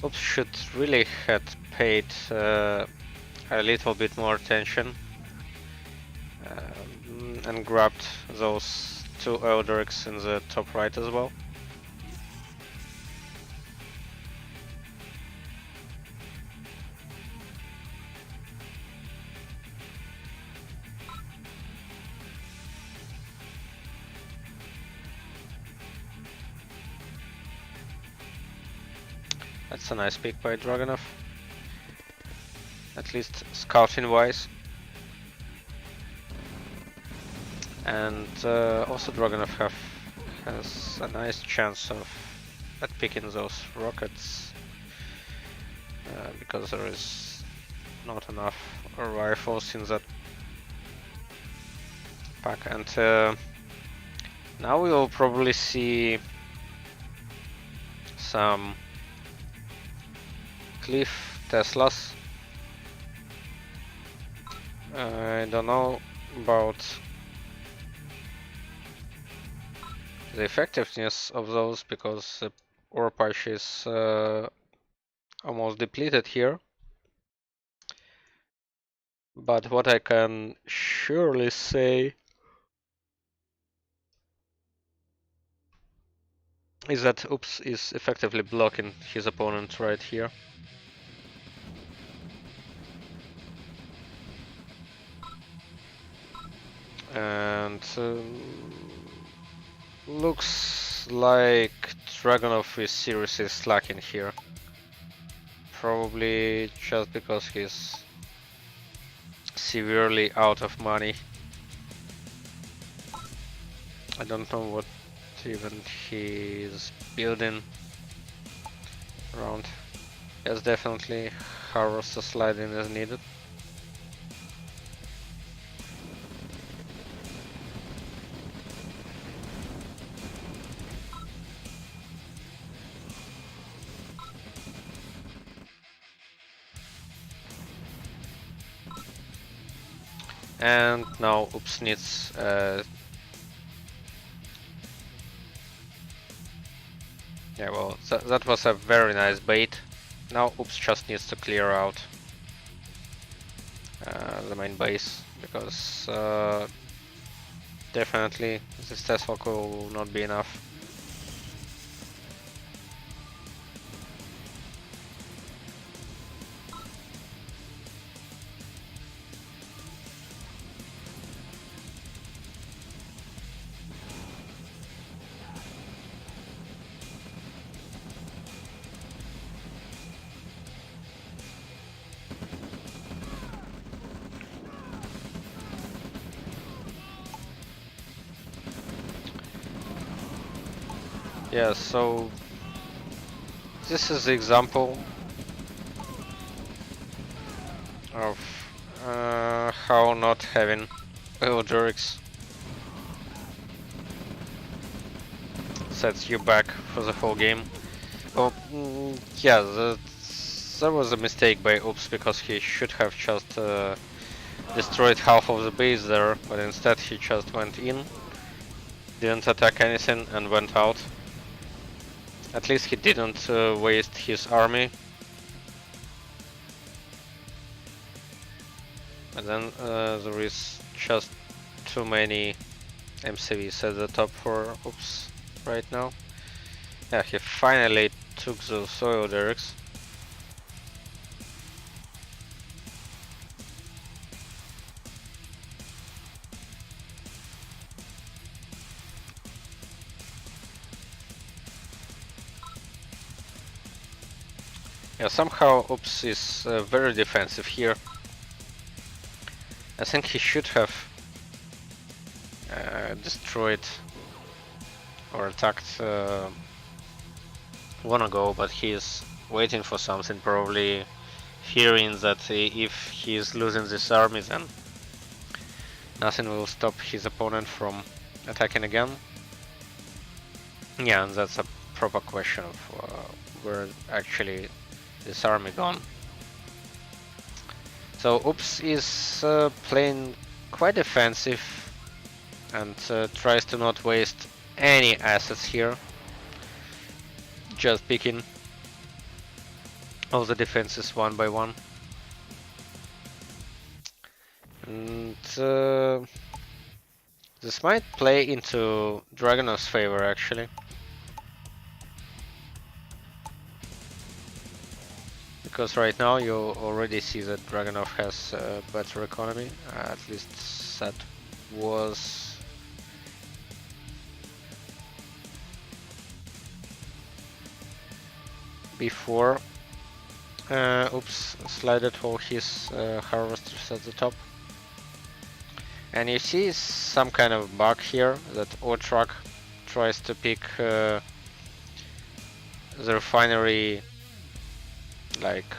Oops, should really had paid a little bit more attention and grabbed those two Eldricks in the top right as well. That's a nice pick by Dragunov, at least scouting wise. And also Dragunov has a nice chance of at picking those rockets because there is not enough rifles in that pack. And now we will probably see some Cliff Teslas. I don't know about the effectiveness of those because the ore patch is almost depleted here. But what I can surely say is that Oops is effectively blocking his opponent right here. And looks like Dragunov is seriously slacking here. Probably just because he's severely out of money. I don't know what even he's building around. Yes, definitely harvester sliding is needed. And now Oops needs yeah, well, that was a very nice bait. Now Oops just needs to clear out the main base because definitely this Tesla will not be enough. Yeah, so this is the example of how not having Eldrix sets you back for the whole game. Oh, yeah, that was a mistake by Oops, because he should have just destroyed half of the base there, but instead he just went in, didn't attack anything, and went out. At least he didn't waste his army. And then there is just too many MCVs at the top for Oops right now. Yeah, he finally took those soil derricks. Yeah, somehow Oops is very defensive here. I think he should have destroyed or attacked one ago, but he is waiting for something, probably fearing that if he is losing this army, then nothing will stop his opponent from attacking again. Yeah, and that's a proper question of where actually this army gone. So Oops is playing quite defensive and tries to not waste any assets here, just picking all the defenses one by one. And this might play into Dragunov's favor actually. Because right now you already see that Dragunov has a better economy, at least that was before Oops slided all his harvesters at the top. And you see some kind of bug here that O-Truck tries to pick the refinery like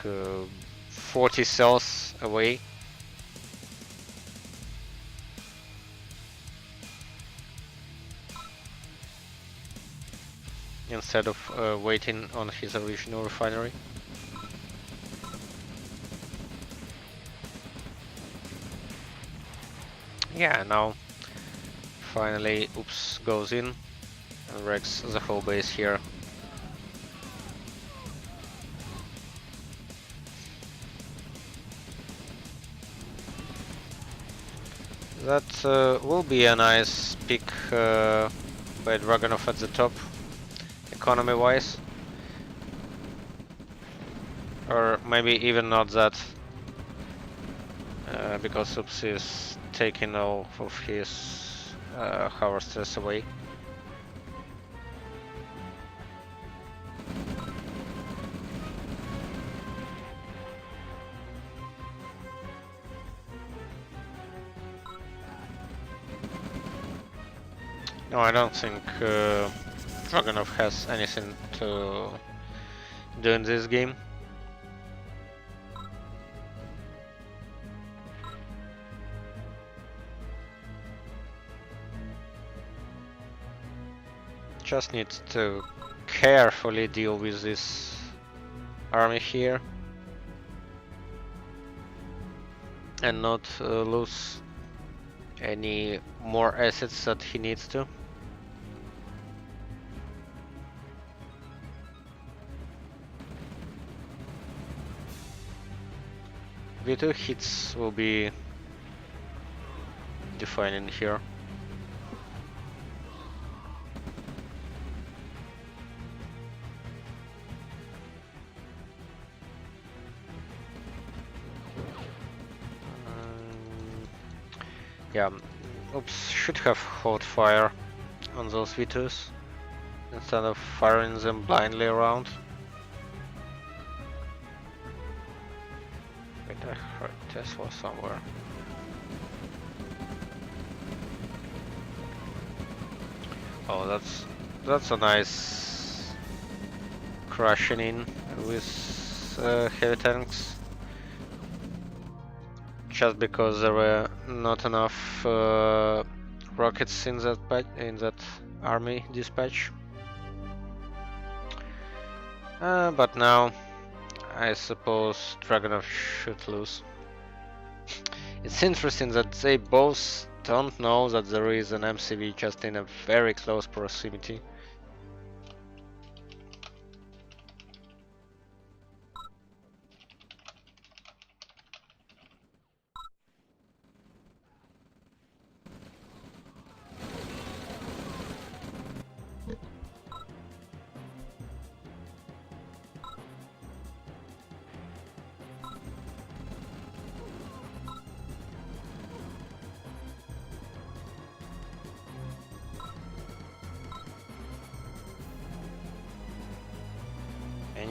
40 cells away. Instead of waiting on his original refinery. Yeah, now finally Oops goes in and wrecks the whole base here. That will be a nice pick by Dragunov at the top, economy wise. Or maybe even not that, because Oops is taking all of his harvesters away. No, I don't think Dragunov has anything to do in this game. Just needs to carefully deal with this army here and not lose any more assets that he needs to. V2 hits will be defining here. Yeah, Oops should have hold fire on those V2s instead of firing them blindly around. Wait, I heard Tesla somewhere. Oh, that's a nice rushing in with heavy tanks, just because there were not enough rockets in that army dispatch. But now I suppose Dragunov should lose. It's interesting that they both don't know that there is an MCV just in a very close proximity.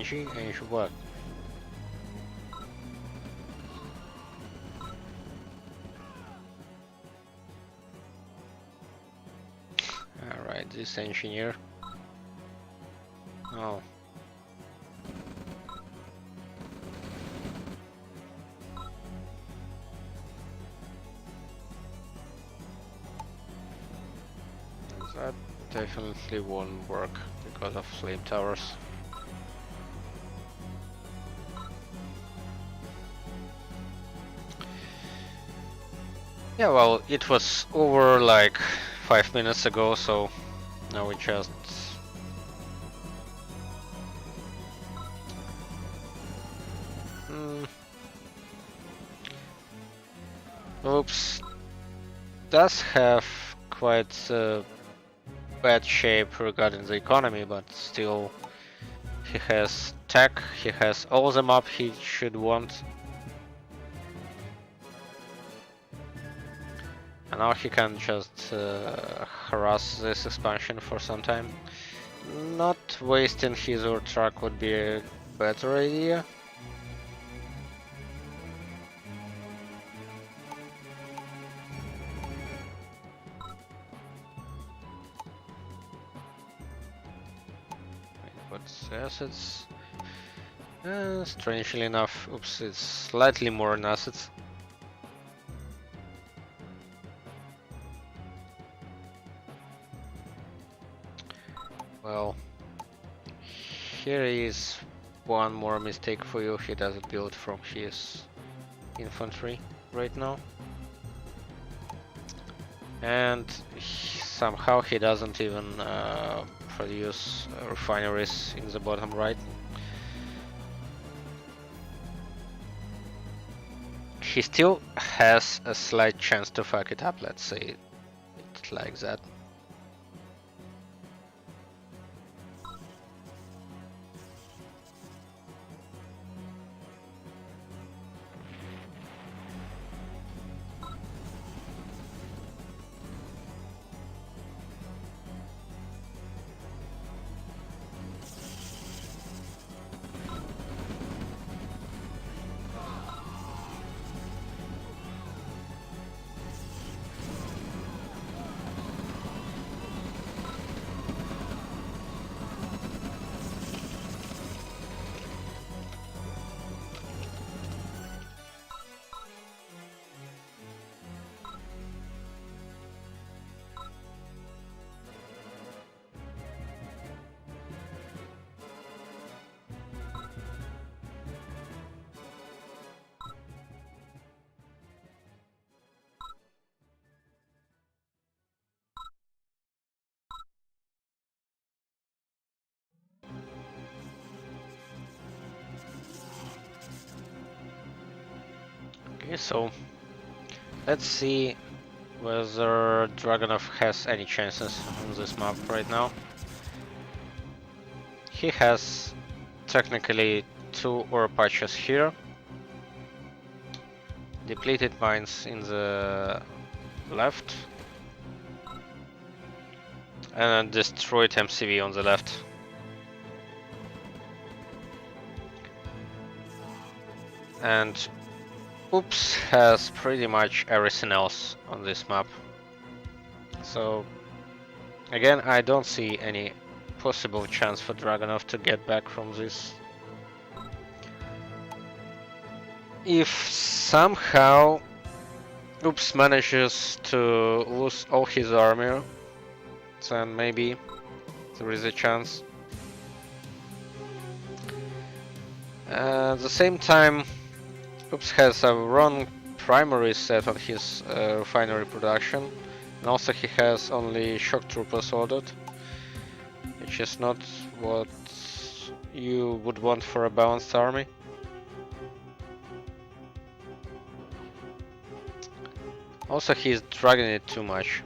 Angie what? Alright, this engineer. Oh. That definitely won't work because of flame towers. Yeah, well, it was over like 5 minutes ago, so now we just... Oops. Does have quite bad shape regarding the economy, but still he has tech, he has all the map he should want. And now he can just harass this expansion for some time. Not wasting his or truck would be a better idea. What's assets? Strangely enough, oops, it's slightly more in assets. Well, here is one more mistake for you. He doesn't build from his infantry right now. And somehow he doesn't even produce refineries in the bottom right. He still has a slight chance to fuck it up, let's say it like that. Okay, so let's see whether Dragunov has any chances on this map right now. He has technically 2 ore patches here, depleted mines in the left, and a destroyed MCV on the left. And Oops has pretty much everything else on this map. So again, I don't see any possible chance for Dragunov to get back from this. If somehow Oops manages to lose all his army, then maybe there is a chance. At the same time, Oops has a wrong primary set on his refinery production, and also he has only shock troopers ordered, which is not what you would want for a balanced army. Also, he's dragging it too much.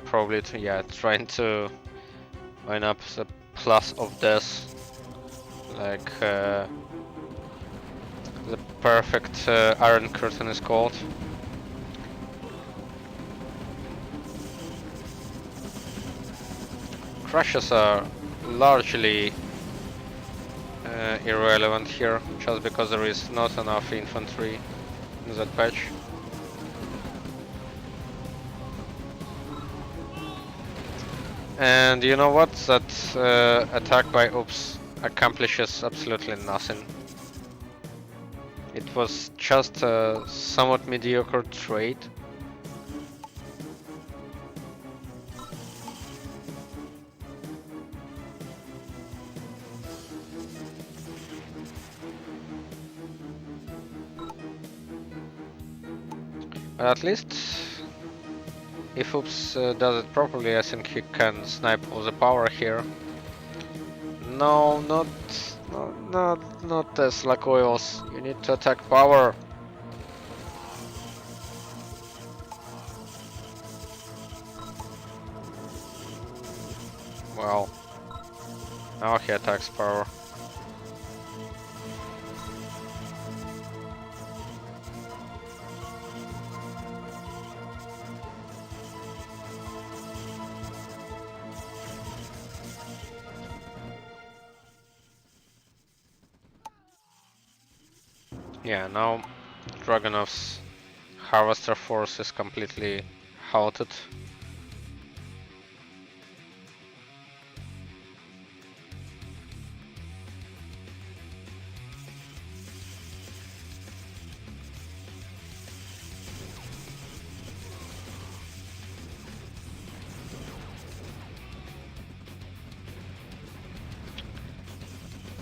Probably, trying to line up the plus of death, like the perfect Iron Curtain is called. Crashes are largely irrelevant here, just because there is not enough infantry in that patch. And you know what? That attack by Oops accomplishes absolutely nothing. It was just a somewhat mediocre trade. But at least, if Oops does it properly, I think he can snipe all the power here. No, not Tesla coils. You need to attack power. Well, now he attacks power. Yeah, now Dragunov's Harvester force is completely halted.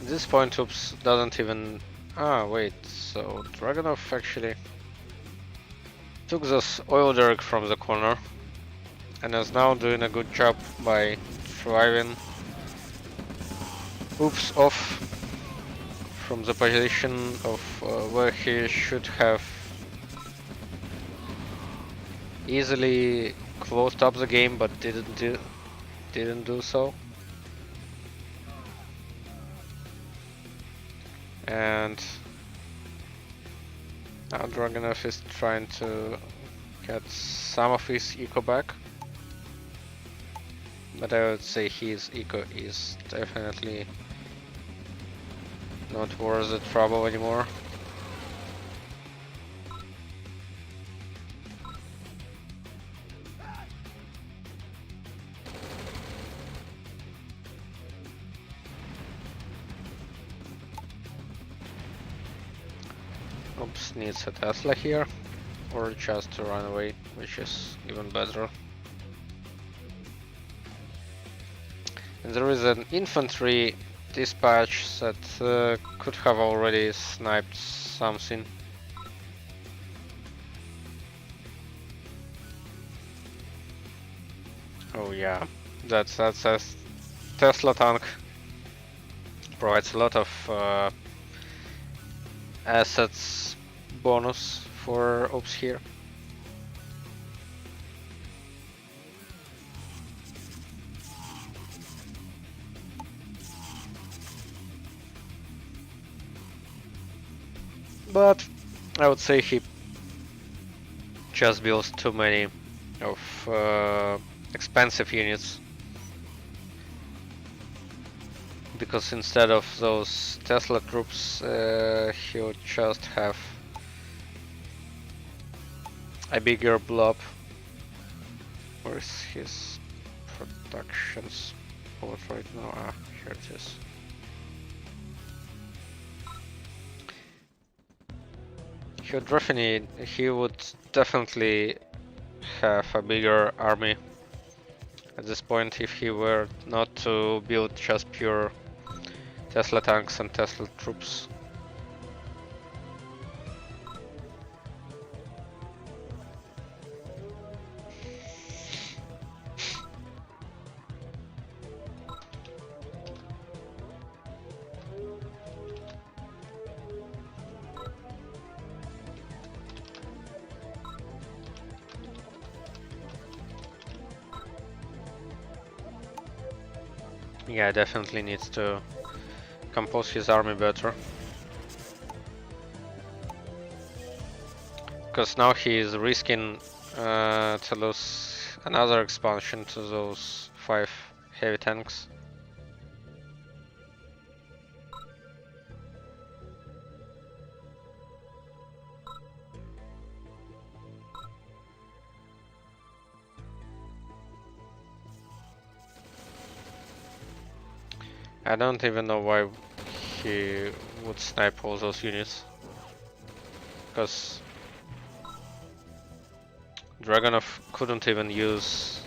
At this point, Oops doesn't even... Ah, wait, so Dragunov actually took this oil derrick from the corner and is now doing a good job by driving Oops off from the position of where he should have easily closed up the game, but didn't do so. And now Dragunov is trying to get some of his eco back, but I would say his eco is definitely not worth the trouble anymore. Oops needs a Tesla here, or just to run away, which is even better. And there is an infantry dispatch that could have already sniped something. Oh yeah, that's a Tesla tank. Provides a lot of assets bonus for Oops here. But I would say he just builds too many of expensive units, because instead of those Tesla troops he would just have a bigger blob. Where's his productions? pull it right now. Ah, here it is. He would definitely have a bigger army at this point if he were not to build just pure Tesla tanks and Tesla troops. Yeah, definitely needs to compose his army better. Because now he is risking to lose another expansion to those 5 heavy tanks. I don't even know why he would snipe all those units. Because Dragonov couldn't even use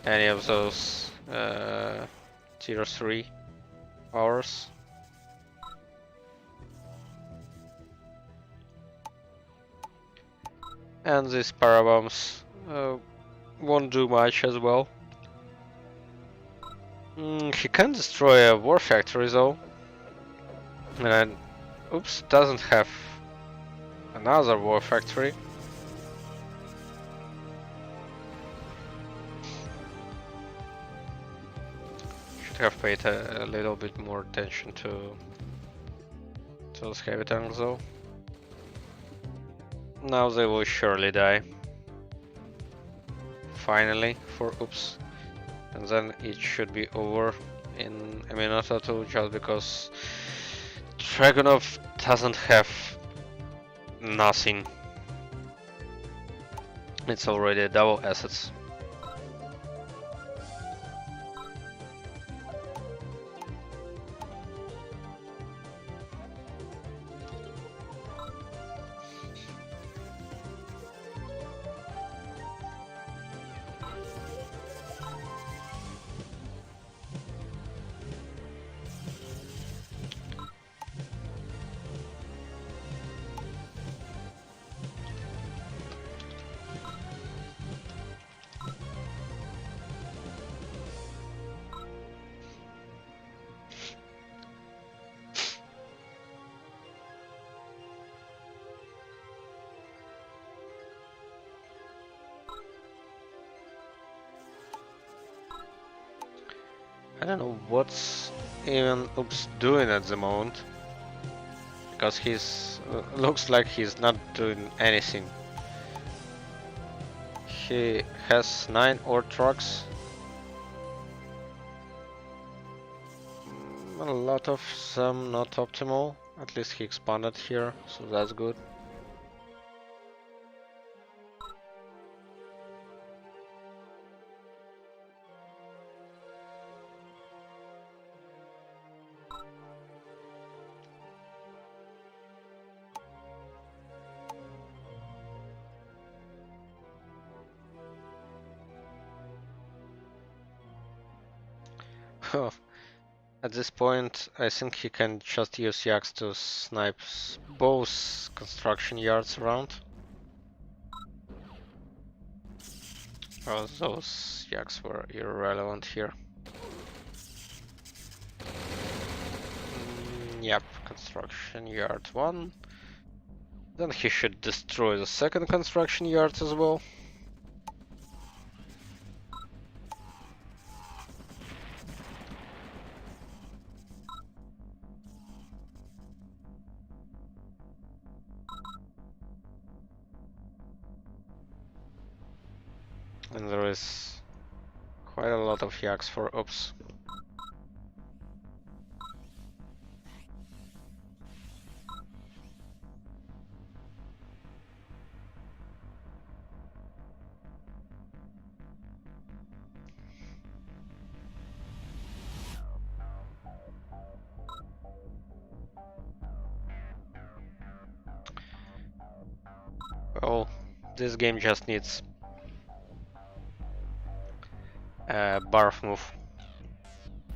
any of those tier 3 powers. And these parabombs won't do much as well. He can destroy a war factory though. And oops, doesn't have another war factory. Should have paid a little bit more attention to those heavy tanks though. Now they will surely die. Finally, for oops. And then it should be over in a minute or two, just because Dragunov doesn't have nothing. It's already double assets. I don't know what's even Oops doing at the moment, because he's looks like he's not doing anything. He has 9 ore trucks. A lot of them not optimal. At least he expanded here, so that's good. At this point, I think he can just use yaks to snipe both construction yards around. Oh, those yaks were irrelevant here. Yep, construction yard 1. Then he should destroy the second construction yard as well. And there is quite a lot of yaks for oops. Well, this game just needs a barf move.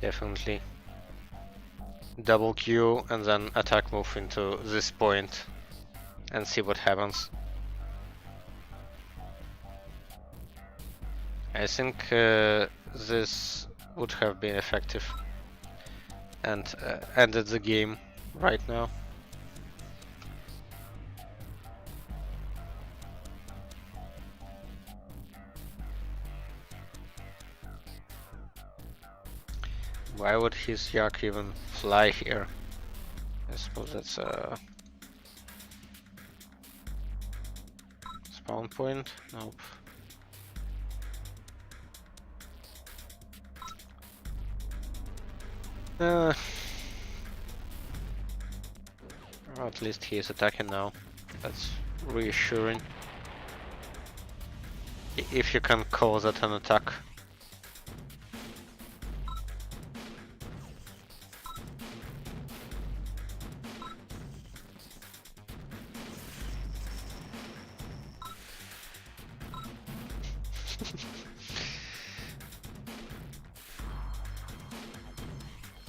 Definitely. Double Q and then attack move into this point and see what happens. I think this would have been effective and ended the game right now. Why would his yak even fly here? I suppose that's a spawn point? Nope. Uh, at least he is attacking now. That's reassuring. If you can call that an attack.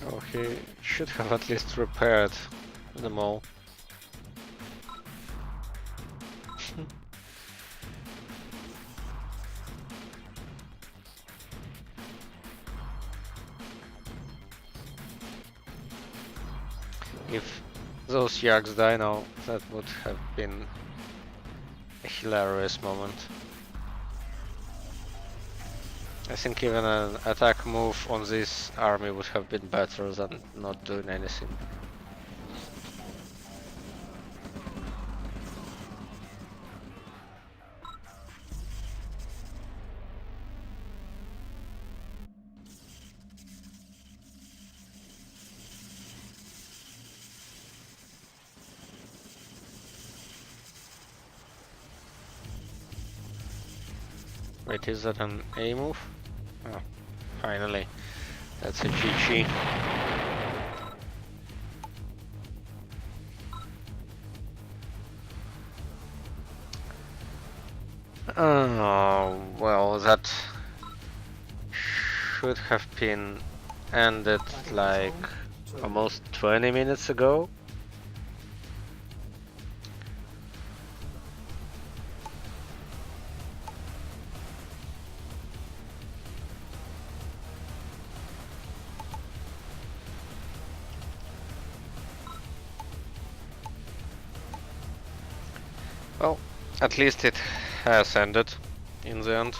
Oh, he should have at least repaired them all. If those yaks die now, that would have been a hilarious moment. I think even an attack move on this army would have been better than not doing anything. Wait, is that an A move? Oh, finally. That's a GG. Oh, well, that should have been ended like almost 20 minutes ago. Well, at least it has ended in the end.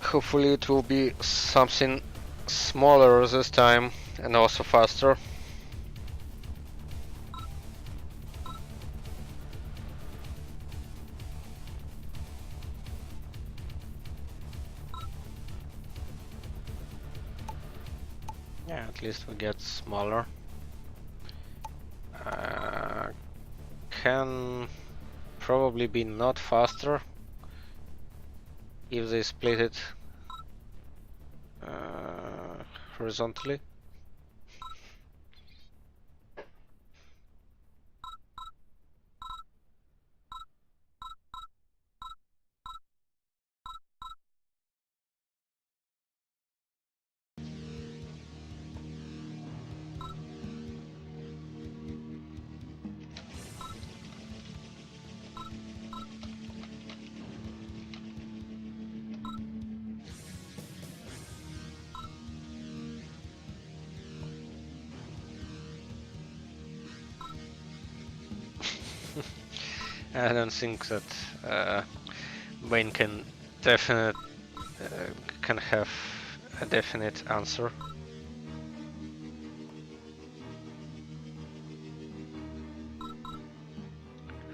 Hopefully it will be something smaller this time and also faster. Yeah, at least we get smaller. Can probably be not faster if they split it horizontally. I don't think that Wayne definite can have a definite answer.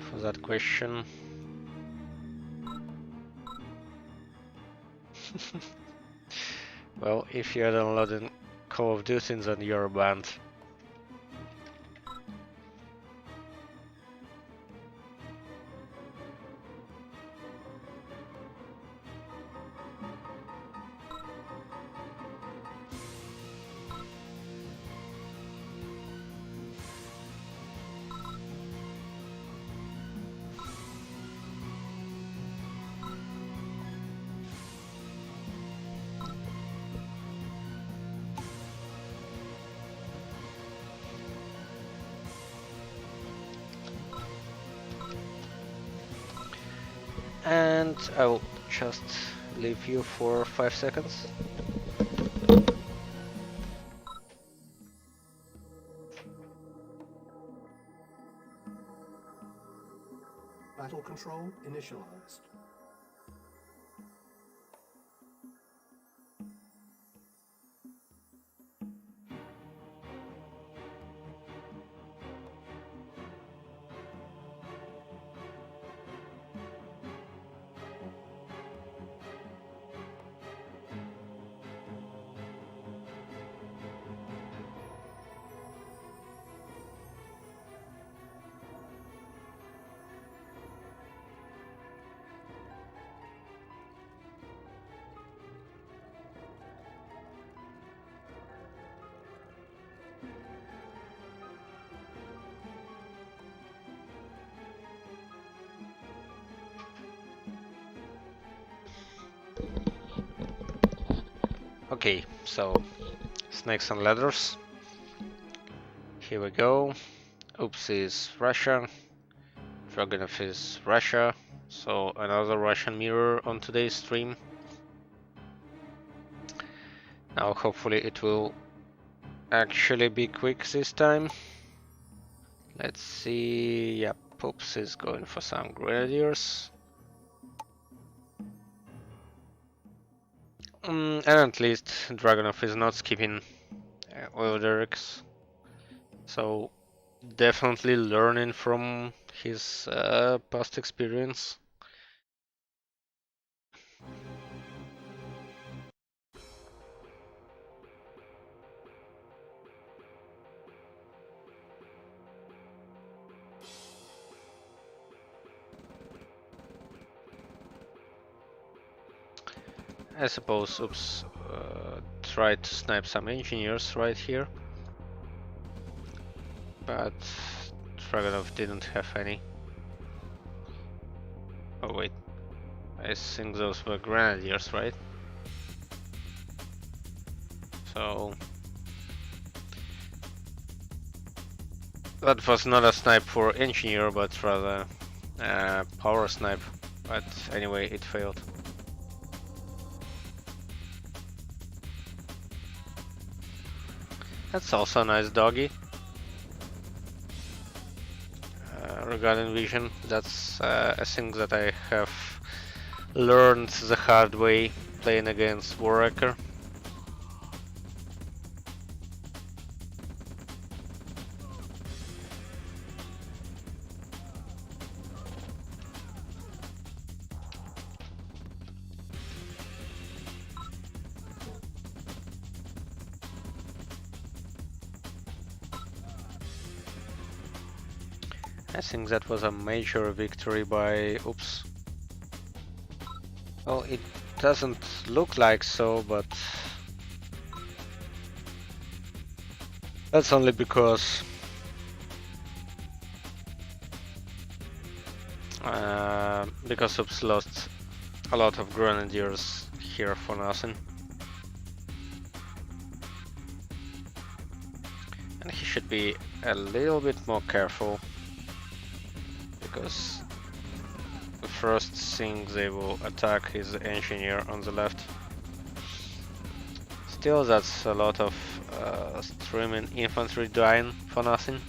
For that question. Well, if you're downloading Call of Duty, then you're banned. And I'll just leave you for 5 seconds. Battle control initialized. Okay, so snakes and ladders. Here we go. Oops is Russia. Dragonov is Russia. So another Russian mirror on today's stream. Now hopefully it will actually be quick this time. Let's see. Yep, Oops is going for some grenadiers. And at least Dragonov is not skipping oil derricks. So definitely learning from his past experience. I suppose Oops tried to snipe some engineers right here, but Dragonov didn't have any. Oh wait, I think those were grenadiers, right? So that was not a snipe for engineer, but rather a power snipe. But anyway, it failed. That's also a nice doggy. Regarding vision, that's a thing that I have learned the hard way playing against Warwrecker. I think that was a major victory by Oops. Well, it doesn't look like so, but that's only because Oops lost a lot of grenadiers here for nothing. And he should be a little bit more careful, because the first thing they will attack is the engineer on the left. Still, that's a lot of streaming infantry dying for nothing.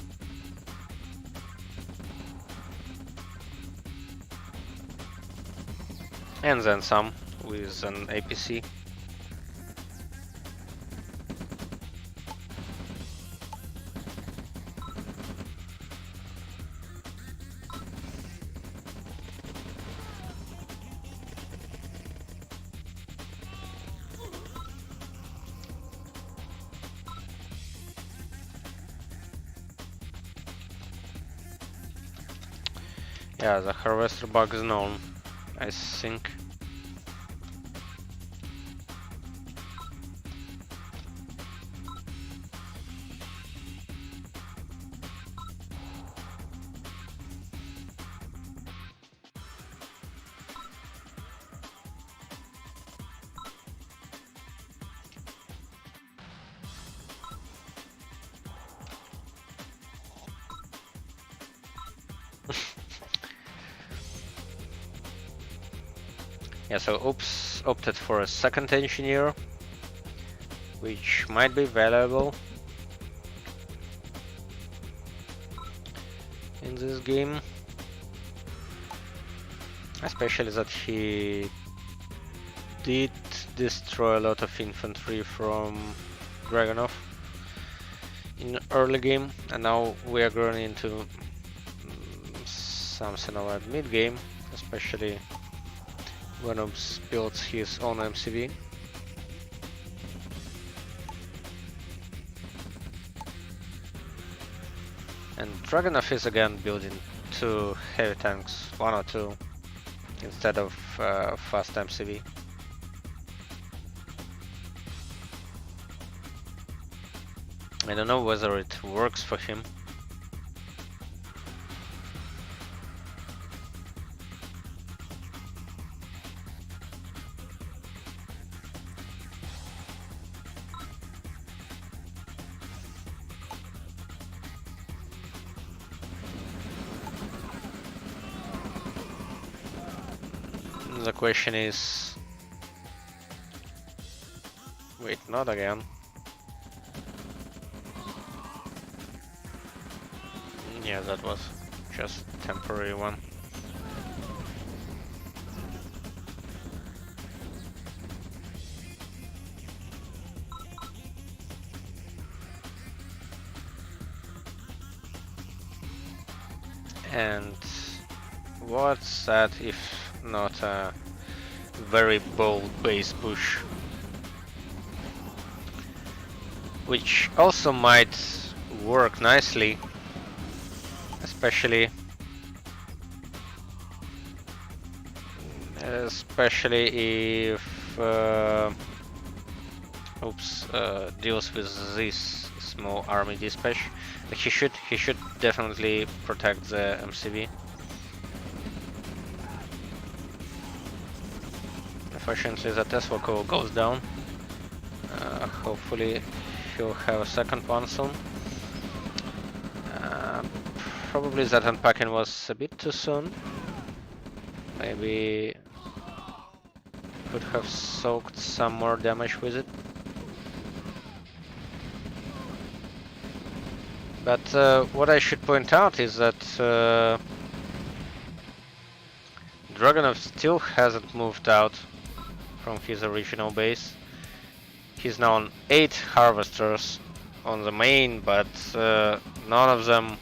And then some with an APC. Yeah, the harvester bug is known, I think. Yeah, so Oops opted for a second engineer, which might be valuable in this game, especially that he did destroy a lot of infantry from Dragunov in early game, and now we are going into something of a mid game, especially when Oops builds his own MCV. And Dragunov is again building two heavy tanks, one or two, instead of fast MCV. I don't know whether it works for him. The question is... Wait, not again. Yeah, that was just a temporary one. And what's that if not a very bold base push? Which also might work nicely, especially if Oops deals with this small army dispatch. He should definitely protect the MCV. Unfortunately, the Tesla core goes down. Hopefully, he'll have a second one soon. Probably that unpacking was a bit too soon. Maybe could have soaked some more damage with it. But what I should point out is that Dragunov still hasn't moved out from his original base. He's now on 8 harvesters on the main, but none of them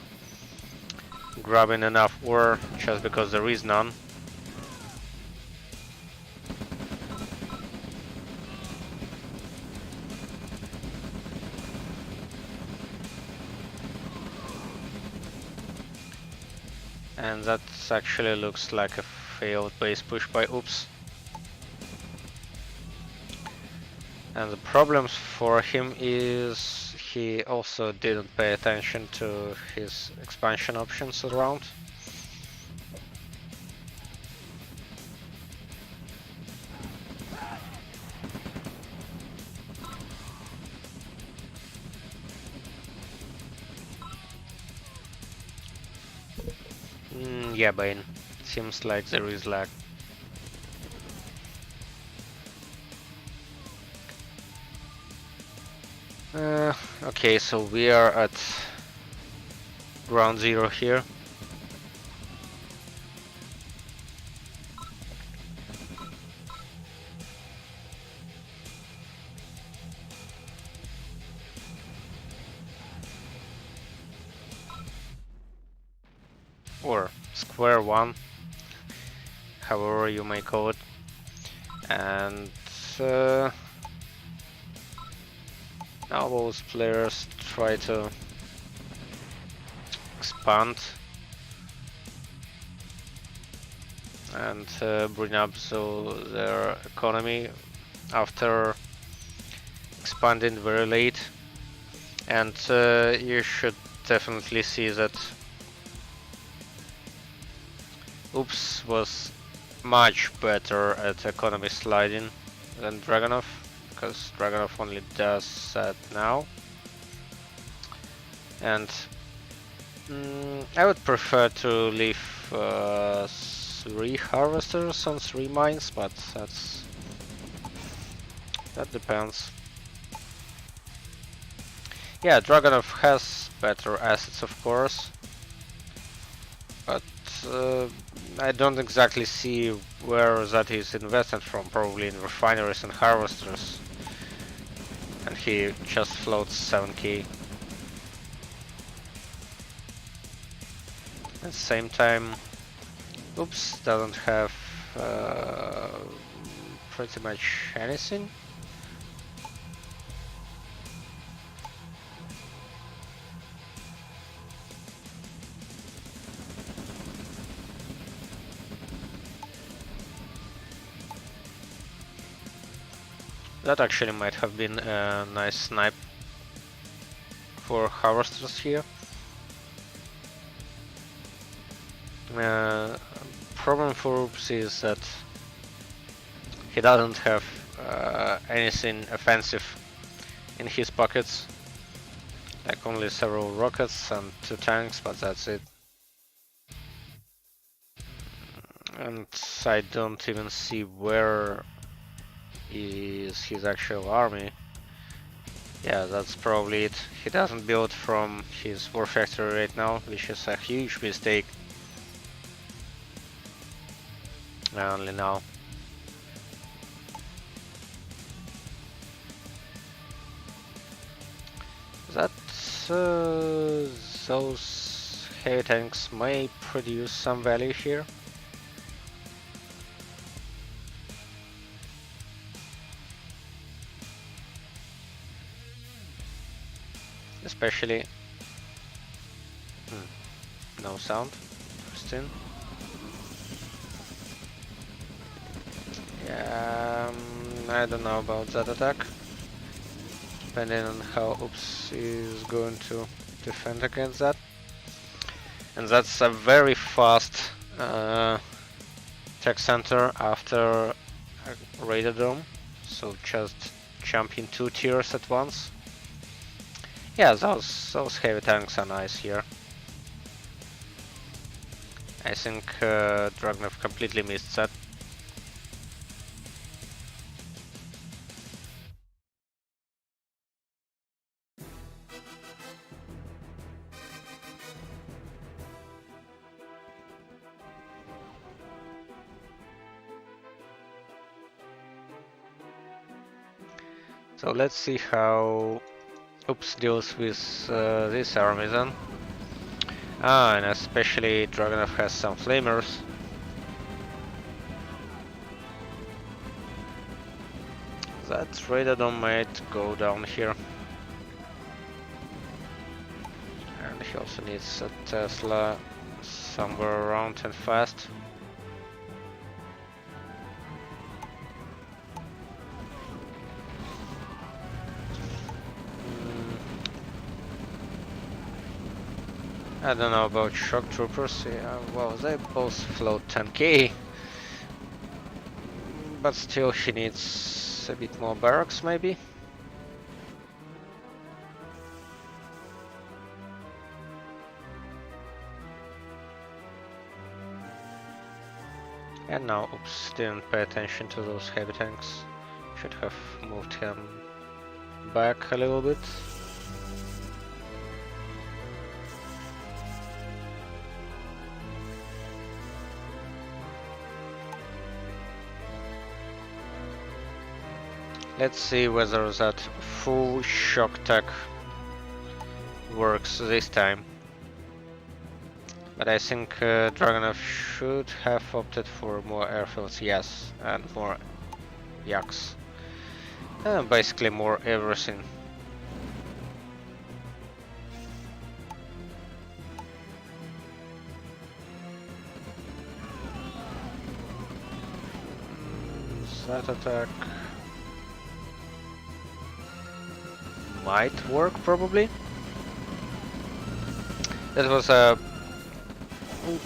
grabbing enough ore just because there is none. And that actually looks like a failed base push by Oops. And the problems for him is he also didn't pay attention to his expansion options around. Yeah, Bane. Seems like there is lag. Okay, so we are at ground zero here. Or square one, however you may call it. And now those players try to expand and bring up their economy after expanding very late. And you should definitely see that Oops was much better at economy sliding than Dragonov, because Dragonov only does that now. And I would prefer to leave 3 harvesters on 3 mines, but that depends. Yeah, Dragonov has better assets, of course, but I don't exactly see where that is invested from, probably in refineries and harvesters. And he just floats 7k. At the same time, Oops doesn't have pretty much anything. That actually might have been a nice snipe for harvesters here. Problem for Oops is that he doesn't have anything offensive in his pockets, like only several rockets and 2 tanks, but that's it. And I don't even see where is his actual army. Yeah, that's probably it. He doesn't build from his war factory right now, which is a huge mistake. Only now. That those heavy tanks may produce some value here. Especially no sound. Interesting. Yeah, I don't know about that attack. Depending on how Oops is going to defend against that. And that's a very fast tech center after Radar, so just jumping 2 tiers at once. Yeah, those heavy tanks are nice here. I think Dragnov completely missed that. So let's see how Oops deals with this army then. And especially Dragonov has some flamers. That Radadon might go down here. And he also needs a Tesla somewhere around and fast. I don't know about shock troopers. Yeah, well, they both float 10k, but still he needs a bit more barracks maybe. And now Oops didn't pay attention to those heavy tanks. Should have moved him back a little bit. Let's see whether that full shock tech works this time. But I think Dragonov should have opted for more airfields, yes, and more yaks. Basically more everything. That attack might work probably. That was a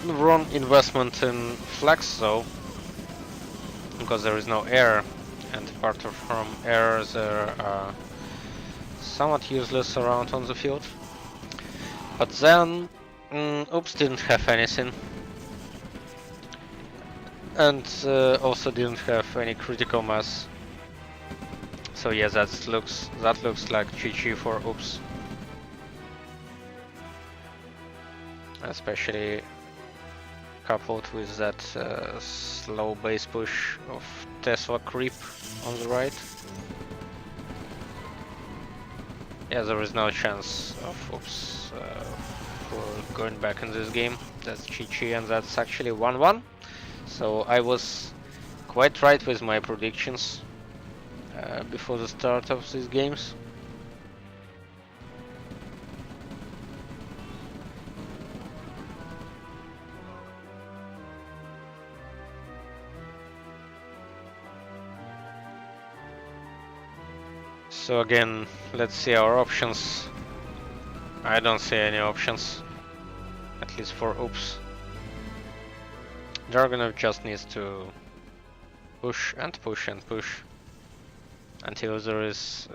wrong investment in flex though, because there is no air, and apart from air there are somewhat useless around on the field. But then Oops didn't have anything, and also didn't have any critical mass. So yeah, that looks like GG for Oops, especially coupled with that slow base push of Tesla creep on the right. Yeah, there is no chance of Oops for going back in this game. That's GG, and that's actually 1-1. So I was quite right with my predictions before the start of these games. So again, let's see our options. I don't see any options, at least for Oops. Dragunov just needs to push and push and push until there is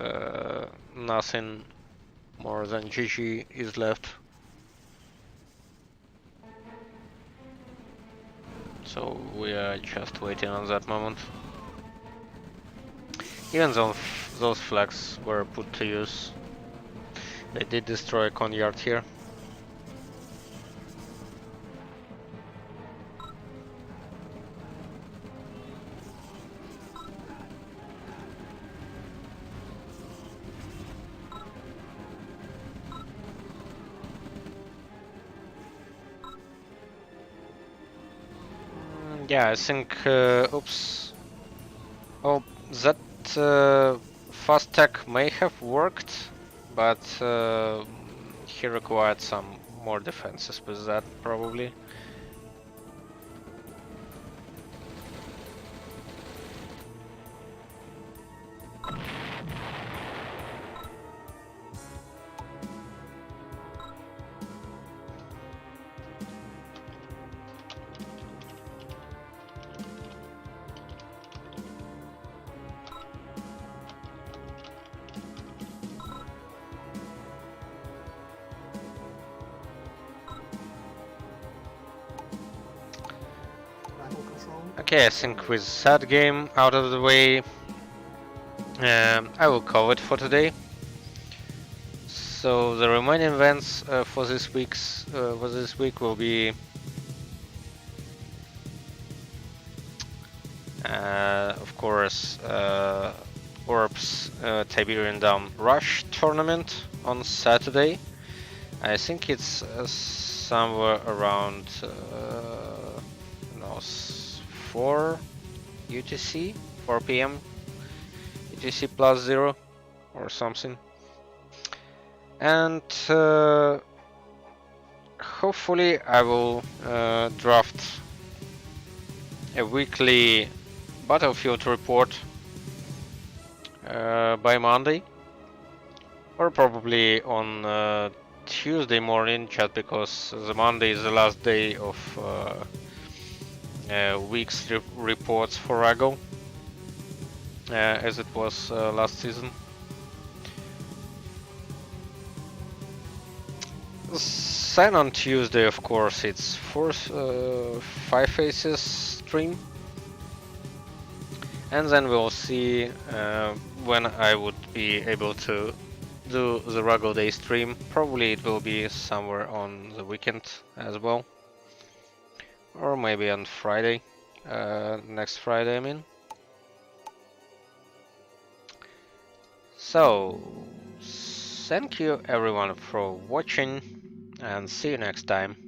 nothing more than GG is left. So we are just waiting on that moment. Even though those flags were put to use, they did destroy Conyard here. Yeah, I think, oops. Oh, that fast tech may have worked, but he required some more defenses with that, probably. Okay, I think with that game out of the way, I will call it for today. So the remaining events for this week will be of course Orbs Tiberian Dam Rush tournament on Saturday. I think it's somewhere around 4 UTC, 4 PM UTC plus 0 or something. And hopefully I will draft a weekly battlefield report by Monday, or probably on Tuesday morning, just because the Monday is the last day of week's reports for RAGL, as it was last season. Then on Tuesday, of course, it's Five Faces stream, and then we'll see when I would be able to do the RAGL Day stream. Probably it will be somewhere on the weekend as well, or maybe on Friday, next Friday, I mean. So, thank you everyone for watching, and see you next time.